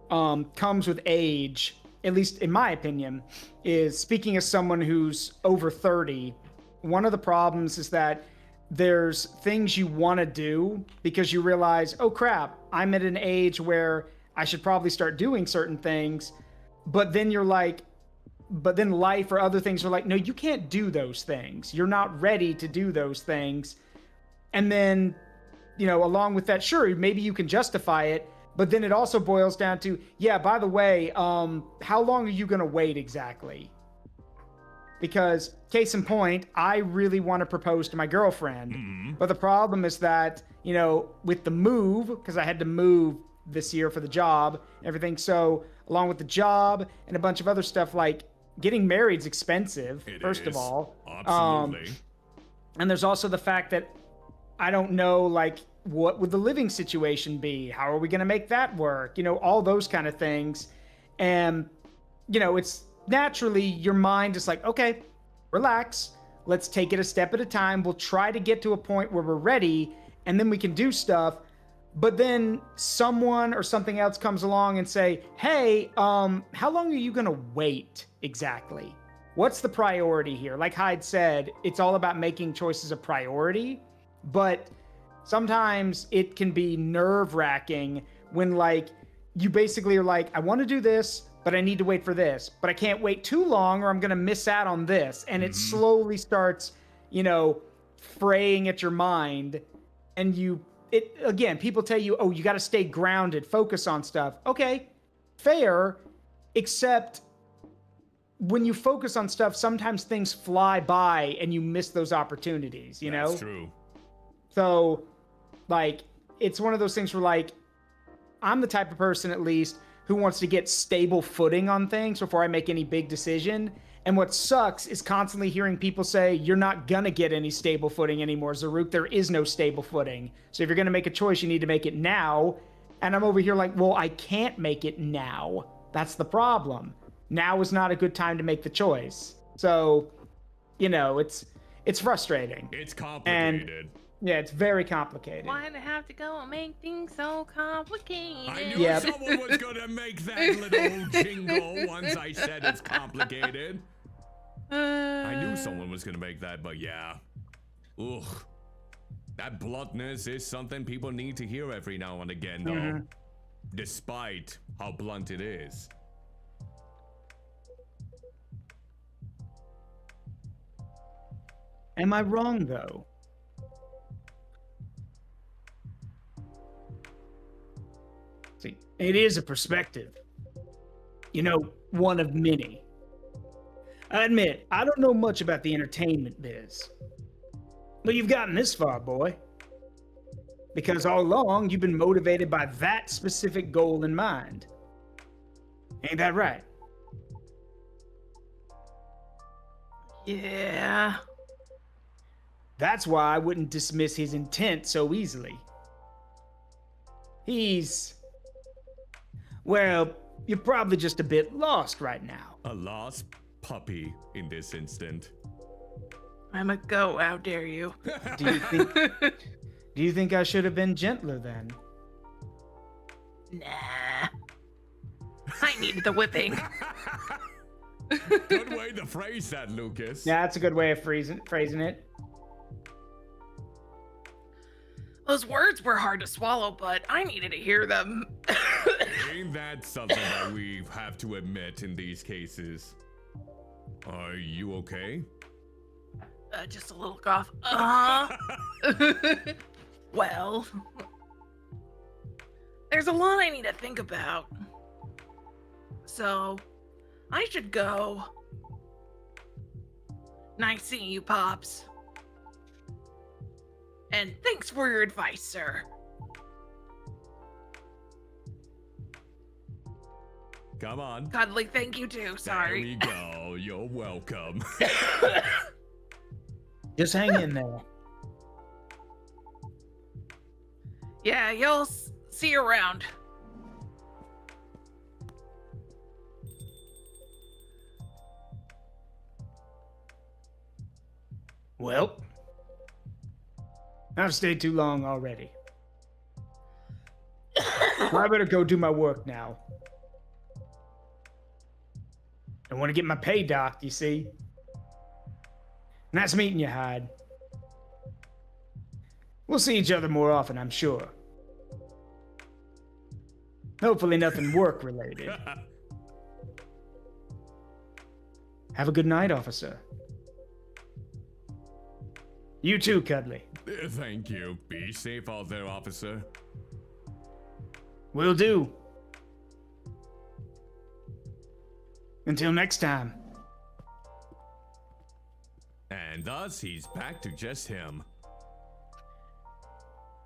[SPEAKER 4] comes with age, at least in my opinion, is, speaking as someone who's over 30, one of the problems is that there's things you want to do because you realize, oh crap, I'm at an age where I should probably start doing certain things. But then you're like, but then life or other things are like, no, you can't do those things. You're not ready to do those things. And then, you know, along with that, sure, maybe you can justify it. But then it also boils down to, yeah, by the way, how long are you going to wait exactly? Because case in point, I really want to propose to my girlfriend. But the problem is that, you know, with the move, because I had to move this year for the job, everything. So along with the job and a bunch of other stuff, like getting married's expensive, first of all.
[SPEAKER 3] Absolutely.
[SPEAKER 4] And there's also the fact that I don't know, like, what would the living situation be? How are we going to make that work? You know, all those kind of things. And, you know, it's naturally your mind is like, okay, relax. Let's take it a step at a time. We'll try to get to a point where we're ready and then we can do stuff. But then someone or something else comes along and say, hey, how long are you going to wait exactly? What's the priority here? Like Hyde said, it's all about making choices a priority. But sometimes it can be nerve-wracking when, like, you basically are like, I want to do this, but I need to wait for this. But I can't wait too long or I'm going to miss out on this. And it slowly starts, you know, fraying at your mind. And again, people tell you, oh, you got to stay grounded, focus on stuff. Okay, fair, except when you focus on stuff, sometimes things fly by and you miss those opportunities, you know?
[SPEAKER 3] That's true.
[SPEAKER 4] So, like, it's one of those things where, like, I'm the type of person, at least, who wants to get stable footing on things before I make any big decision. And what sucks is constantly hearing people say, you're not gonna get any stable footing anymore, Zaruk. There is no stable footing. So if you're gonna make a choice, you need to make it now. And I'm over here like, well, I can't make it now. That's the problem. Now is not a good time to make the choice. So, you know, it's frustrating.
[SPEAKER 3] It's complicated.
[SPEAKER 4] And yeah, it's very complicated.
[SPEAKER 5] Why'd I have to go and make things so complicated?
[SPEAKER 3] I knew someone was gonna make that little jingle once I said it's complicated. I knew someone was gonna make that, but yeah. Ugh. That bluntness is something people need to hear every now and again, though. Despite how blunt it is.
[SPEAKER 4] Am I wrong, though? See, it is a perspective. You know, one of many. I admit, I don't know much about the entertainment biz. But you've gotten this far, boy. Because all along, you've been motivated by that specific goal in mind. Ain't that right?
[SPEAKER 5] Yeah.
[SPEAKER 4] That's why I wouldn't dismiss his intent so easily. Well, you're probably just a bit lost right now.
[SPEAKER 3] A lost puppy in this instant.
[SPEAKER 5] I'm a goat, how dare you?
[SPEAKER 4] Do you think I should have been gentler then?
[SPEAKER 5] Nah. I needed the whipping.
[SPEAKER 3] Good way to phrase that, Lucas.
[SPEAKER 4] Yeah, that's a good way of phrasing it.
[SPEAKER 5] Those words were hard to swallow, but I needed to hear them.
[SPEAKER 3] Ain't that something that we have to admit in these cases? Are you okay?
[SPEAKER 5] Just a little cough. Well, there's a lot I need to think about. So, I should go. Nice seeing you, Pops. And thanks for your advice, sir.
[SPEAKER 3] Come on.
[SPEAKER 5] Cuddly, thank you too. Sorry.
[SPEAKER 3] There we go. You're welcome.
[SPEAKER 4] Just hang in there.
[SPEAKER 5] Yeah, you'll see you around.
[SPEAKER 4] Well, I've stayed too long already. I better go do my work now. I want to get my pay docked, you see. Nice meeting you, Hyde. We'll see each other more often, I'm sure. Hopefully nothing work-related. Have a good night, officer. You too, Cuddly.
[SPEAKER 3] Thank you. Be safe out there, officer.
[SPEAKER 4] Will do. Until next time.
[SPEAKER 3] And thus, he's back to just him.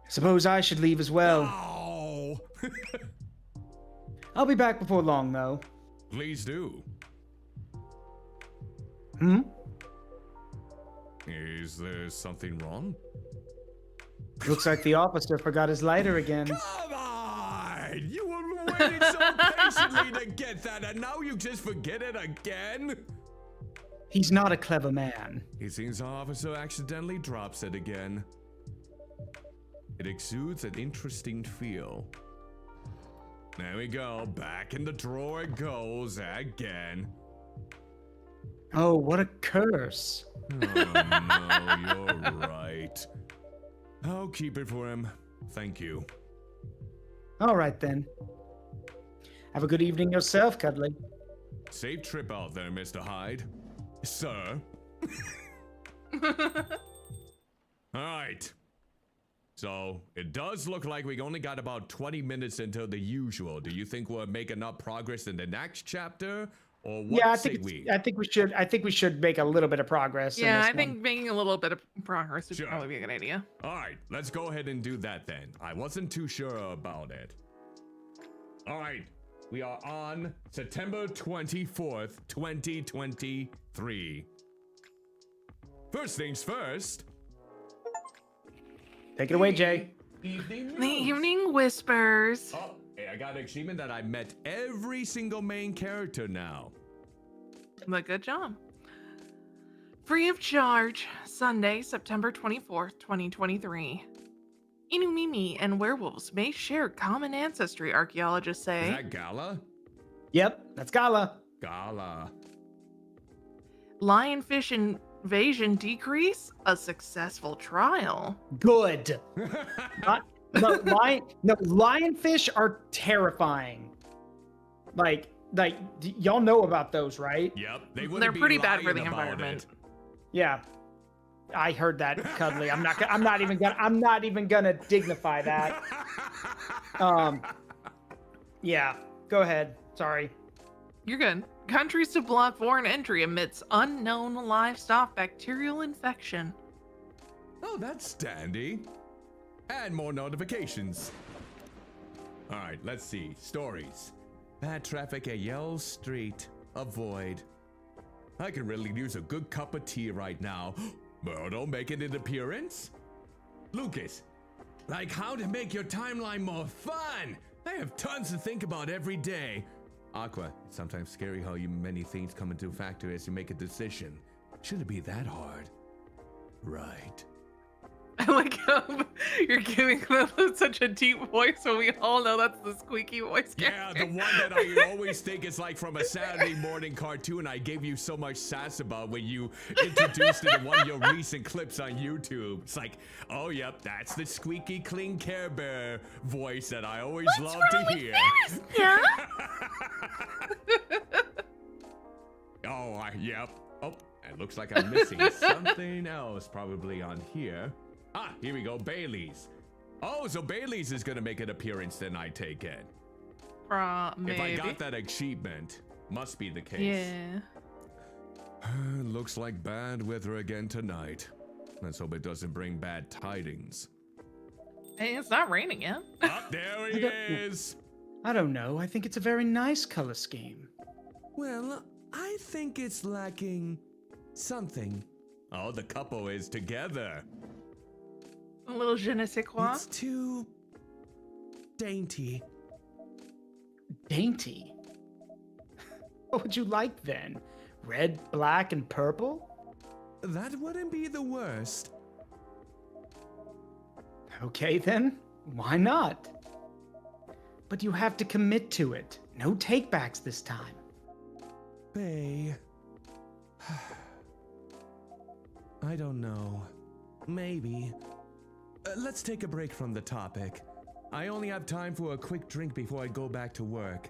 [SPEAKER 4] Suppose I should leave as well.
[SPEAKER 3] Oh!
[SPEAKER 4] I'll be back before long, though.
[SPEAKER 3] Please do.
[SPEAKER 4] Hmm?
[SPEAKER 3] Is there something wrong?
[SPEAKER 4] Looks like the officer forgot his lighter again.
[SPEAKER 3] Come on! You were waiting so patiently to get that, and now you just forget it again?
[SPEAKER 4] He's not a clever man.
[SPEAKER 3] It seems our officer accidentally drops it again. It exudes an interesting feel. There we go. Back in the drawer it goes again.
[SPEAKER 4] Oh, what a curse.
[SPEAKER 3] Oh no, you're right. I'll keep it for him. Thank you.
[SPEAKER 4] All right, then. Have a good evening yourself, Cuddly.
[SPEAKER 3] Safe trip out there, Mr. Hyde. Sir. Alright. So, it does look like we only got about 20 minutes until the usual. Do you think we're making up progress in the next chapter? Or what
[SPEAKER 4] Yeah,
[SPEAKER 3] say we?
[SPEAKER 4] I think we should make a little bit of progress.
[SPEAKER 5] Yeah,
[SPEAKER 4] in this
[SPEAKER 5] I think
[SPEAKER 4] one.
[SPEAKER 5] making a little bit of progress would
[SPEAKER 3] Sure.
[SPEAKER 5] probably be a good idea.
[SPEAKER 3] Alright, let's go ahead and do that then. I wasn't too sure about it. Alright, we are on September 24th, 2023. First things first.
[SPEAKER 4] Take it away, Jay.
[SPEAKER 3] Evening
[SPEAKER 5] The Evening Whispers.
[SPEAKER 3] Oh, hey, I got an achievement that I met every single main character now.
[SPEAKER 5] But good job. Free of charge, Sunday, September 24th, 2023. Inumimi and werewolves may share common ancestry, archaeologists say.
[SPEAKER 3] Is that Gala?
[SPEAKER 4] Yep, that's Gala.
[SPEAKER 3] Gala.
[SPEAKER 5] Lionfish invasion decrease? A successful trial.
[SPEAKER 4] Good. Lionfish are terrifying. Like y'all know about those, right?
[SPEAKER 3] Yep,
[SPEAKER 5] They're pretty bad for the
[SPEAKER 3] lying about
[SPEAKER 5] environment.
[SPEAKER 3] it.
[SPEAKER 4] Yeah, I heard that, Cuddly. I'm not even gonna dignify that. Yeah, go ahead. Sorry.
[SPEAKER 5] You're good. Countries to block foreign entry amidst unknown livestock bacterial infection.
[SPEAKER 3] Oh, that's dandy. And more notifications. All right, let's see. Stories. Bad traffic at Yell Street. Avoid. I could really use a good cup of tea right now. Murdo making an appearance? Lucas, like how to make your timeline more fun. I have tons to think about every day. Aqua, it's sometimes scary how many things come into factor as you make a decision. Should it be that hard? Right.
[SPEAKER 5] I like how you're giving them such a deep voice when we all know that's the squeaky voice
[SPEAKER 3] Yeah,
[SPEAKER 5] character.
[SPEAKER 3] the one that I always think is like from a Saturday morning cartoon I gave you so much sass about when you introduced it in one of your recent clips on YouTube. It's like, oh yep, that's the squeaky clean Care Bear voice that I always love to hear.
[SPEAKER 5] Yeah.
[SPEAKER 3] Yep. Oh, it looks like I'm missing something else probably on here. Ah, here we go, Bailey's. Oh, so Bailey's is gonna make an appearance then, I take it.
[SPEAKER 5] Maybe.
[SPEAKER 3] If I got that achievement, must be the case.
[SPEAKER 5] Yeah.
[SPEAKER 3] Looks like bad weather again tonight. Let's hope it doesn't bring bad tidings.
[SPEAKER 5] Hey, it's not raining yet.
[SPEAKER 3] Ah, there he is!
[SPEAKER 4] I don't know. I think it's a very nice color scheme.
[SPEAKER 3] Well, I think it's lacking something. Oh, the couple is together.
[SPEAKER 5] A little je ne sais quoi.
[SPEAKER 3] It's too dainty.
[SPEAKER 4] Dainty? What would you like then? Red, black, and purple?
[SPEAKER 3] That wouldn't be the worst.
[SPEAKER 4] Okay then, why not? But you have to commit to it. No takebacks this time.
[SPEAKER 3] Bae. I don't know. Maybe. Let's take a break from the topic. I only have time for a quick drink before I go back to work.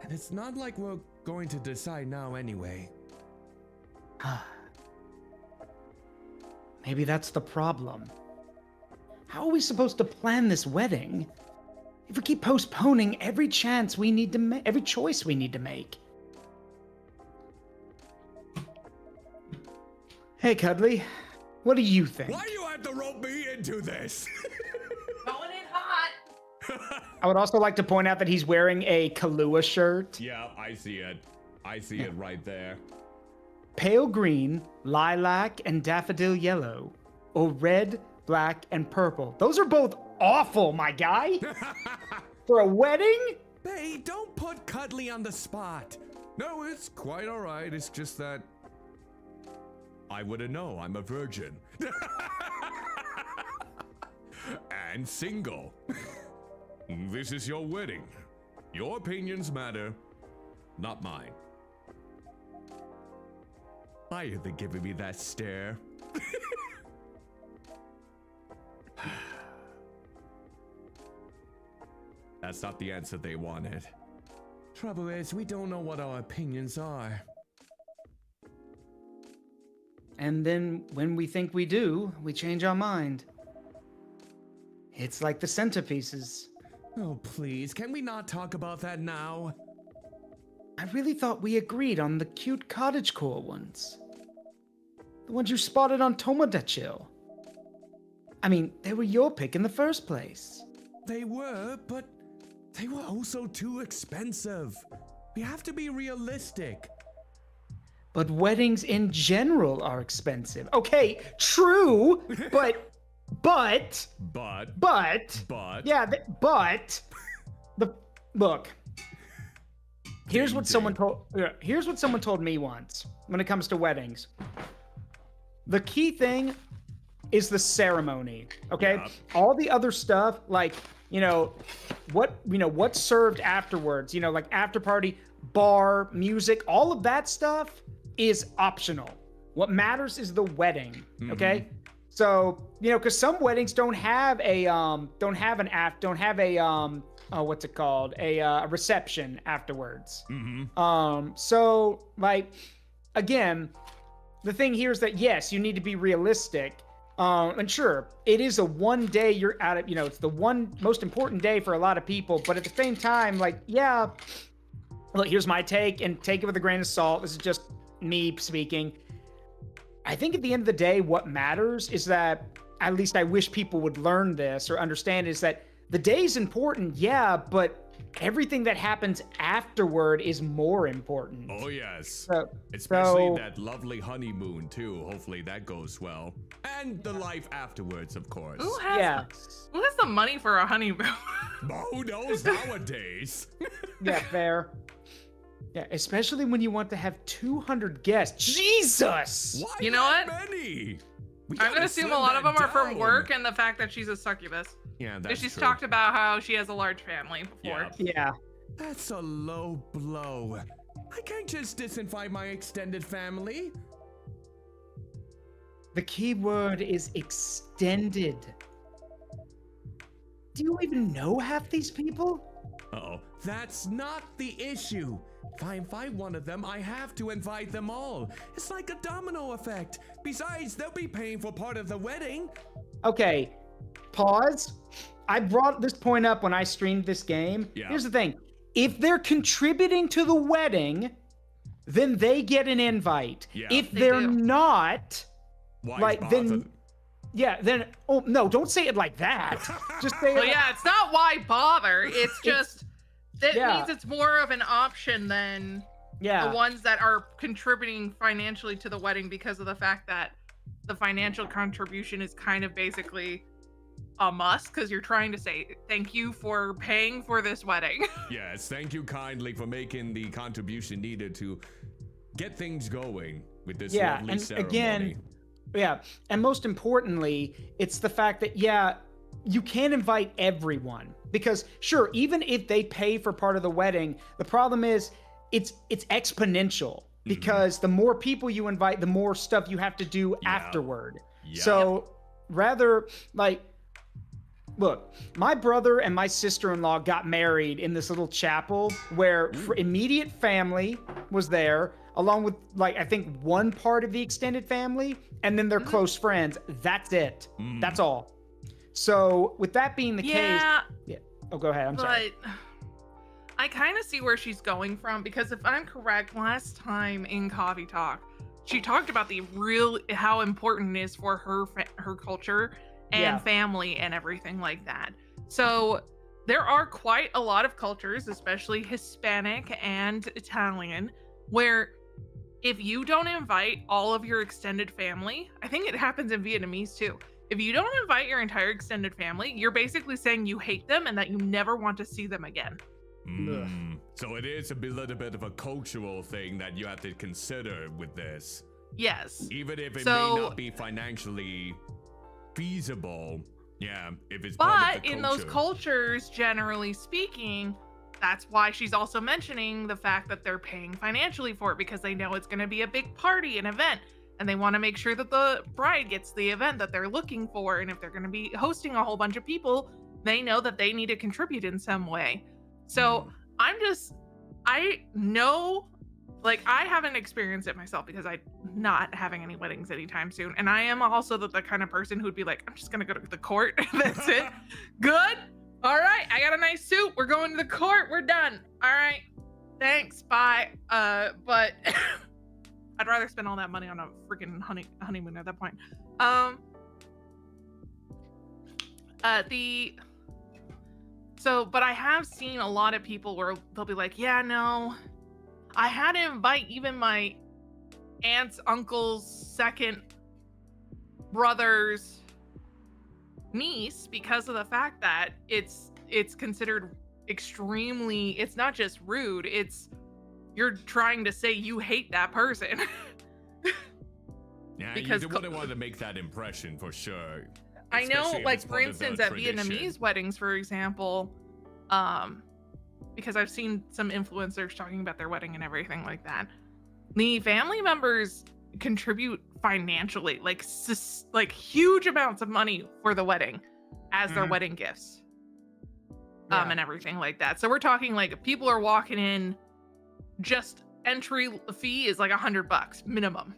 [SPEAKER 3] And it's not like we're going to decide now anyway.
[SPEAKER 4] Maybe that's the problem. How are we supposed to plan this wedding if we keep postponing every chance we need to make, every choice we need to make? Hey, Cuddly, what do you think?
[SPEAKER 3] Why do you have to rope me into this?
[SPEAKER 5] Going in hot.
[SPEAKER 4] I would also like to point out that he's wearing a Kahlua shirt.
[SPEAKER 3] Yeah, I see it. I see it right there.
[SPEAKER 4] Pale green, lilac, and daffodil yellow, or red, black, and purple. Those are both awful, my guy. For a wedding?
[SPEAKER 3] Bae, don't put Cuddly on the spot. No, it's quite all right. It's just that I wouldn't know. I'm a virgin. And single. This is your wedding. Your opinions matter, not mine. Why are they giving me that stare? That's not the answer they wanted. Trouble is, we don't know what our opinions are.
[SPEAKER 4] And then when we think we do, we change our mind. It's like the centerpieces.
[SPEAKER 3] Oh, please, can we not talk about that now?
[SPEAKER 4] I really thought we agreed on the cute cottagecore ones. The ones you spotted on Tomodachi. I mean, they were your pick in the first place.
[SPEAKER 3] They were, but they were also too expensive. We have to be realistic.
[SPEAKER 4] But weddings in general are expensive. Okay, true, but, yeah, look. Here's what someone told me once when it comes to weddings. The key thing is the ceremony, okay?
[SPEAKER 3] Yeah.
[SPEAKER 4] All the other stuff, like, what's served afterwards, like after party, bar, music, all of that stuff is optional. What matters is the wedding, okay? So, because some weddings don't have a reception afterwards. So, like, again, the thing here is that yes, you need to be realistic. And sure, it is a one day you're out of, it's the one most important day for a lot of people, but at the same time, like, yeah, look, here's my take, and take it with a grain of salt. This is just me speaking. I think at the end of the day, what matters is that, at least I wish people would learn this or understand, is that the day is important, yeah, but everything that happens afterward is more important.
[SPEAKER 3] Oh, yes. Especially
[SPEAKER 4] so
[SPEAKER 3] that lovely honeymoon, too. Hopefully that goes well. And the life afterwards, of course.
[SPEAKER 5] Who has the money for a honeymoon?
[SPEAKER 3] Who knows nowadays?
[SPEAKER 4] Yeah, fair. Yeah, especially when you want to have 200 guests. Jesus!
[SPEAKER 3] Why
[SPEAKER 5] You know
[SPEAKER 3] that
[SPEAKER 5] what?
[SPEAKER 3] many?
[SPEAKER 5] I'm gonna assume a lot of them are from work and the fact that she's a succubus.
[SPEAKER 3] Yeah, that's
[SPEAKER 5] Because she's
[SPEAKER 3] true.
[SPEAKER 5] talked about how she has a large family before.
[SPEAKER 4] Yeah.
[SPEAKER 3] That's a low blow. I can't just disinvite my extended family.
[SPEAKER 4] The key word is extended. Do you even know half these people?
[SPEAKER 3] Uh-oh. That's not the issue. If I invite one of them, I have to invite them all. It's like a domino effect. Besides, they'll be paying for part of the wedding.
[SPEAKER 4] Okay, pause. I brought this point up when I streamed this game.
[SPEAKER 3] Yeah.
[SPEAKER 4] Here's the thing. If they're contributing to the wedding, then they get an invite.
[SPEAKER 3] Yeah.
[SPEAKER 4] If
[SPEAKER 5] They
[SPEAKER 4] they're
[SPEAKER 5] do.
[SPEAKER 4] not,
[SPEAKER 3] Why
[SPEAKER 4] like,
[SPEAKER 3] bother?
[SPEAKER 4] then then no, don't say it like that. Just say
[SPEAKER 5] Well,
[SPEAKER 4] it.
[SPEAKER 5] yeah, it's not why bother. It's just that
[SPEAKER 4] yeah.
[SPEAKER 5] means it's more of an option than the ones that are contributing financially to the wedding because of the fact that the financial contribution is kind of basically a must because you're trying to say thank you for paying for this wedding.
[SPEAKER 3] Yes, thank you kindly for making the contribution needed to get things going with this lovely
[SPEAKER 4] and
[SPEAKER 3] ceremony.
[SPEAKER 4] again, and most importantly, it's the fact that you can't invite everyone because sure, even if they pay for part of the wedding, the problem is it's exponential because the more people you invite, the more stuff you have to do afterward. So rather look, my brother and my sister-in-law got married in this little chapel where immediate family was there, along with I think one part of the extended family, and then their close friends. That's it. That's all. So with that being the case, oh, go ahead. I'm sorry.
[SPEAKER 5] But I kind of see where she's going from because if I'm correct, last time in Coffee Talk, she talked about how important it is for her culture and family and everything like that. So there are quite a lot of cultures, especially Hispanic and Italian, where if you don't invite all of your extended family, I think it happens in Vietnamese too. If you don't invite your entire extended family, you're basically saying you hate them and that you never want to see them again.
[SPEAKER 3] So it is a little bit of a cultural thing that you have to consider with this.
[SPEAKER 5] Yes.
[SPEAKER 3] Even if it may not be financially feasible, if it's part of the culture.
[SPEAKER 5] But in those cultures, generally speaking, that's why she's also mentioning the fact that they're paying financially for it because they know it's going to be a big party, an event, and they want to make sure that the bride gets the event that they're looking for. And if they're going to be hosting a whole bunch of people, they know that they need to contribute in some way. So I know, I haven't experienced it myself because I'm not having any weddings anytime soon. And I am also the kind of person who'd be like, I'm just going to go to the court. That's it. Good. All right. I got a nice suit. We're going to the court. We're done. All right. Thanks. Bye. But I'd rather spend all that money on a freaking honeymoon at that point. But I have seen a lot of people where they'll be like, yeah, no, I had to invite even my aunt's uncle's second brother's niece because of the fact that it's considered extremely, it's not just rude, you're trying to say you hate that person.
[SPEAKER 3] Because you wouldn't want to make that impression for sure.
[SPEAKER 5] I know, for instance, at Vietnamese weddings, for example, because I've seen some influencers talking about their wedding and everything like that. The family members contribute financially, like huge amounts of money for the wedding as their wedding gifts, and everything like that. So we're talking people are walking in, just entry fee is $100 minimum.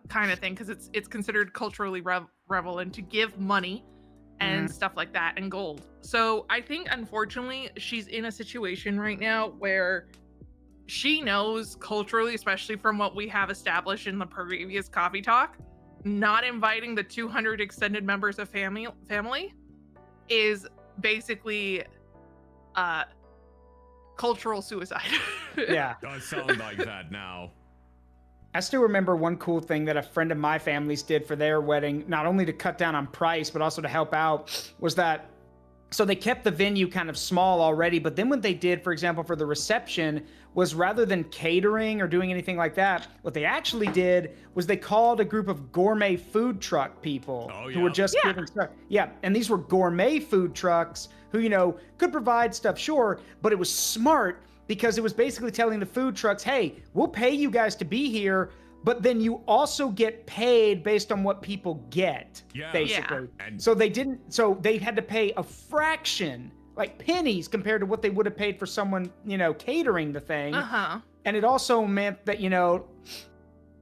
[SPEAKER 5] Kind of thing, because it's considered culturally relevant to give money and stuff like that and gold. So I think unfortunately she's in a situation right now where she knows culturally, especially from what we have established in the previous Coffee Talk, not inviting the 200 extended members of family is basically cultural suicide.
[SPEAKER 3] Does sound like that now.
[SPEAKER 4] I still remember one cool thing that a friend of my family's did for their wedding, not only to cut down on price, but also to help out, was that, so they kept the venue kind of small already, but then what they did, for example, for the reception, was rather than catering or doing anything like that, what they actually did was they called a group of gourmet food truck people who were just giving stuff. And these were gourmet food trucks who, could provide stuff, sure, but it was smart because it was basically telling the food trucks, hey, we'll pay you guys to be here, but then you also get paid based on what people get, basically.
[SPEAKER 3] And
[SPEAKER 4] so they had to pay a fraction, like pennies compared to what they would have paid for someone, catering the thing. And it also meant that,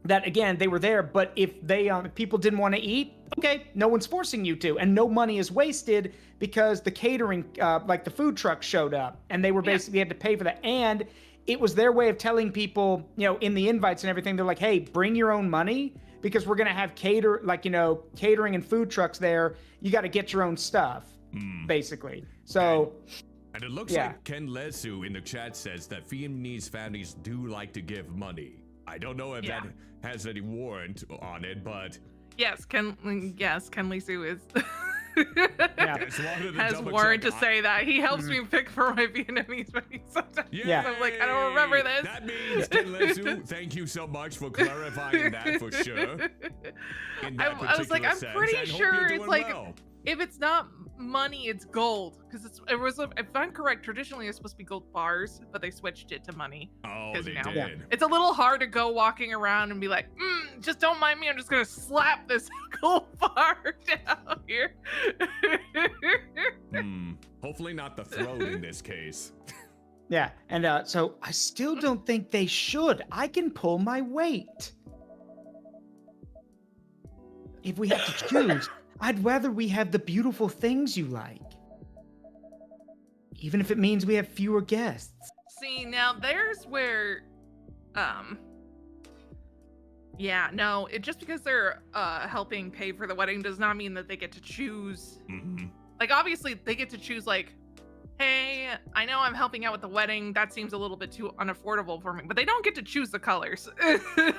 [SPEAKER 4] that again, they were there, but if they, people didn't want to eat, okay, no one's forcing you to, and no money is wasted because the catering, the food truck showed up and they were basically had to pay for that. And it was their way of telling people, in the invites and everything, they're like, hey, bring your own money because we're gonna have catering and food trucks there. You got to get your own stuff, basically. So.
[SPEAKER 3] And it looks like Ken Lesu in the chat says that Vietnamese families do like to give money. I don't know if that has any warrant on it, but
[SPEAKER 5] Yes, Ken Lesu is
[SPEAKER 3] just wanted to
[SPEAKER 5] has
[SPEAKER 3] double
[SPEAKER 5] warrant to
[SPEAKER 3] check.
[SPEAKER 5] say that he helps me pick for my Vietnamese money sometimes.
[SPEAKER 3] Yeah.
[SPEAKER 5] I'm like, I don't remember this.
[SPEAKER 3] That means Ken Lesu, thank you so much for clarifying that for sure. In that
[SPEAKER 5] I was like,
[SPEAKER 3] particular
[SPEAKER 5] I'm
[SPEAKER 3] sense,
[SPEAKER 5] pretty
[SPEAKER 3] and hope
[SPEAKER 5] sure
[SPEAKER 3] you're
[SPEAKER 5] it's
[SPEAKER 3] doing
[SPEAKER 5] like
[SPEAKER 3] well.
[SPEAKER 5] if it's not money, it's gold. Because if I'm correct, traditionally it's supposed to be gold bars, but they switched it to money.
[SPEAKER 3] Oh,
[SPEAKER 5] 'Cause,
[SPEAKER 3] they
[SPEAKER 5] you know,
[SPEAKER 3] did.
[SPEAKER 5] It's a little hard to go walking around and be like, just don't mind me. I'm just gonna slap this gold bar down here.
[SPEAKER 3] Hopefully not the throat in this case.
[SPEAKER 4] Yeah, and so I still don't think they should. I can pull my weight. If we have to choose, I'd rather we have the beautiful things you like. Even if it means we have fewer guests.
[SPEAKER 5] See, now there's where, just because they're helping pay for the wedding does not mean that they get to choose. Like, obviously, they get to choose, like, hey, I know I'm helping out with the wedding. That seems a little bit too unaffordable for me. But they don't get to choose the colors.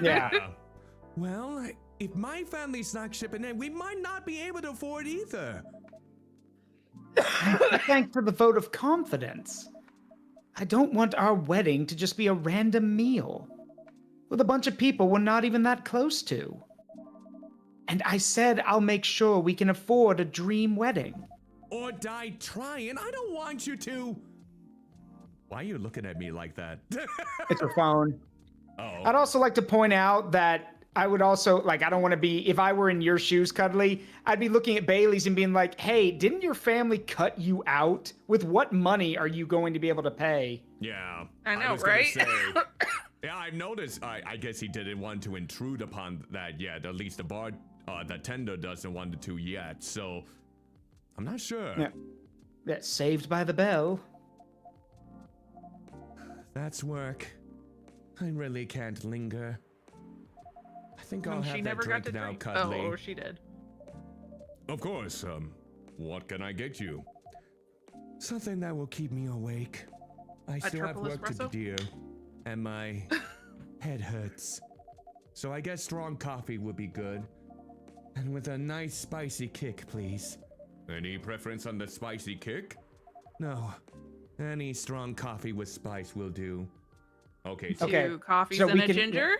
[SPEAKER 4] Yeah.
[SPEAKER 3] Well, if my family's not shipping in, we might not be able to afford either.
[SPEAKER 4] Thanks for the vote of confidence. I don't want our wedding to just be a random meal with a bunch of people we're not even that close to. And I said I'll make sure we can afford a dream wedding.
[SPEAKER 3] Or die trying. I don't want you to. Why are you looking at me like that?
[SPEAKER 4] It's her phone.
[SPEAKER 3] Oh.
[SPEAKER 4] I'd also like to point out that I would also, I don't want to be, if I were in your shoes, Cuddly, I'd be looking at Bailey's and being like, hey, didn't your family cut you out? With what money are you going to be able to pay?
[SPEAKER 3] Yeah.
[SPEAKER 5] I know,
[SPEAKER 3] was gonna
[SPEAKER 5] right?
[SPEAKER 3] say, yeah, I've noticed. I guess he didn't want to intrude upon that yet. At least the tender doesn't want to yet. So I'm not sure.
[SPEAKER 4] Yeah. Saved by the bell.
[SPEAKER 3] That's work. I really can't linger. I think I'll have
[SPEAKER 5] she
[SPEAKER 3] that
[SPEAKER 5] never got
[SPEAKER 3] drink
[SPEAKER 5] to
[SPEAKER 3] now,
[SPEAKER 5] drink.
[SPEAKER 3] Cuddly.
[SPEAKER 5] Oh, she did.
[SPEAKER 3] Of course. What can I get you? Something that will keep me awake. I still have
[SPEAKER 5] triple
[SPEAKER 3] work to
[SPEAKER 5] espresso?
[SPEAKER 3] do, and my head hurts. So I guess strong coffee would be good. And with a nice spicy kick, please. Any preference on the spicy kick? No. Any strong coffee with spice will do. Okay, so
[SPEAKER 4] Okay,
[SPEAKER 5] Two coffees
[SPEAKER 4] so
[SPEAKER 5] and
[SPEAKER 4] we
[SPEAKER 5] a
[SPEAKER 4] can-
[SPEAKER 5] ginger.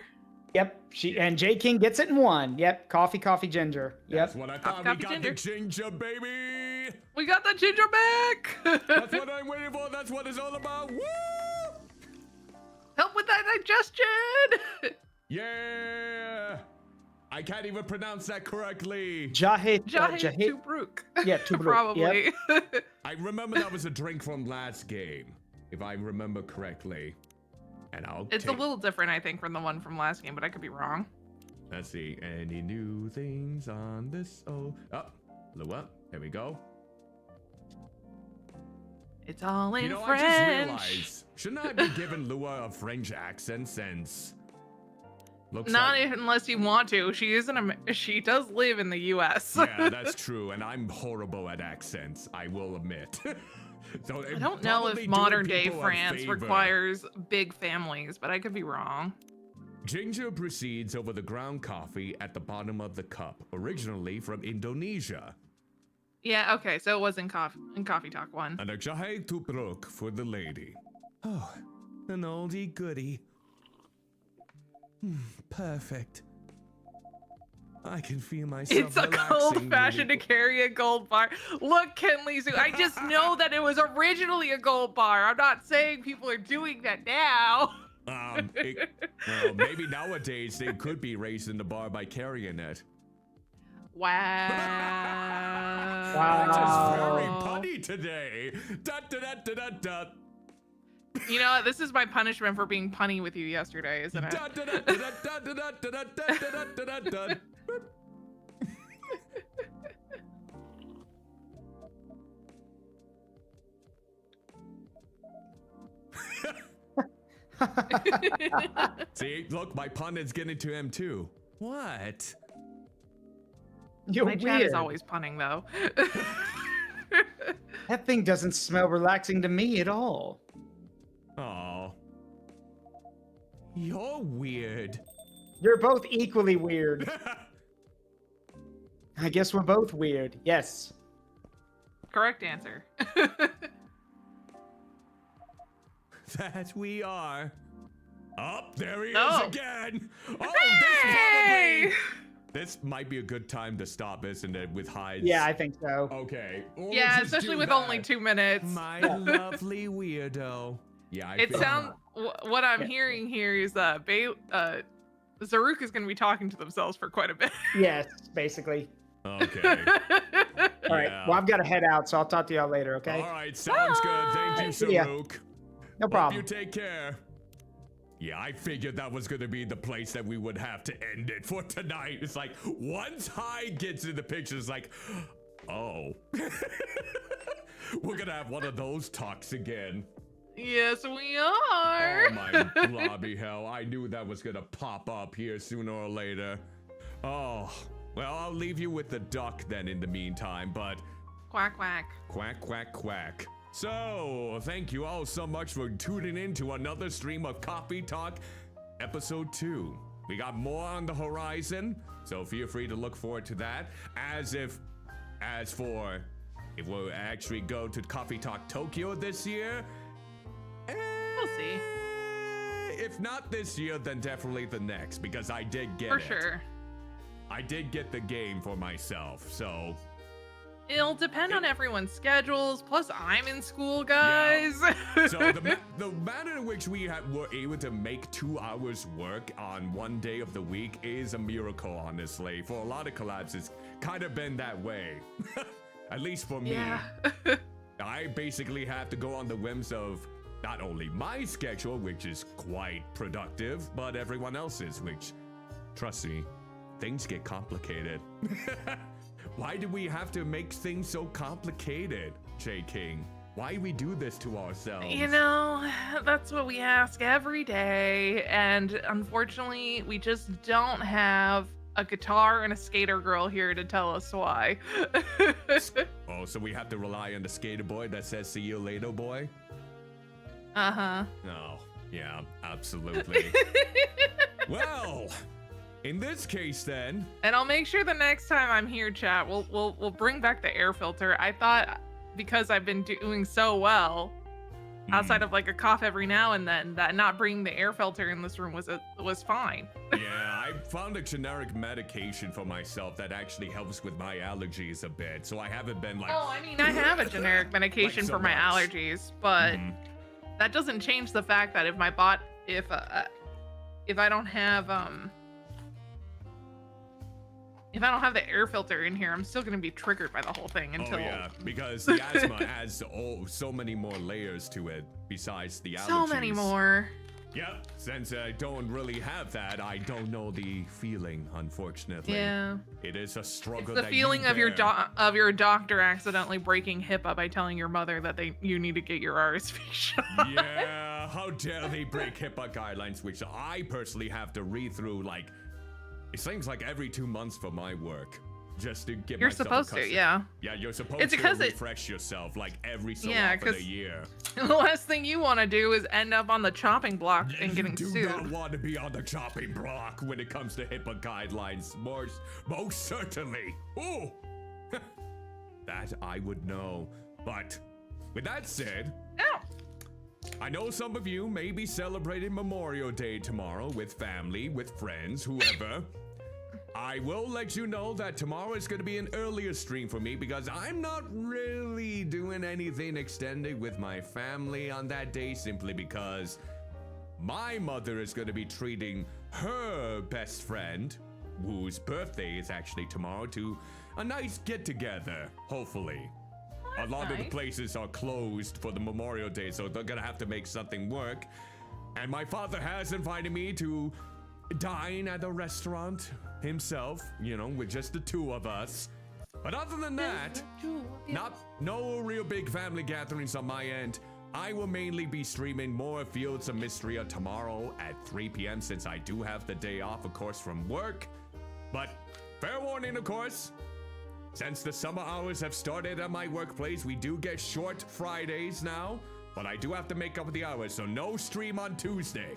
[SPEAKER 4] Yep, and Jayking gets it in one. Yep, coffee, ginger.
[SPEAKER 3] that's
[SPEAKER 4] Yep.
[SPEAKER 3] what I thought.
[SPEAKER 5] Coffee,
[SPEAKER 3] We got
[SPEAKER 5] ginger.
[SPEAKER 3] the ginger, baby!
[SPEAKER 5] We got the ginger back.
[SPEAKER 3] That's what I'm waiting for. That's what it's all about. Woo!
[SPEAKER 5] Help with that digestion.
[SPEAKER 3] Yeah! I can't even pronounce that correctly.
[SPEAKER 4] Jahe
[SPEAKER 5] Jahe Tubruk.
[SPEAKER 4] Yeah, Tubruk,
[SPEAKER 5] Probably.
[SPEAKER 3] I remember that was a drink from last game, if I remember correctly. And I'll
[SPEAKER 5] It's a little different, I think, from the one from last game, but I could be wrong.
[SPEAKER 3] Let's see. Any new things on this? Lua. Here we go.
[SPEAKER 5] It's all in
[SPEAKER 3] You know,
[SPEAKER 5] French.
[SPEAKER 3] I just realized, shouldn't I be giving Lua a French accent since? Looks
[SPEAKER 5] Not
[SPEAKER 3] like,
[SPEAKER 5] unless you want to. She does live in the U.S.
[SPEAKER 3] yeah, that's true, and I'm horrible at accents. I will admit. So
[SPEAKER 5] I don't know if modern day France requires big families, but I could be wrong.
[SPEAKER 3] Ginger proceeds over the ground coffee at the bottom of the cup, originally from Indonesia.
[SPEAKER 5] Yeah, okay, so it was in Coffee Talk 1.
[SPEAKER 3] And a Jahe Tubruk for the lady. Oh, an oldie goodie. Perfect. I can feel myself
[SPEAKER 5] It's a
[SPEAKER 3] relaxing
[SPEAKER 5] cold fashion to
[SPEAKER 3] really-
[SPEAKER 5] carry a gold bar. Look, Ken Lisu, I just know that it was originally a gold bar. I'm not saying people are doing that now.
[SPEAKER 3] Well, maybe nowadays they could be raising the bar by carrying it.
[SPEAKER 5] Wow.
[SPEAKER 3] I'm just very punny today. Da, da, da, da, da, da.
[SPEAKER 5] You know what? This is my punishment for being punny with you yesterday, isn't it?
[SPEAKER 3] Da, da, da, da, da, da, da, da, da, da, da, da, da, da. See, look, my pun is getting to him too. What?
[SPEAKER 4] You're
[SPEAKER 5] My
[SPEAKER 4] weird.
[SPEAKER 5] chat is always punning though.
[SPEAKER 4] That thing doesn't smell relaxing to me at all.
[SPEAKER 3] Oh. You're weird.
[SPEAKER 4] You're both equally weird. I guess we're both weird. Yes.
[SPEAKER 5] Correct answer.
[SPEAKER 3] That we are. Oh, there he is
[SPEAKER 5] Oh.
[SPEAKER 3] again. Oh,
[SPEAKER 5] Hey!
[SPEAKER 3] this might be a good time to stop, isn't it, with hides?
[SPEAKER 4] Yeah, I think so.
[SPEAKER 3] Okay. Well,
[SPEAKER 5] Yeah,
[SPEAKER 3] let's just
[SPEAKER 5] especially
[SPEAKER 3] do
[SPEAKER 5] with
[SPEAKER 3] that.
[SPEAKER 5] only 2 minutes.
[SPEAKER 3] My lovely weirdo. Yeah, I
[SPEAKER 5] It
[SPEAKER 3] feel-
[SPEAKER 5] sounds. What I'm hearing here is Zaruk is going to be talking to themselves for quite a bit.
[SPEAKER 4] Yes, basically.
[SPEAKER 3] Okay.
[SPEAKER 4] All right.
[SPEAKER 3] Yeah.
[SPEAKER 4] Well, I've got to head out, so I'll talk to y'all later, okay?
[SPEAKER 3] All right, sounds good. Thank you,
[SPEAKER 4] See ya.
[SPEAKER 3] Zaruk.
[SPEAKER 4] No
[SPEAKER 3] Hope
[SPEAKER 4] problem.
[SPEAKER 3] you take care. Yeah, I figured that was gonna be the place that we would have to end it for tonight. It's like, once Hyde gets in the picture, it's like, oh. We're gonna have one of those talks again.
[SPEAKER 5] Yes, we are.
[SPEAKER 3] Oh my blobby hell. I knew that was gonna pop up here sooner or later. Oh, well, I'll leave you with the duck then in the meantime, but
[SPEAKER 5] Quack quack.
[SPEAKER 3] quack, quack, quack. So, thank you all so much for tuning in to another stream of Coffee Talk, episode 2. We got more on the horizon, so feel free to look forward to that. As for if we'll actually go to Coffee Talk Tokyo this year,
[SPEAKER 5] We'll see.
[SPEAKER 3] if not this year, then definitely the next, because I did get
[SPEAKER 5] For
[SPEAKER 3] it.
[SPEAKER 5] sure.
[SPEAKER 3] I did get the game for myself, so
[SPEAKER 5] It'll depend on everyone's schedules. Plus, I'm in school, guys.
[SPEAKER 3] so the manner in which we were able to make 2 hours work on one day of the week is a miracle, honestly. For a lot of collabs, it's kind of been that way. At least for me.
[SPEAKER 5] Yeah.
[SPEAKER 3] I basically have to go on the whims of not only my schedule, which is quite productive, but everyone else's, which, trust me, things get complicated. Why do we have to make things so complicated, Jayking? Why do we do this to ourselves?
[SPEAKER 5] You know, that's what we ask every day. And unfortunately, we just don't have a guitar and a skater girl here to tell us why.
[SPEAKER 3] Oh, so we have to rely on the skater boy that says "see you later, boy"?
[SPEAKER 5] Uh-huh.
[SPEAKER 3] Oh, yeah, absolutely. Well, in this case, then.
[SPEAKER 5] And I'll make sure the next time I'm here, chat, we'll bring back the air filter. I thought because I've been doing so well, outside of like a cough every now and then, that not bringing the air filter in this room was fine.
[SPEAKER 3] Yeah, I found a generic medication for myself that actually helps with my allergies a bit, so I haven't been like.
[SPEAKER 5] Oh, I mean, I have a generic medication
[SPEAKER 3] so
[SPEAKER 5] for my
[SPEAKER 3] much.
[SPEAKER 5] allergies, but that doesn't change the fact that if I don't have the air filter in here, I'm still gonna be triggered by the whole thing until.
[SPEAKER 3] Oh yeah, because the asthma adds so many more layers to it besides the allergies.
[SPEAKER 5] So many more.
[SPEAKER 3] Yep. Since I don't really have that, I don't know the feeling. Unfortunately.
[SPEAKER 5] Yeah.
[SPEAKER 3] It is a struggle.
[SPEAKER 5] It's the
[SPEAKER 3] that
[SPEAKER 5] feeling
[SPEAKER 3] you
[SPEAKER 5] of your
[SPEAKER 3] bear.
[SPEAKER 5] your doctor accidentally breaking HIPAA by telling your mother that you need to get your RSV shot.
[SPEAKER 3] Yeah. How dare they break HIPAA guidelines, which I personally have to read through like. It seems like every 2 months for my work, just to get
[SPEAKER 5] You're
[SPEAKER 3] myself
[SPEAKER 5] supposed to,
[SPEAKER 3] accustomed.
[SPEAKER 5] yeah.
[SPEAKER 3] Yeah, you're supposed
[SPEAKER 5] It's
[SPEAKER 3] to
[SPEAKER 5] because
[SPEAKER 3] refresh yourself like every so
[SPEAKER 5] Yeah,
[SPEAKER 3] often a
[SPEAKER 5] 'cause-
[SPEAKER 3] year.
[SPEAKER 5] The last thing you want to do is end up on the chopping block and getting
[SPEAKER 3] You do
[SPEAKER 5] sued.
[SPEAKER 3] not want to be on the chopping block when it comes to HIPAA guidelines. Most certainly. Ooh, that I would know. But with that said,
[SPEAKER 5] Ow.
[SPEAKER 3] I know some of you may be celebrating Memorial Day tomorrow with family, with friends, whoever. I will let you know that tomorrow is going to be an earlier stream for me because I'm not really doing anything extended with my family on that day simply because my mother is going to be treating her best friend, whose birthday is actually tomorrow, to a nice get-together, hopefully. A lot of the
[SPEAKER 5] nice.
[SPEAKER 3] places are closed for the Memorial Day, so they're gonna have to make something work. And my father has invited me to dine at a not himself, you know, with just the 2 of us. But other than that, no real big family gatherings on my end. I will mainly be streaming more Fields of Mysteria tomorrow at 3 p.m. since I do have the day off, of course, from work. But fair warning, of course. Since the summer hours have started at my workplace, we do get short Fridays now, but I do have to make up the hours, so no stream on Tuesday.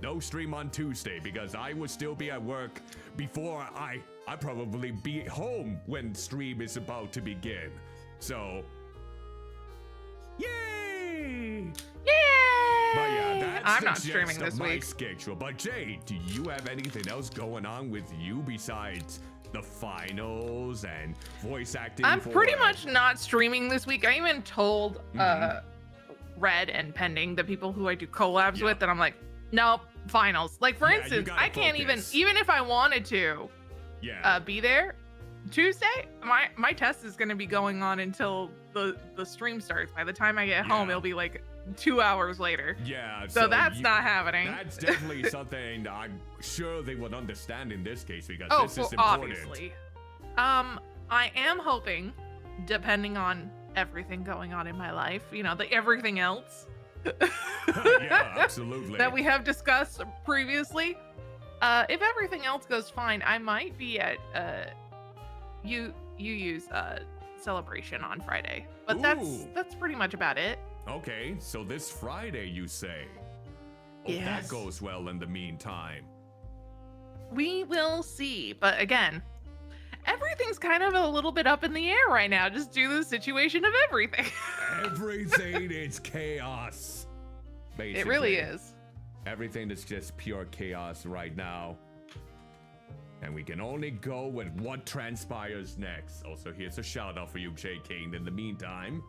[SPEAKER 3] No stream on Tuesday, because I will still be at work before I probably be home when stream is about to begin. So, yay!
[SPEAKER 5] Yay!
[SPEAKER 3] But yeah, that's
[SPEAKER 5] I'm
[SPEAKER 3] the
[SPEAKER 5] not
[SPEAKER 3] gist
[SPEAKER 5] streaming
[SPEAKER 3] of
[SPEAKER 5] this
[SPEAKER 3] my
[SPEAKER 5] week.
[SPEAKER 3] schedule. But Jay, do you have anything else going on with you besides the finals and voice acting?
[SPEAKER 5] I'm
[SPEAKER 3] for
[SPEAKER 5] pretty much not streaming this week. I even told
[SPEAKER 3] Mm-hmm.
[SPEAKER 5] Red and Pending, the people who I do collabs
[SPEAKER 3] Yeah.
[SPEAKER 5] with, that I'm like, nope, finals. Like for
[SPEAKER 3] Yeah, you
[SPEAKER 5] instance,
[SPEAKER 3] gotta
[SPEAKER 5] I can't
[SPEAKER 3] focus.
[SPEAKER 5] even if I wanted to
[SPEAKER 3] Yeah.
[SPEAKER 5] be there Tuesday. My test is going to be going on until the stream starts. By the time I get home,
[SPEAKER 3] Yeah.
[SPEAKER 5] it'll be like 2 hours later.
[SPEAKER 3] Yeah.
[SPEAKER 5] So that's not happening.
[SPEAKER 3] That's definitely something that I'm sure they would understand in this case because
[SPEAKER 5] Oh,
[SPEAKER 3] this is
[SPEAKER 5] well,
[SPEAKER 3] important.
[SPEAKER 5] obviously. I am hoping, depending on everything going on in my life, you know, the everything else
[SPEAKER 3] Yeah, absolutely.
[SPEAKER 5] that we have discussed previously. If everything else goes fine, I might be at you use celebration on Friday. But
[SPEAKER 3] Ooh.
[SPEAKER 5] that's pretty much about it.
[SPEAKER 3] Okay, so this Friday, you say? Oh,
[SPEAKER 5] Yes.
[SPEAKER 3] that goes well in the meantime.
[SPEAKER 5] We will see. But again, everything's kind of a little bit up in the air right now, just due to the situation of everything.
[SPEAKER 3] Everything is chaos. Basically.
[SPEAKER 5] It really is.
[SPEAKER 3] Everything is just pure chaos right now. And we can only go with what transpires next. Also, here's a shout out for you, Jayking. In the meantime,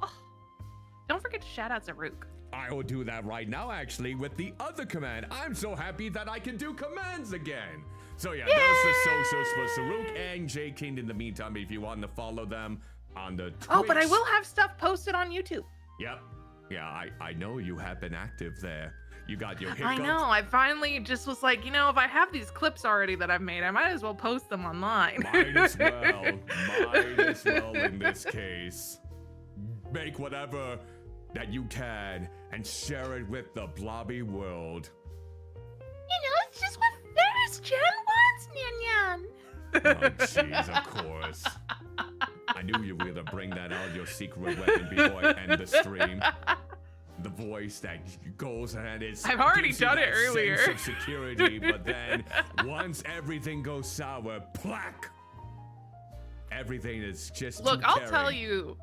[SPEAKER 5] Don't forget to shout out Zaruk.
[SPEAKER 3] I will do that right now, actually, with the other command. I'm so happy that I can do commands again. So yeah, those are socials for Zaruk and Jayking. In the meantime, if you want to follow them on the Twitch.
[SPEAKER 5] Oh, but I will have stuff posted on YouTube.
[SPEAKER 3] Yep. Yeah, I know you have been active there. You got your hiccup.
[SPEAKER 5] I know. I finally just was like, you know, if I have these clips already that I've made, I might as well post them online.
[SPEAKER 3] Might as well. Might as well in this case. Make whatever that you can and share it with the blobby world.
[SPEAKER 5] You know, it's just what Ferris Jen wants, Nyan Nyan.
[SPEAKER 3] Oh, jeez, of course. I knew you were gonna bring that out, your secret weapon, before I end the stream. The voice that goes and it's.
[SPEAKER 5] I've already
[SPEAKER 3] gives you
[SPEAKER 5] done it
[SPEAKER 3] that
[SPEAKER 5] earlier.
[SPEAKER 3] Sense of security, but then once everything goes sour, plaque. Everything is just.
[SPEAKER 5] Look,
[SPEAKER 3] too
[SPEAKER 5] I'll
[SPEAKER 3] caring.
[SPEAKER 5] tell you.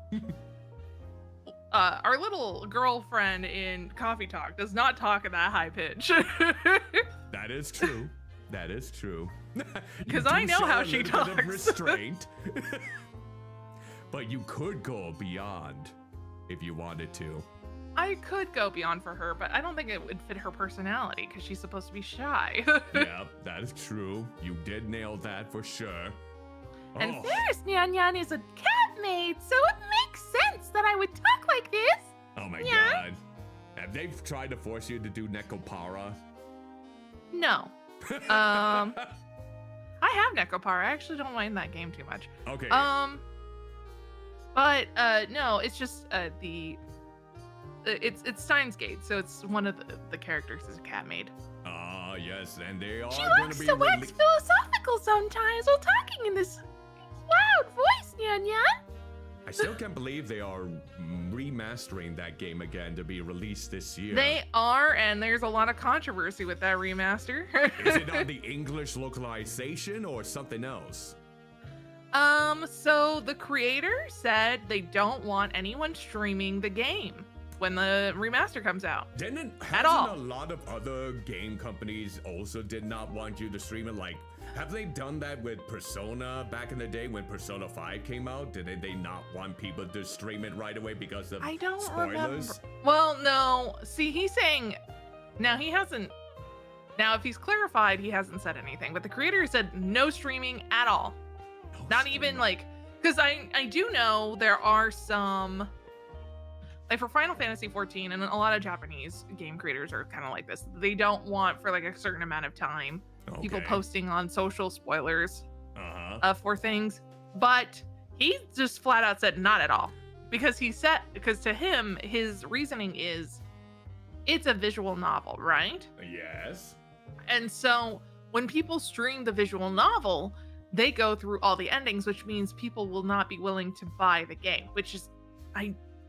[SPEAKER 5] Our little girlfriend in Coffee Talk does not talk at that high pitch.
[SPEAKER 3] That is true. That is true. You
[SPEAKER 5] 'Cause
[SPEAKER 3] do
[SPEAKER 5] I know
[SPEAKER 3] show
[SPEAKER 5] how
[SPEAKER 3] a
[SPEAKER 5] she
[SPEAKER 3] little bit of
[SPEAKER 5] talks.
[SPEAKER 3] restraint. But you could go beyond if you wanted to.
[SPEAKER 5] I could go beyond for her, but I don't think it would fit her personality because she's supposed to be shy.
[SPEAKER 3] Yeah, that is true. You did nail that for sure.
[SPEAKER 5] And
[SPEAKER 3] Oh,
[SPEAKER 5] Ferris Nyan Nyan is a cat maid, so it makes sense that I would talk like this.
[SPEAKER 3] oh my
[SPEAKER 5] Yeah.
[SPEAKER 3] god. Have they tried to force you to do Nekopara?
[SPEAKER 5] No. I have Necropara. I actually don't mind that game too much.
[SPEAKER 3] Okay.
[SPEAKER 5] But no, it's just it's Steins Gate, so it's one of the characters is a cat maid.
[SPEAKER 3] Ah, yes, and they are
[SPEAKER 5] She
[SPEAKER 3] going
[SPEAKER 5] likes
[SPEAKER 3] to be
[SPEAKER 5] to wax philosophical sometimes while talking in this loud voice, Nyan Nyan.
[SPEAKER 3] I still can't believe they are remastering that game again to be released this year.
[SPEAKER 5] They are, and there's a lot of controversy with that remaster.
[SPEAKER 3] Is it on the English localization or something else?
[SPEAKER 5] So the creator said they don't want anyone streaming the game when the remaster comes out.
[SPEAKER 3] Hasn't
[SPEAKER 5] all.
[SPEAKER 3] a lot of other game companies also did not want you to stream it? Like, have they done that with Persona back in the day when Persona 5 came out? Did they not want people to stream it right away because of
[SPEAKER 5] I don't
[SPEAKER 3] spoilers?
[SPEAKER 5] remember. Well, no. See, he's saying now he hasn't. Now, if he's clarified, he hasn't said anything. But the creator said no streaming at all.
[SPEAKER 3] No
[SPEAKER 5] Not
[SPEAKER 3] streaming.
[SPEAKER 5] even like, because I do know there are some. Like for Final Fantasy 14, and a lot of Japanese game creators are kind of like this. They don't want for like a certain amount of time people
[SPEAKER 3] Okay.
[SPEAKER 5] posting on social spoilers
[SPEAKER 3] Uh-huh.
[SPEAKER 5] for things. But he just flat out said not at all. Because to him, his reasoning is it's a visual novel, right?
[SPEAKER 3] Yes.
[SPEAKER 5] And so when people stream the visual novel, they go through all the endings, which means people will not be willing to buy the game, which is,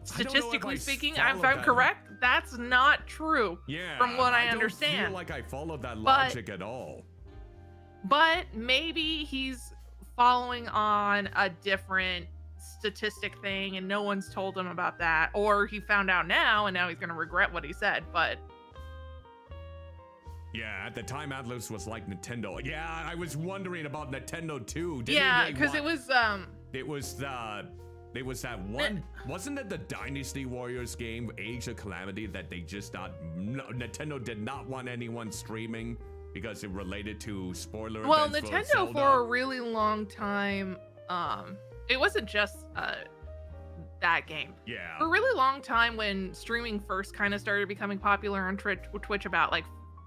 [SPEAKER 5] statistically speaking, if I'm correct, that's not true.
[SPEAKER 3] Yeah,
[SPEAKER 5] from what I
[SPEAKER 3] don't
[SPEAKER 5] understand.
[SPEAKER 3] feel like I followed that logic at all.
[SPEAKER 5] But maybe he's following on a different statistic thing and no one's told him about that, or he found out now and now he's gonna regret what he said. But
[SPEAKER 3] yeah, at the time Atlas was like Nintendo. Yeah, I was wondering about Nintendo too.
[SPEAKER 5] Because it was
[SPEAKER 3] that one, wasn't it the Dynasty Warriors game, Age of Calamity, that they just Nintendo did not want anyone streaming because it related to spoiler events for
[SPEAKER 5] Nintendo
[SPEAKER 3] Zelda?
[SPEAKER 5] for a really long time, it wasn't just that game.
[SPEAKER 3] Yeah.
[SPEAKER 5] For a really long time, when streaming first kind of started becoming popular on Twitch about like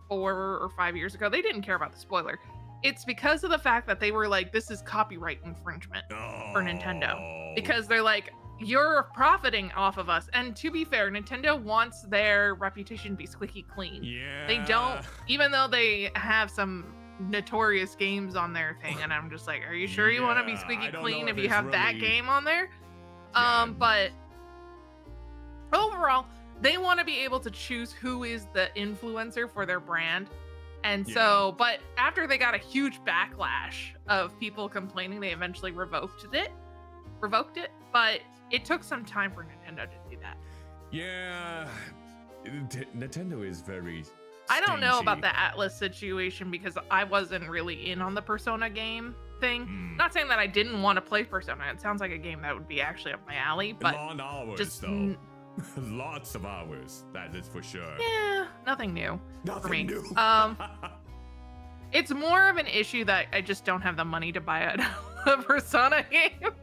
[SPEAKER 5] 4 or 5 years ago, they didn't care about the spoiler. It's because of the fact that they were like, this is copyright infringement for Nintendo. Because they're like, you're profiting off of us. And to be fair, Nintendo wants their reputation to be squeaky clean.
[SPEAKER 3] Yeah.
[SPEAKER 5] They don't, even though they have some notorious games on their thing. And I'm just like, are you sure you want to be squeaky clean if you have that game on there? But overall, they want to be able to choose who is the influencer for their brand. And so, but after they got a huge backlash of people complaining, they eventually revoked it. But it took some time for Nintendo to do that.
[SPEAKER 3] Yeah, Nintendo is very
[SPEAKER 5] I don't know
[SPEAKER 3] stingy.
[SPEAKER 5] about the Atlas situation because I wasn't really in on the Persona game thing. Not saying that I didn't want to play Persona. It sounds like a game that would be actually up my alley, but
[SPEAKER 3] long hours
[SPEAKER 5] just
[SPEAKER 3] though. Lots of hours, that is for sure.
[SPEAKER 5] yeah, nothing new for me.
[SPEAKER 3] New.
[SPEAKER 5] It's more of an issue that I just don't have the money to buy a Persona game.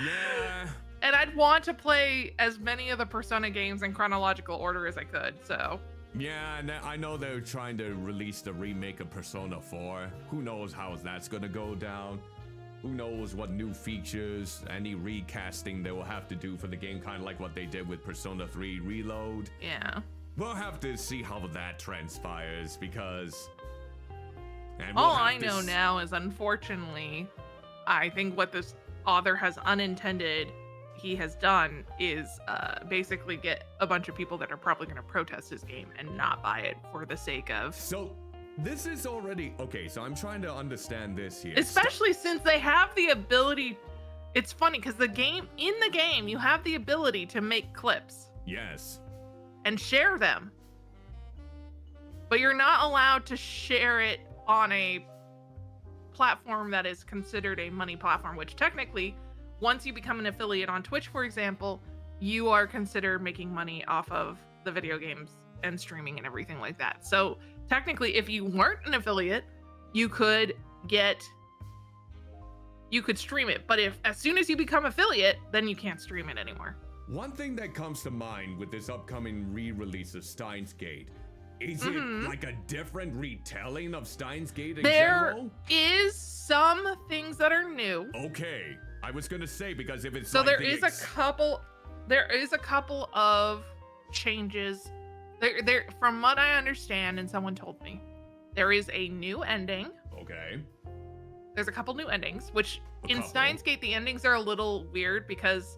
[SPEAKER 3] Yeah.
[SPEAKER 5] And I'd want to play as many of the Persona games in chronological order as I could, so.
[SPEAKER 3] Yeah, and I know they're trying to release the remake of Persona 4. Who knows how that's gonna go down? Who knows what new features, any recasting they will have to do for the game, kind of like what they did with Persona 3 Reload.
[SPEAKER 5] Yeah.
[SPEAKER 3] We'll have to see how that transpires because...
[SPEAKER 5] All I know now is, unfortunately, I think what this author has he has done is basically get a bunch of people that are probably going to protest his game and not buy it for the sake of...
[SPEAKER 3] So, this is already... Okay, so I'm trying to understand this here.
[SPEAKER 5] Especially since they have the ability... It's funny, because in the game, you have the ability to make clips.
[SPEAKER 3] Yes.
[SPEAKER 5] And share them. But you're not allowed to share it on a platform that is considered a money platform, which technically, once you become an affiliate on Twitch, for example, you are considered making money off of the video games and streaming and everything like that. So technically, if you weren't an affiliate, you could stream it. But as soon as you become affiliate, then you can't stream it anymore.
[SPEAKER 3] One thing that comes to mind with this upcoming re-release of Steins Gate, is it like a different retelling of Steins Gate in general?
[SPEAKER 5] There is some things that are new.
[SPEAKER 3] Okay, I was gonna say, because if it's
[SPEAKER 5] so
[SPEAKER 3] like
[SPEAKER 5] there is a couple of changes. There, from what I understand, and someone told me, there is a new ending.
[SPEAKER 3] Okay.
[SPEAKER 5] There's a couple new endings, which in Steins Gate, the endings are a little weird because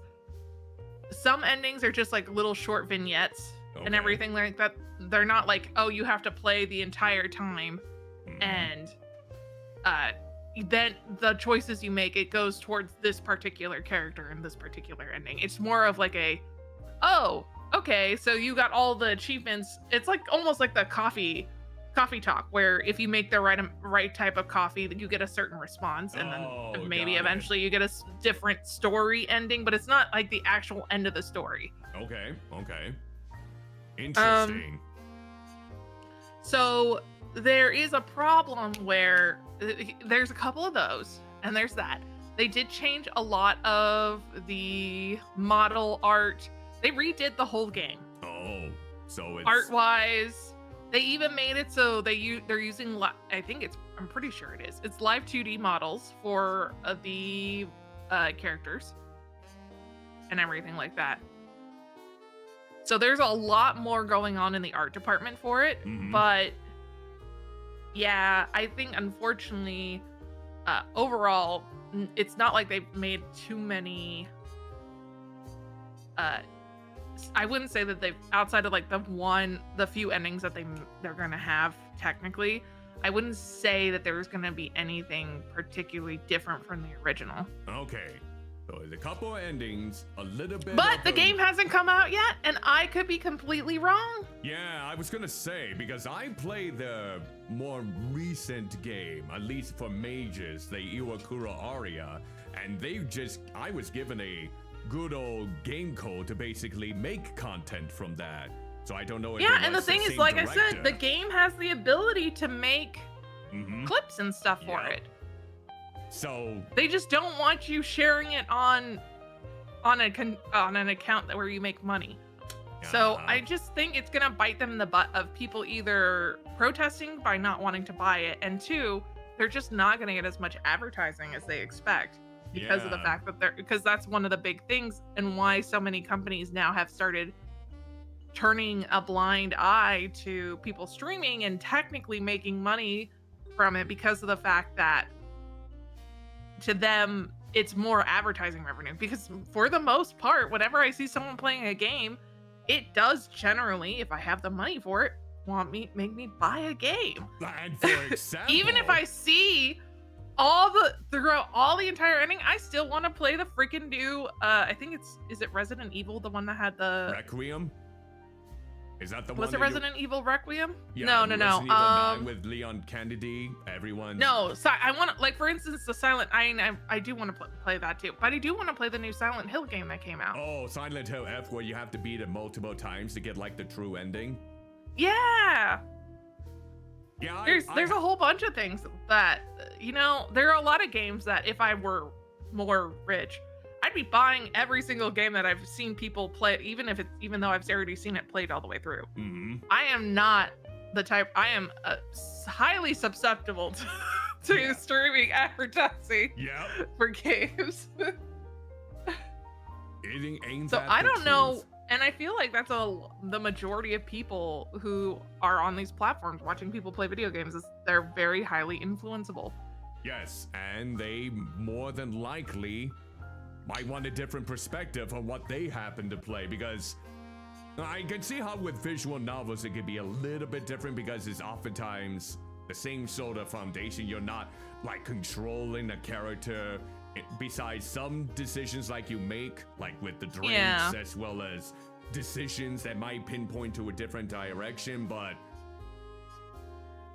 [SPEAKER 5] some endings are just like little short vignettes and everything like that. They're not like, oh, you have to play the entire time, and then the choices you make, it goes towards this particular character and this particular ending. It's more of like a, oh, okay, so you got all the achievements. It's like almost like the coffee talk, where if you make the right type of coffee, you get a certain response, and then maybe eventually you get a different story ending, but it's not like the actual end of the story.
[SPEAKER 3] Okay. Interesting.
[SPEAKER 5] So there is a problem where there's a couple of those, and there's that. They did change a lot of the model art. They redid the whole game.
[SPEAKER 3] Oh, so it's
[SPEAKER 5] art-wise. They even made it so they're using, I'm pretty sure it is. It's live 2D models for the characters and everything like that. So there's a lot more going on in the art department for it, but Yeah, I think unfortunately, overall, it's not like they've made too many. I wouldn't say that they've, outside of like the few endings that they're gonna have technically. I wouldn't say that there's gonna be anything particularly different from the original.
[SPEAKER 3] Okay. So there's a couple endings, a little bit.
[SPEAKER 5] But the game hasn't come out yet, and I could be completely wrong.
[SPEAKER 3] Yeah, I was gonna say, because I played the more recent game, at least for mages, the Iwakura Aria, and I was given a good old game code to basically make content from that. So I don't know if
[SPEAKER 5] Yeah, and the thing is, like I said, the game has the ability to make clips and stuff for it.
[SPEAKER 3] So
[SPEAKER 5] they just don't want you sharing it on an account where you make money. So I just think it's gonna bite them in the butt of people either protesting by not wanting to buy it, and two, they're just not gonna get as much advertising as they expect because of the fact that because that's one of the big things and why so many companies now have started turning a blind eye to people streaming and technically making money from it because of the fact that to them it's more advertising revenue. Because for the most part, whenever I see someone playing a game, it does generally, if I have the money for it, make me buy a game.
[SPEAKER 3] And for example,
[SPEAKER 5] even if I see throughout all the entire ending, I still want to play the freaking new I think is it Resident Evil, the one that had the
[SPEAKER 3] Requiem? Is that the one?
[SPEAKER 5] Was it Resident Evil Requiem?
[SPEAKER 3] Yeah,
[SPEAKER 5] No.
[SPEAKER 3] Resident Evil 9 with Leon Kennedy, everyone.
[SPEAKER 5] No, so I want to, like, for instance, the Silent. I do want to play that too, but I do want to play the new Silent Hill game that came out.
[SPEAKER 3] Oh, Silent Hill F, where you have to beat it multiple times to get like the true ending.
[SPEAKER 5] Yeah.
[SPEAKER 3] Yeah.
[SPEAKER 5] There's a whole bunch of things that there are a lot of games that if I were more rich, I'd be buying every single game that I've seen people play, even though I've already seen it played all the way through. I am not the type. I am highly susceptible to streaming advertising for games. So I don't know, and I feel like that's the majority of people who are on these platforms watching people play video games. They're very highly influenceable.
[SPEAKER 3] Yes, and they more than likely might want a different perspective on what they happen to play, because I can see how with visual novels it could be a little bit different because it's oftentimes the same sort of foundation. You're not like controlling a character besides some decisions like you make, like with the drinks, as well as decisions that might pinpoint to a different direction. But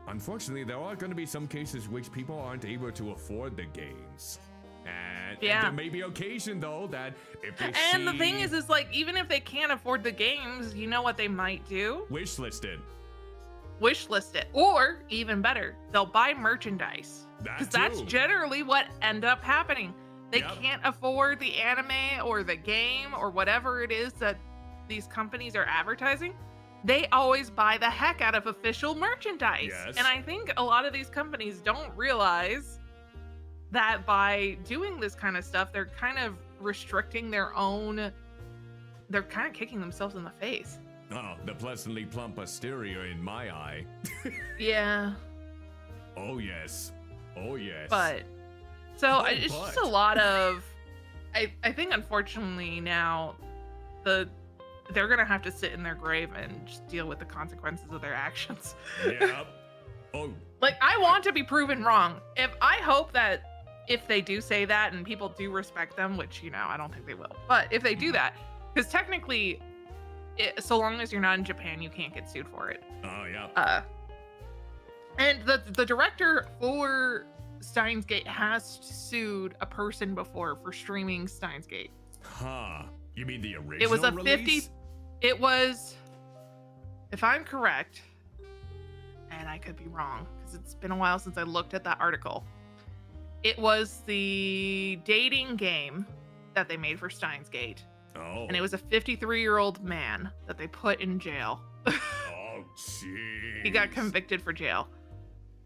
[SPEAKER 3] unfortunately, there are going to be some cases which people aren't able to afford the games. And there may be occasion though that if they
[SPEAKER 5] the thing is like, even if they can't afford the games, you know what they might do?
[SPEAKER 3] Wishlist it,
[SPEAKER 5] or even better, they'll buy merchandise, because that's generally what end up happening. They can't afford the anime or the game or whatever it is that these companies are advertising. They always buy the heck out of official merchandise. And I think a lot of these companies don't realize that by doing this kind of stuff, they're kind of restricting they're kind of kicking themselves in the face.
[SPEAKER 3] Oh, the pleasantly plump posterior in my eye.
[SPEAKER 5] Yeah.
[SPEAKER 3] Oh yes.
[SPEAKER 5] But so it's just a lot of I think unfortunately now they're gonna have to sit in their grave and just deal with the consequences of their actions. Like, I want to be proven wrong. I hope that if they do say that and people do respect them, which, I don't think they will, but if they do that, because technically, so long as you're not in Japan, you can't get sued for it.
[SPEAKER 3] Oh, yeah.
[SPEAKER 5] And the director for Steins Gate has sued a person before for streaming Steins Gate.
[SPEAKER 3] Huh. You mean the original
[SPEAKER 5] It was a
[SPEAKER 3] release?
[SPEAKER 5] It was, if I'm correct, and I could be wrong, because it's been a while since I looked at that article. It was the dating game that they made for Steins Gate.
[SPEAKER 3] Oh.
[SPEAKER 5] And it was a 53-year-old man that they put in jail.
[SPEAKER 3] Oh, jeez.
[SPEAKER 5] He got convicted for jail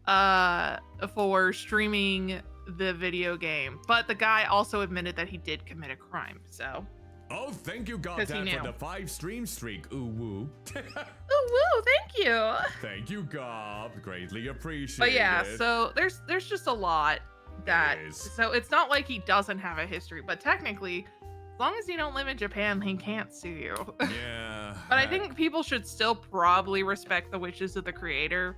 [SPEAKER 5] for streaming the video game. But the guy also admitted that he did commit a crime. So
[SPEAKER 3] Oh, thank you,
[SPEAKER 5] 'Cause he
[SPEAKER 3] Gob,
[SPEAKER 5] knew.
[SPEAKER 3] for the 5 stream streak. Ooh, woo.
[SPEAKER 5] Oh, woo, thank you.
[SPEAKER 3] Thank you, Gob. Greatly appreciated.
[SPEAKER 5] But yeah, so there's just a lot that
[SPEAKER 3] is.
[SPEAKER 5] so it's not like he doesn't have a history, but technically, as long as you don't live in Japan, he can't sue you.
[SPEAKER 3] Yeah.
[SPEAKER 5] But I think people should still probably respect the wishes of the creator.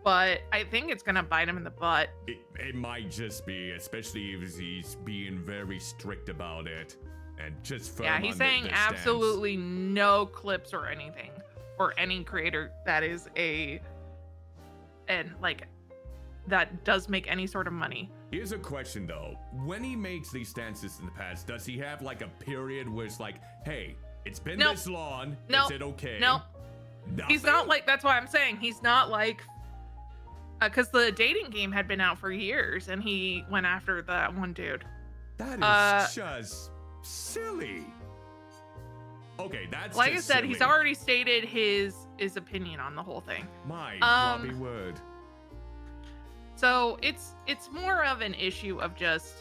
[SPEAKER 5] But I think it's gonna bite him in the butt.
[SPEAKER 3] It might just be, especially if he's being very strict about it and just firm
[SPEAKER 5] Yeah, he's
[SPEAKER 3] on
[SPEAKER 5] saying
[SPEAKER 3] the stance.
[SPEAKER 5] absolutely no clips or anything for any creator that is that does make any sort of money.
[SPEAKER 3] Here's a question though. When he makes these stances in the past, does he have like a period where it's like, hey, it's been
[SPEAKER 5] Nope.
[SPEAKER 3] this long,
[SPEAKER 5] Nope.
[SPEAKER 3] is it okay?
[SPEAKER 5] No, he's not
[SPEAKER 3] Nothing?
[SPEAKER 5] like, that's why I'm saying he's not like, because the dating game had been out for years and he went after that one dude.
[SPEAKER 3] That is just silly. Okay, that's
[SPEAKER 5] Like I
[SPEAKER 3] just
[SPEAKER 5] said, he's
[SPEAKER 3] silly.
[SPEAKER 5] already stated his opinion on the whole thing.
[SPEAKER 3] My floppy
[SPEAKER 5] Um,
[SPEAKER 3] word.
[SPEAKER 5] So it's more of an issue of just,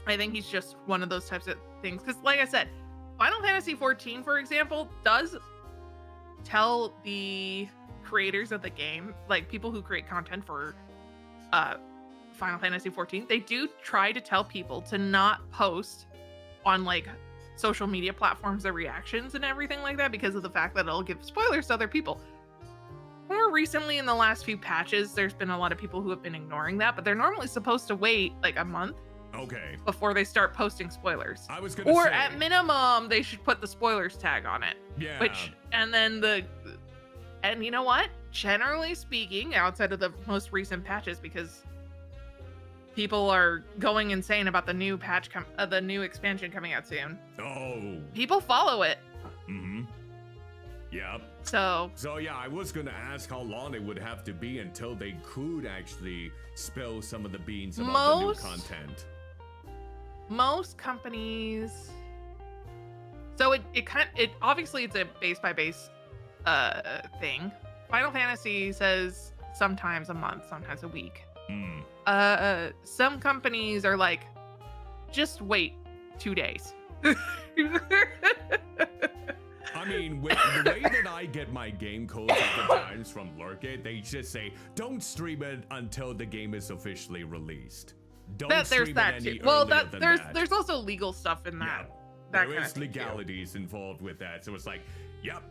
[SPEAKER 5] I think he's just one of those types of things. Because like I said, Final Fantasy XIV, for example, does tell the creators of the game, like people who create content for Final Fantasy XIV, they do try to tell people to not post on like social media platforms their reactions and everything like that because of the fact that it'll give spoilers to other people. More recently, in the last few patches, there's been a lot of people who have been ignoring that, but they're normally supposed to wait like a month
[SPEAKER 3] Okay.
[SPEAKER 5] before they start posting spoilers.
[SPEAKER 3] I was gonna
[SPEAKER 5] Or
[SPEAKER 3] say.
[SPEAKER 5] at minimum, they should put the spoilers tag on it.
[SPEAKER 3] Yeah.
[SPEAKER 5] And you know what? Generally speaking, outside of the most recent patches, because people are going insane about the new patch, the new expansion coming out soon.
[SPEAKER 3] Oh.
[SPEAKER 5] People follow it.
[SPEAKER 3] Mm-hmm. Yep.
[SPEAKER 5] So
[SPEAKER 3] So yeah, I was gonna ask how long it would have to be until they could actually spill some of the beans about the new
[SPEAKER 5] Most-
[SPEAKER 3] content.
[SPEAKER 5] most companies, so it obviously it's a base by base thing. Final Fantasy says sometimes a month, sometimes a week.
[SPEAKER 3] Mm.
[SPEAKER 5] Some companies are like, just wait 2 days.
[SPEAKER 3] I mean, with the way that I get my game codes oftentimes from Lurkit, they just say, don't stream it until the game is officially released. Don't
[SPEAKER 5] There's
[SPEAKER 3] stream
[SPEAKER 5] that
[SPEAKER 3] it
[SPEAKER 5] too.
[SPEAKER 3] any
[SPEAKER 5] Well,
[SPEAKER 3] earlier than that.
[SPEAKER 5] there's also legal stuff in that.
[SPEAKER 3] Yeah,
[SPEAKER 5] that
[SPEAKER 3] there
[SPEAKER 5] kind of
[SPEAKER 3] is
[SPEAKER 5] thing, too.
[SPEAKER 3] legalities involved with that. So it's like, yep,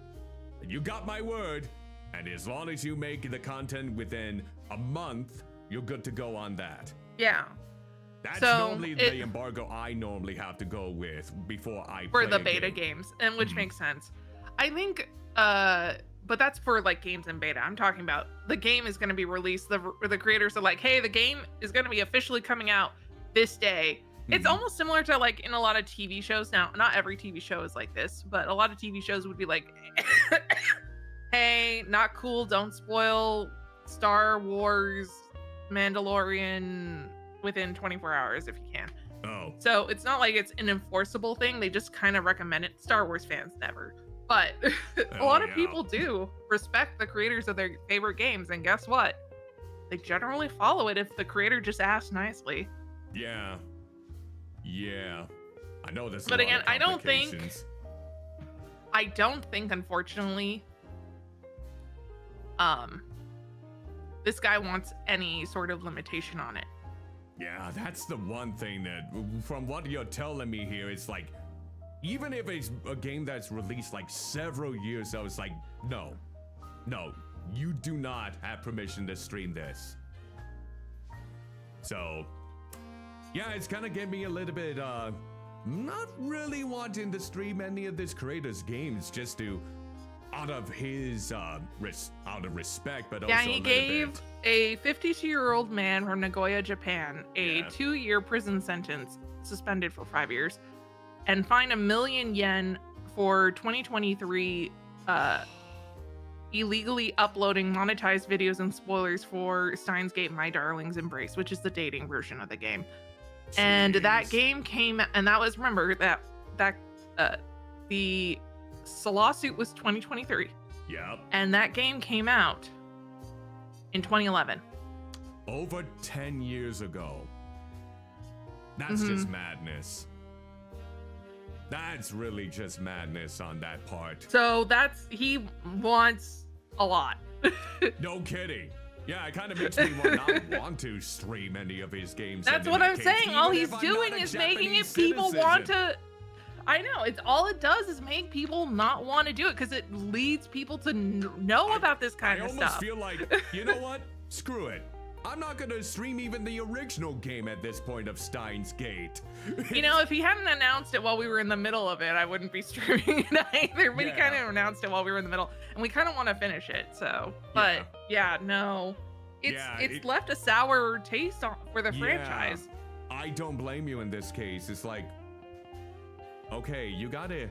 [SPEAKER 3] you got my word. And as long as you make the content within a month, you're good to go on that.
[SPEAKER 5] Yeah.
[SPEAKER 3] That's
[SPEAKER 5] So,
[SPEAKER 3] normally the embargo I normally have to go with before I
[SPEAKER 5] For
[SPEAKER 3] play
[SPEAKER 5] the
[SPEAKER 3] a
[SPEAKER 5] beta
[SPEAKER 3] game.
[SPEAKER 5] games, and which
[SPEAKER 3] Mhm.
[SPEAKER 5] makes sense. I think, but that's for like games in beta. I'm talking about the game is going to be released. The creators are like, hey, the game is going to be officially coming out this day. It's
[SPEAKER 3] Mhm.
[SPEAKER 5] almost similar to like in a lot of TV shows. Now, not every TV show is like this, but a lot of TV shows would be like, hey, not cool, don't spoil Star Wars Mandalorian within 24 hours if you can.
[SPEAKER 3] Oh,
[SPEAKER 5] So it's not like it's an enforceable thing. They just kind of recommend it. Star Wars fans never. But a lot of
[SPEAKER 3] yeah.
[SPEAKER 5] people do respect the creators of their favorite games. And guess what? They generally follow it if the creator just asks nicely.
[SPEAKER 3] yeah. Yeah. I know there's a
[SPEAKER 5] But
[SPEAKER 3] lot
[SPEAKER 5] again,
[SPEAKER 3] of
[SPEAKER 5] I don't think-
[SPEAKER 3] complications.
[SPEAKER 5] I don't think, unfortunately, this guy wants any sort of limitation on it.
[SPEAKER 3] Yeah, that's the one thing that, from what you're telling me here, it's like, even if it's a game that's released like several years ago, it's like, no, you do not have permission to stream this. So, yeah, it's kind of getting me a little bit, not really wanting to stream any of this creator's games just to, out of his, out of respect, but also
[SPEAKER 5] Yeah,
[SPEAKER 3] a
[SPEAKER 5] he
[SPEAKER 3] little
[SPEAKER 5] gave
[SPEAKER 3] bit.
[SPEAKER 5] a 52-year-old man from Nagoya, Japan, a
[SPEAKER 3] Yeah.
[SPEAKER 5] 2-year prison sentence, suspended for 5 years, and fined 1 million yen for 2023 illegally uploading monetized videos and spoilers for Steins Gate My Darling's Embrace, which is the dating version of the game. And that
[SPEAKER 3] Jeez.
[SPEAKER 5] game came, and that was, remember, the lawsuit was 2023,
[SPEAKER 3] Yep.
[SPEAKER 5] and that game came out in 2011.
[SPEAKER 3] Over 10 years ago. That's just madness. That's really just madness on that part.
[SPEAKER 5] So he wants a lot.
[SPEAKER 3] No kidding. Yeah, it kind of makes me not want to stream any of his games.
[SPEAKER 5] That's
[SPEAKER 3] in
[SPEAKER 5] what
[SPEAKER 3] any
[SPEAKER 5] I'm
[SPEAKER 3] case,
[SPEAKER 5] saying. All
[SPEAKER 3] even
[SPEAKER 5] he's
[SPEAKER 3] if I'm
[SPEAKER 5] doing
[SPEAKER 3] not a
[SPEAKER 5] is making it
[SPEAKER 3] Japanese
[SPEAKER 5] people want
[SPEAKER 3] citizen.
[SPEAKER 5] to. I know. It's all it does is make people not want to do it because it leads people to know about this kind
[SPEAKER 3] I
[SPEAKER 5] of
[SPEAKER 3] almost
[SPEAKER 5] stuff.
[SPEAKER 3] feel like, you know what? Screw it. I'm not gonna stream even the original game at this point of Steins Gate.
[SPEAKER 5] You know, if he hadn't announced it while we were in the middle of it, I wouldn't be streaming it either. But he kind of announced it while we were in the middle, and we kind of want to finish it. So, but yeah, no, it's left a sour taste for the franchise.
[SPEAKER 3] I don't blame you in this case. It's like, okay, you gotta.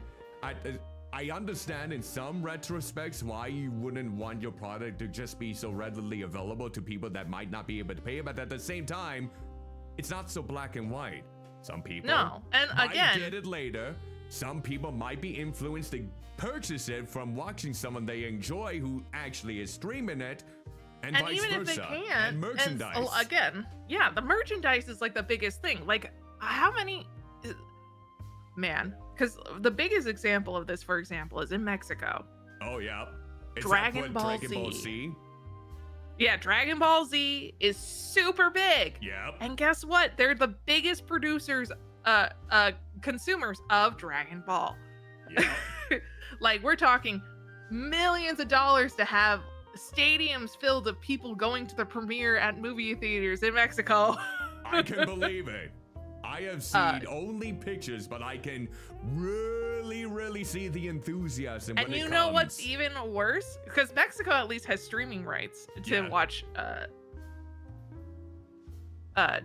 [SPEAKER 3] I understand in some retrospects why you wouldn't want your product to just be so readily available to people that might not be able to pay, but at the same time, it's not so black and white. Some people
[SPEAKER 5] and
[SPEAKER 3] might
[SPEAKER 5] again,
[SPEAKER 3] get it later. Some people might be influenced to purchase it from watching someone they enjoy who actually is streaming it, and vice
[SPEAKER 5] even
[SPEAKER 3] versa.
[SPEAKER 5] if they can't,
[SPEAKER 3] and merchandise.
[SPEAKER 5] again, yeah, the merchandise is like the biggest thing. Like, how many, man? Because the biggest example of this, for example, is in Mexico.
[SPEAKER 3] Oh yeah,
[SPEAKER 5] Dragon Ball
[SPEAKER 3] Ball
[SPEAKER 5] Z.
[SPEAKER 3] Z.
[SPEAKER 5] Yeah, Dragon Ball Z is super big.
[SPEAKER 3] Yep.
[SPEAKER 5] And guess what? They're the biggest producers, consumers of Dragon Ball.
[SPEAKER 3] Yep.
[SPEAKER 5] Like, we're talking millions of dollars to have stadiums filled of people going to the premiere at movie theaters in Mexico.
[SPEAKER 3] I can believe it. I have seen only pictures, but I can really see the enthusiasm.
[SPEAKER 5] And you know what's even worse? Because Mexico at least has streaming rights to watch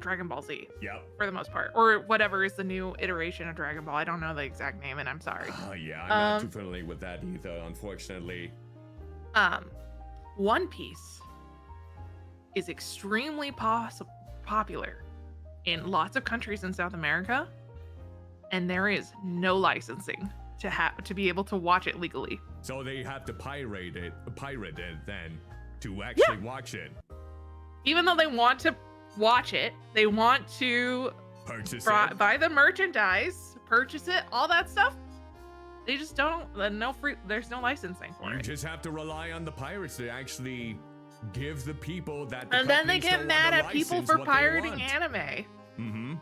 [SPEAKER 5] Dragon Ball Z.
[SPEAKER 3] Yep.
[SPEAKER 5] For the most part, or whatever is the new iteration of Dragon Ball. I don't know the exact name, and I'm sorry.
[SPEAKER 3] Oh yeah, I'm not too familiar with that either, unfortunately.
[SPEAKER 5] One Piece is extremely popular in lots of countries in South America, and there is no licensing to be able to watch it legally.
[SPEAKER 3] So they have to pirate it then to actually watch it.
[SPEAKER 5] Even though they want to watch it, they want to
[SPEAKER 3] purchase it,
[SPEAKER 5] buy the merchandise, purchase it, all that stuff. They just don't. There's no licensing for it.
[SPEAKER 3] You just have to rely on the pirates to actually give the people that.
[SPEAKER 5] And then they get mad at people for pirating anime.
[SPEAKER 3] Mm-hmm.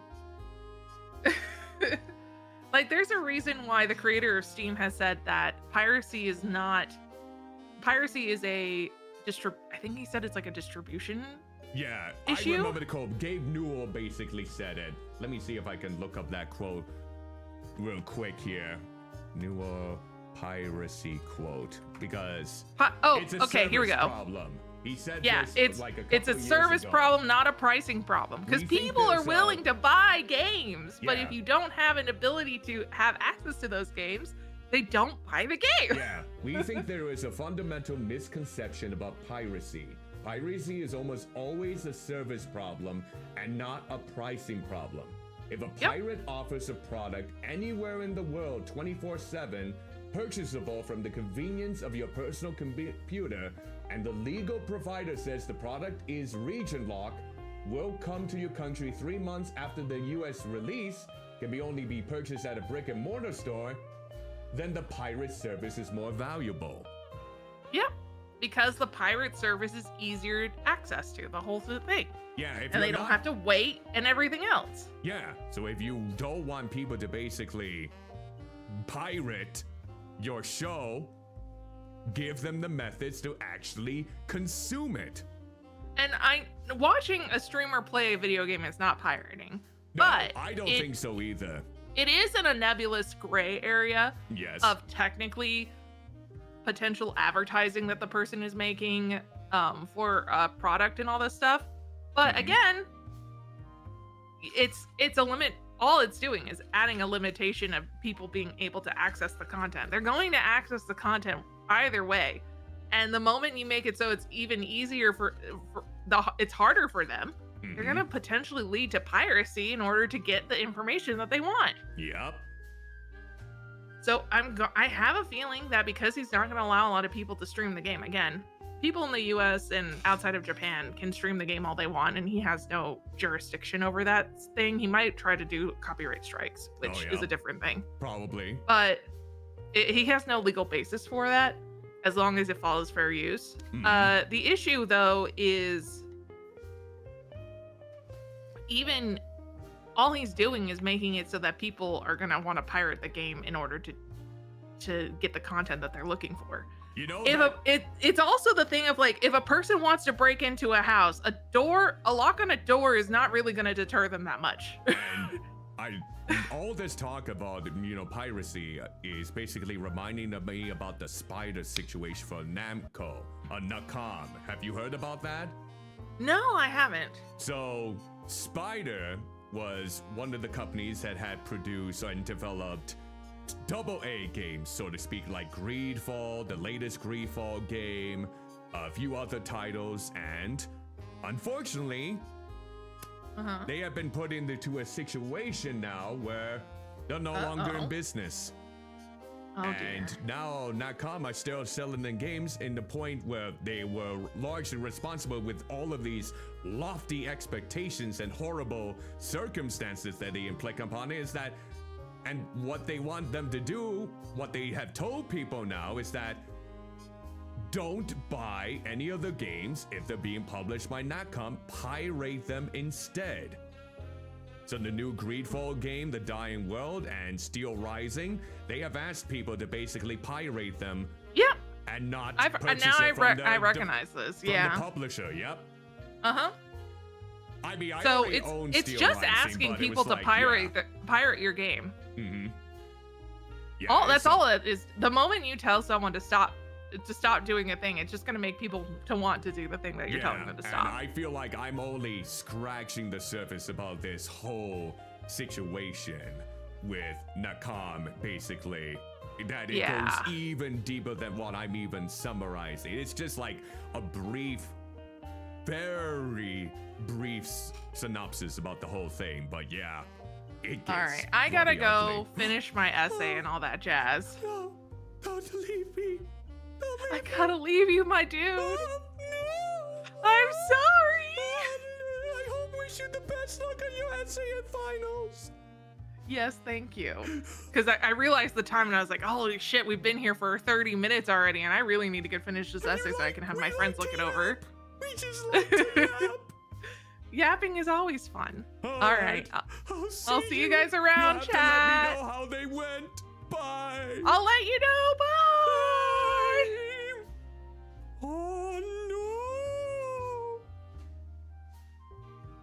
[SPEAKER 5] Like, there's a reason why the creator of Steam has said that piracy is a I think he said it's like a distribution.
[SPEAKER 3] Yeah,
[SPEAKER 5] issue?
[SPEAKER 3] I remember the quote. Gabe Newell basically said it. Let me see if I can look up that quote real quick here. Newell piracy quote, because it's a
[SPEAKER 5] okay, here we go.
[SPEAKER 3] Problem. He said
[SPEAKER 5] it's
[SPEAKER 3] like
[SPEAKER 5] it's a service problem, not a pricing problem, because people are willing to buy games, but if you don't have an ability to have access to those games, they don't buy the game.
[SPEAKER 3] Yeah, we think there is a fundamental misconception about piracy. Piracy is almost always a service problem and not a pricing problem. If a pirate offers a product anywhere in the world 24/7, purchasable from the convenience of your personal computer, and the legal provider says the product is region locked, will come to your country 3 months after the US release, can only be purchased at a brick and mortar store, then the pirate service is more valuable.
[SPEAKER 5] Yep, because the pirate service is easier access to, the whole thing.
[SPEAKER 3] Yeah,
[SPEAKER 5] and they don't have to wait and everything else.
[SPEAKER 3] Yeah, so if you don't want people to basically pirate your show, give them the methods to actually consume it.
[SPEAKER 5] And watching a streamer play a video game is not pirating.
[SPEAKER 3] No,
[SPEAKER 5] but
[SPEAKER 3] I don't think so either.
[SPEAKER 5] It is in a nebulous gray area of technically potential advertising that the person is making for a product and all this stuff. But again, it's a limit. All it's doing is adding a limitation of people being able to access the content. They're going to access the content either way. And the moment you make it so it's even easier it's harder for them, you're going to potentially lead to piracy in order to get the information that they want.
[SPEAKER 3] Yep.
[SPEAKER 5] So I have a feeling that because he's not going to allow a lot of people to stream the game, again, people in the US and outside of Japan can stream the game all they want, and he has no jurisdiction over that thing. He might try to do copyright strikes, which is a different thing.
[SPEAKER 3] Probably.
[SPEAKER 5] But he has no legal basis for that, as long as it follows fair use. The issue, though, is even all he's doing is making it so that people are going to want to pirate the game in order to get the content that they're looking for.
[SPEAKER 3] You know,
[SPEAKER 5] it's also the thing of like, if a person wants to break into a house, a lock on a door is not really going to deter them that much.
[SPEAKER 3] And all this talk about, piracy is basically reminding me about the spider situation for Namco, Nakam. Have you heard about that?
[SPEAKER 5] No, I haven't.
[SPEAKER 3] So, Spider was one of the companies that had produced and developed AA games, so to speak, like Greedfall, the latest Greedfall game, a few other titles, and unfortunately, they have been put into a situation now where they're no longer in business. And now Nakam are still selling the games in the point where they were largely responsible with all of these lofty expectations and horrible circumstances that they inflict upon it is that, and what they want them to do, what they have told people now is that don't buy any of the games if they're being published by Nakam, pirate them instead. So the new Greedfall game, The Dying World, and Steel Rising, they have asked people to basically pirate them. Yep. And not purchase it from
[SPEAKER 5] I recognize this.
[SPEAKER 3] From the publisher. Yep. I mean, I
[SPEAKER 5] so
[SPEAKER 3] already own
[SPEAKER 5] it's
[SPEAKER 3] Steel
[SPEAKER 5] just
[SPEAKER 3] Rising,
[SPEAKER 5] asking
[SPEAKER 3] but
[SPEAKER 5] people to pirate your game.
[SPEAKER 3] Yeah,
[SPEAKER 5] that's all it is. The moment you tell someone to stop doing a thing, it's just going to make people to want to do the thing that you're telling them to stop.
[SPEAKER 3] And I feel like I'm only scratching the surface about this whole situation with Nakam, basically. That it goes even deeper than what I'm even summarizing. It's just like a brief, very brief synopsis about the whole thing, but yeah, it gets
[SPEAKER 5] all right, I gotta go
[SPEAKER 3] ugly.
[SPEAKER 5] finish my essay and all that jazz.
[SPEAKER 3] No, don't leave me.
[SPEAKER 5] I gotta leave you, my dude.
[SPEAKER 3] No.
[SPEAKER 5] I'm sorry.
[SPEAKER 3] I hope wish you the best luck on your essay and finals.
[SPEAKER 5] Yes, thank you. Because I realized the time and I was like, holy shit, we've been here for 30 minutes already, and I really need to get finished this essay so I can have my friends look it over.
[SPEAKER 3] We just like to yap.
[SPEAKER 5] Yapping is always fun. All right. I'll see you guys
[SPEAKER 3] You
[SPEAKER 5] around,
[SPEAKER 3] have to
[SPEAKER 5] chat.
[SPEAKER 3] let me know how they went. Bye.
[SPEAKER 5] I'll let you know. Bye.
[SPEAKER 3] Oh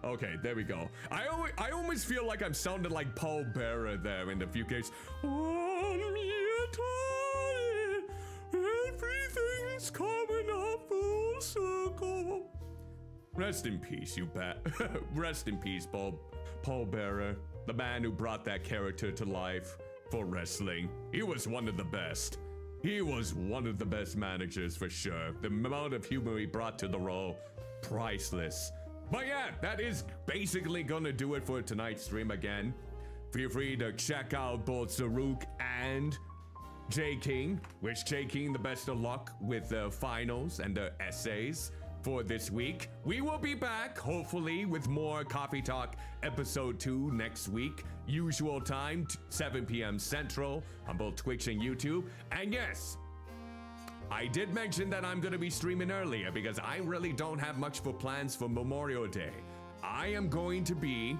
[SPEAKER 3] no. Okay, there we go. I almost feel like I'm sounding like Paul Bearer there in the few cases. Everything's coming up full circle. Rest in peace, you bat. Rest in peace, Paul Bearer, the man who brought that character to life for wrestling. He was one of the best. He was one of the best managers for sure. The amount of humor he brought to the role, priceless. But yeah, that is basically gonna do it for tonight's stream again. Feel free to check out both Zaruk and Jayking. Wish Jayking the best of luck with the finals and the essays for this week. We will be back, hopefully, with more Coffee Talk episode 2 next week. Usual time, 7 p.m. Central on both Twitch and YouTube. And yes, I did mention that I'm going to be streaming earlier because I really don't have much for plans for Memorial Day. I am going to be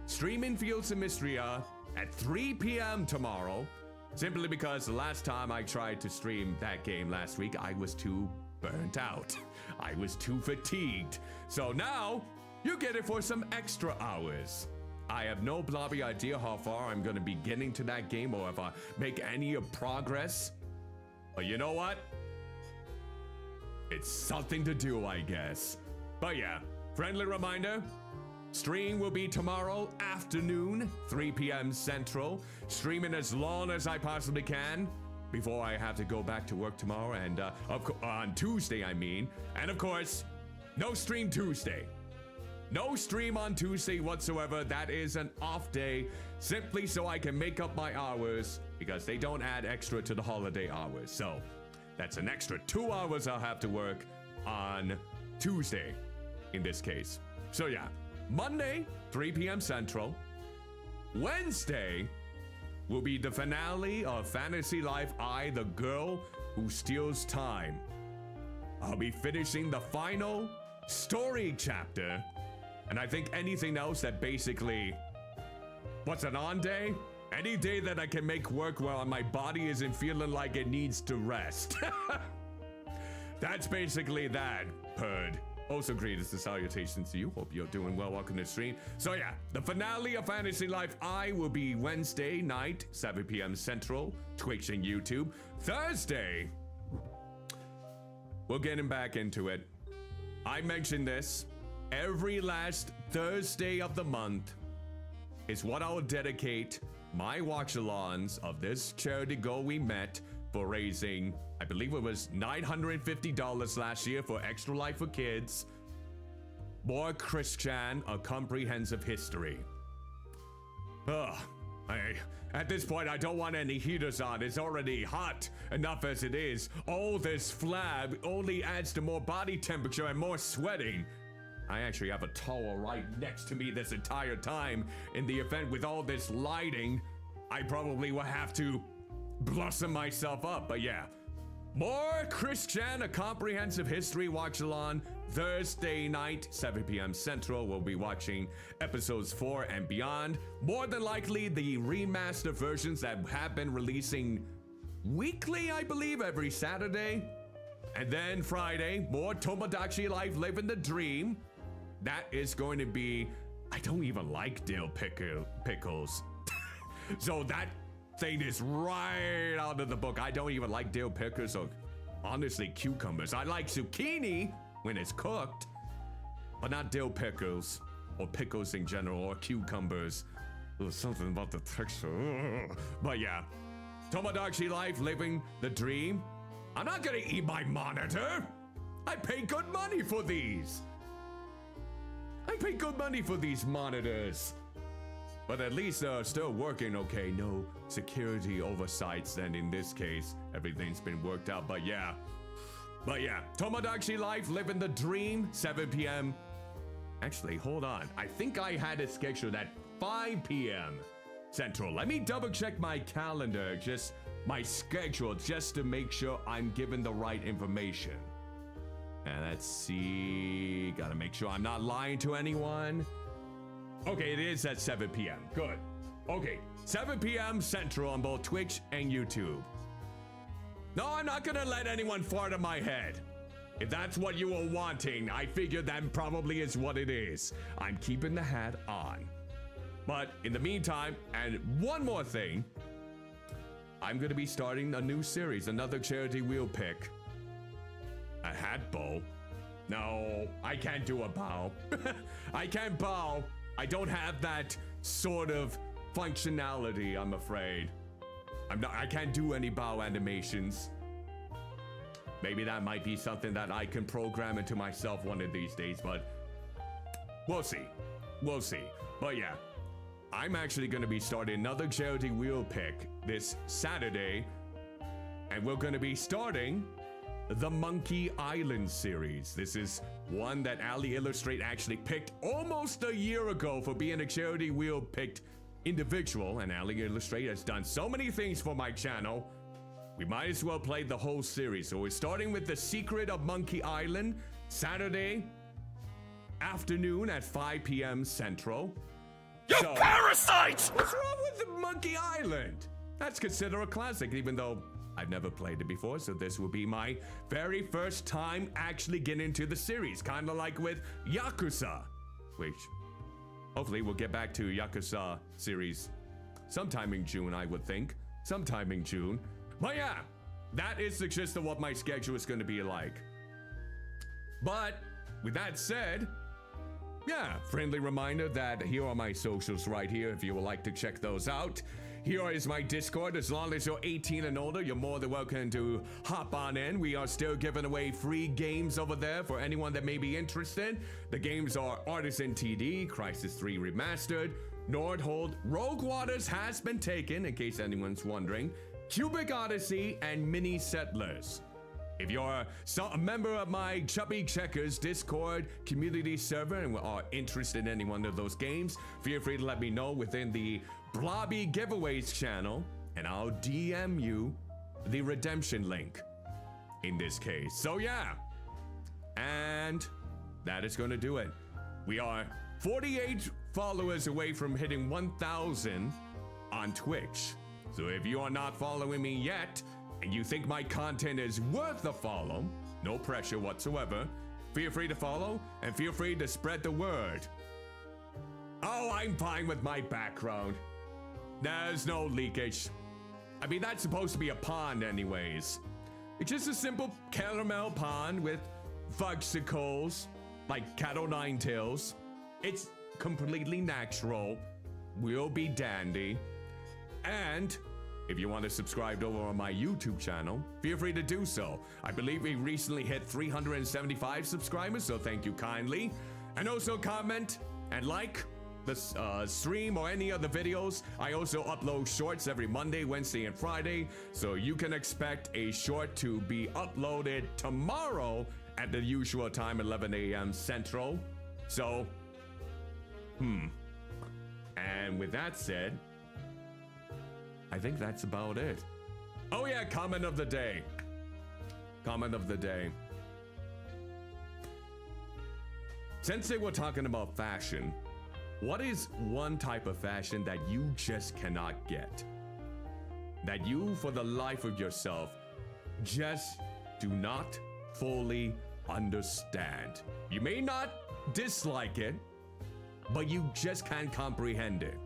[SPEAKER 3] streaming Fields of Mystria at 3 p.m. tomorrow, simply because the last time I tried to stream that game last week, I was too burnt out. I was too fatigued. So now, you get it for some extra hours. I have no blobby idea how far I'm going to be getting to that game or if I make any progress. But you know what? It's something to do, I guess. But yeah, friendly reminder, stream will be tomorrow afternoon, 3 p.m. Central. Streaming as long as I possibly can before I have to go back to work tomorrow and on Tuesday, I mean. And of course, no stream Tuesday. No stream on Tuesday whatsoever. That is an off day, simply so I can make up my hours because they don't add extra to the holiday hours. So that's an extra 2 hours I'll have to work on Tuesday, in this case. So yeah, Monday, 3 p.m. Central. Wednesday will be the finale of Fantasy Life I, the Girl Who Steals Time. I'll be finishing the final story chapter, and I think anything else that basically, what's an on day? Any day that I can make work while my body isn't feeling like it needs to rest. That's basically that, Purd. Also greetings and salutations to you. Hope you're doing well. Welcome to the stream. So yeah, the finale of Fantasy Life I will be Wednesday night, 7 p.m. Central, Twitch and YouTube. Thursday, we're getting back into it. I mentioned this. Every last Thursday of the month is what I'll dedicate my watch-alongs of this charity goal we met for raising, I believe it was $950 last year for Extra Life for Kids. More Christian, a comprehensive history. At this point, I don't want any heaters on. It's already hot enough as it is. All this flab only adds to more body temperature and more sweating. I actually have a towel right next to me this entire time. In the event with all this lighting, I probably will have to blossom myself up, but yeah. More Christian, a comprehensive history watch-along Thursday night, 7 p.m. Central. We'll be watching episodes 4 and beyond. More than likely, the remastered versions that have been releasing weekly, I believe, every Saturday. And then Friday, more Tomodachi Life Living the Dream. That is going to be, I don't even like dill pickles. So that thing is right out of the book. I don't even like dill pickles or honestly cucumbers. I like zucchini when it's cooked, but not dill pickles or pickles in general or cucumbers. There's something about the texture. But yeah, Tomodachi Life Living the Dream. I'm not gonna eat my monitor. I pay good money for these. I pay good money for these monitors. But at least they're still working okay. No security oversights. Then in this case, everything's been worked out. But yeah. Tomodachi Life Living the Dream, 7 p.m. Actually, hold on. I think I had it scheduled at 5 p.m. Central. Let me double check my calendar, just my schedule, just to make sure I'm giving the right information. And let's see. Gotta make sure I'm not lying to anyone. Okay, it is at 7 p.m. Good. Okay, 7 p.m. Central on both Twitch and YouTube. No, I'm not gonna let anyone fart in my head. If that's what you were wanting, I figured that probably is what it is. I'm keeping the hat on. But in the meantime, and one more thing, I'm gonna be starting a new series, another charity wheel pick. A hat bow? No, I can't do a bow. I can't bow. I don't have that sort of functionality, I'm afraid. I can't do any bow animations. Maybe that might be something that I can program into myself one of these days, but we'll see. We'll see. But yeah, I'm actually going to be starting another charity wheel pick this Saturday, and we're going to be starting the Monkey Island series. This is one that Ali Illustrate actually picked almost a year ago for being a charity wheel picked individual, and Ali Illustrate has done so many things for my channel. We might as well play the whole series. So we're starting with The Secret of Monkey Island, Saturday afternoon at 5 p.m. Central.
[SPEAKER 2] You parasite!
[SPEAKER 3] What's wrong with the Monkey Island? That's considered a classic, even though I've never played it before, so this will be my very first time actually getting into the series, kind of like with Yakuza, which hopefully we'll get back to Yakuza series sometime in June, I would think. Sometime in June. But yeah, that is the gist of what my schedule is going to be like. But with that said, yeah, friendly reminder that here are my socials right here if you would like to check those out. Here is my Discord. As long as you're 18 and older, you're more than welcome to hop on in. We are still giving away free games over there for anyone that may be interested. The games are Artisan TD, Crisis 3 Remastered, Nordhold, Rogue Waters has been taken, in case anyone's wondering, Cubic Odyssey, and Mini Settlers. If you're a member of my Chubby Checkers Discord community server and are interested in any one of those games, feel free to let me know within the Blobby Giveaways channel, and I'll DM you the redemption link in this case. So yeah, and that is going to do it. We are 48 followers away from hitting 1,000 on Twitch. So if you are not following me yet, and you think my content is worth a follow, no pressure whatsoever, feel free to follow and feel free to spread the word. Oh, I'm fine with my background. There's no leakage. I mean, that's supposed to be a pond anyways. It's just a simple caramel pond with Hibiscus, like cat o' nine tails. It's completely natural. We'll be dandy. And if you want to subscribe over on my YouTube channel, feel free to do so. I believe we recently hit 375 subscribers, so thank you kindly. And also comment and like the stream or any other videos. I also upload shorts every Monday, Wednesday, and Friday, so you can expect a short to be uploaded tomorrow at the usual time, 11 a.m. Central. So, and with that said, I think that's about it. Oh yeah, comment of the day. Comment of the day. Since they were talking about fashion, what is one type of fashion that you just cannot get? That you, for the life of yourself, just do not fully understand. You may not dislike it, but you just can't comprehend it.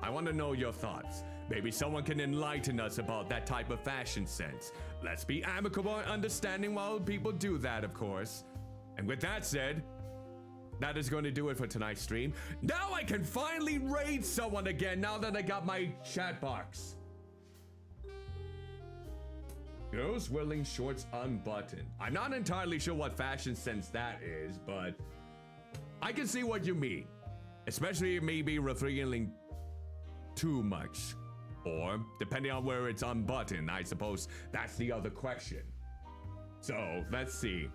[SPEAKER 3] I want to know your thoughts. Maybe someone can enlighten us about that type of fashion sense. Let's be amicable and understanding while people do that, of course. And with that said, that is going to do it for tonight's stream. Now I can finally raid someone again now that I got my chat box. Girls wearing shorts unbuttoned. I'm not entirely sure what fashion sense that is, but I can see what you mean. Especially maybe revealing too much. Or, depending on where it's unbuttoned, I suppose that's the other question. So, let's see.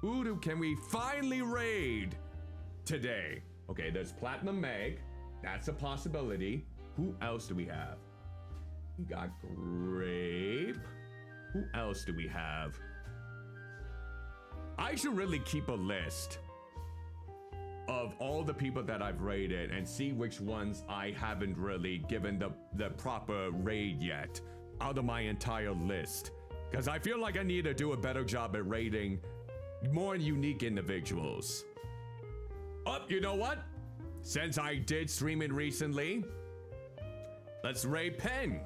[SPEAKER 3] Who can we finally raid today? Okay, there's Platinum Meg. That's a possibility. Who else do we have? We got Grape. Who else do we have? I should really keep a list of all the people that I've raided and see which ones I haven't really given the proper raid yet out of my entire list. Because I feel like I need to do a better job at raiding more unique individuals. Oh, you know what? Since I did stream it recently, let's raid Pen.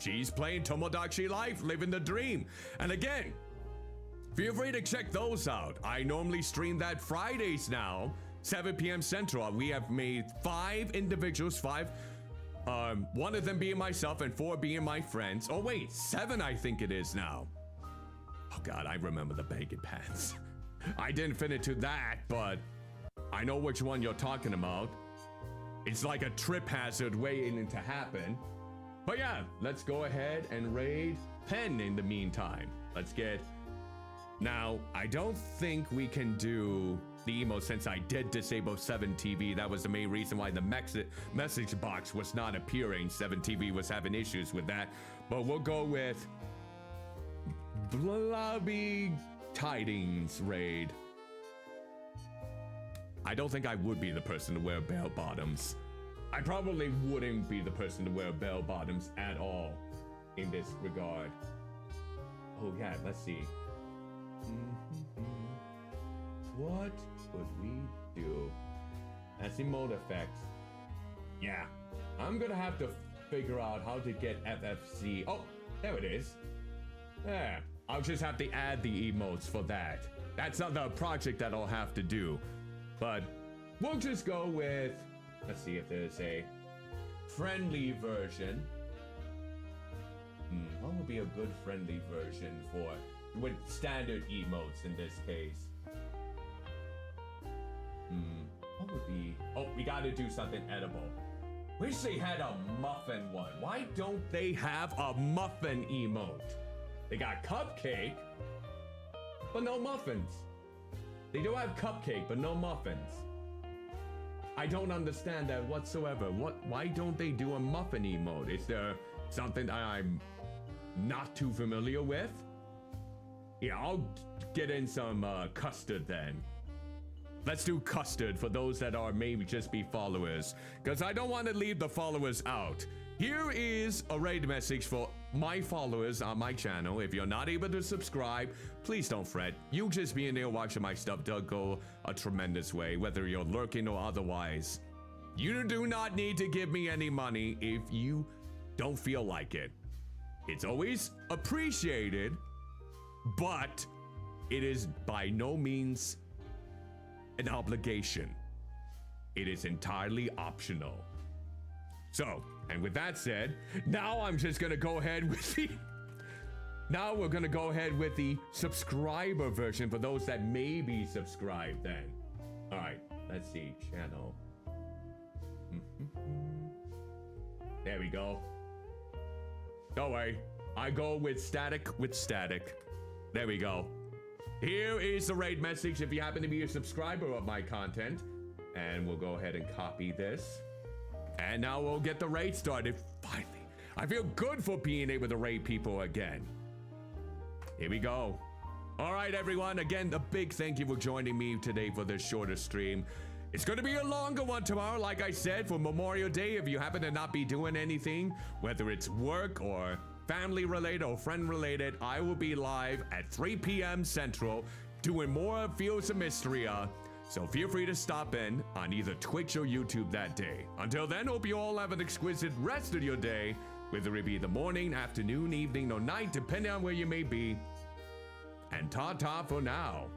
[SPEAKER 3] She's playing Tomodachi Life, living the dream. And again, feel free to check those out. I normally stream that Fridays now, 7 p.m. Central. We have made 5 individuals, 1 of them being myself and 4 being my friends. Oh wait, 7 I think it is now. Oh god, I remember the bacon pants. I didn't fit into that, but I know which one you're talking about. It's like a trip hazard waiting to happen. But yeah, let's go ahead and raid Pen in the meantime. Let's get... Now, I don't think we can do the emote since I did disable 7TV. That was the main reason why the message box was not appearing. 7TV was having issues with that. But we'll go with Blobby Tidings raid. I don't think I would be the person to wear bell bottoms. I probably wouldn't be the person to wear bell bottoms at all in this regard. Oh yeah, let's see. What would we do? That's emote effects. Yeah, I'm gonna have to figure out how to get FFC. Oh, there it is. There. I'll just have to add the emotes for that. That's not the project that I'll have to do. But we'll just go with... Let's see if there's a friendly version. What would be a good friendly version for... with standard emotes in this case? What would be... Oh, we gotta do something edible. Wish they had a muffin one. Why don't they have a muffin emote? They got cupcake, but no muffins. They do have cupcake, but no muffins. I don't understand that whatsoever. Why don't they do a muffin emote? Is there something I'm not too familiar with? Yeah, I'll get in some custard then. Let's do custard for those that are maybe just be followers, because I don't want to leave the followers out. Here is a raid message for my followers on my channel. If you're not able to subscribe, please don't fret. You just being there watching my stuff does go a tremendous way, whether you're lurking or otherwise. You do not need to give me any money if you don't feel like it. It's always appreciated, but it is by no means an obligation. It is entirely optional. So, and with that said, now I'm just gonna go ahead with the... Now we're gonna go ahead with the subscriber version for those that may be subscribed then. Alright, let's see, channel. There we go. Don't worry, I go with static with static. There we go. Here is the raid message if you happen to be a subscriber of my content. And we'll go ahead and copy this. And now we'll get the raid started. Finally, I feel good for being able to raid people again. Here we go. All right, everyone. Again, a big thank you for joining me today for this shorter stream. It's going to be a longer one tomorrow, like I said, for Memorial Day. If you happen to not be doing anything, whether it's work or family related or friend related, I will be live at 3 p.m. Central doing more of Fields of Mysteria. So feel free to stop in on either Twitch or YouTube that day. Until then, hope you all have an exquisite rest of your day, whether it be the morning, afternoon, evening, or night, depending on where you may be. And ta-ta for now.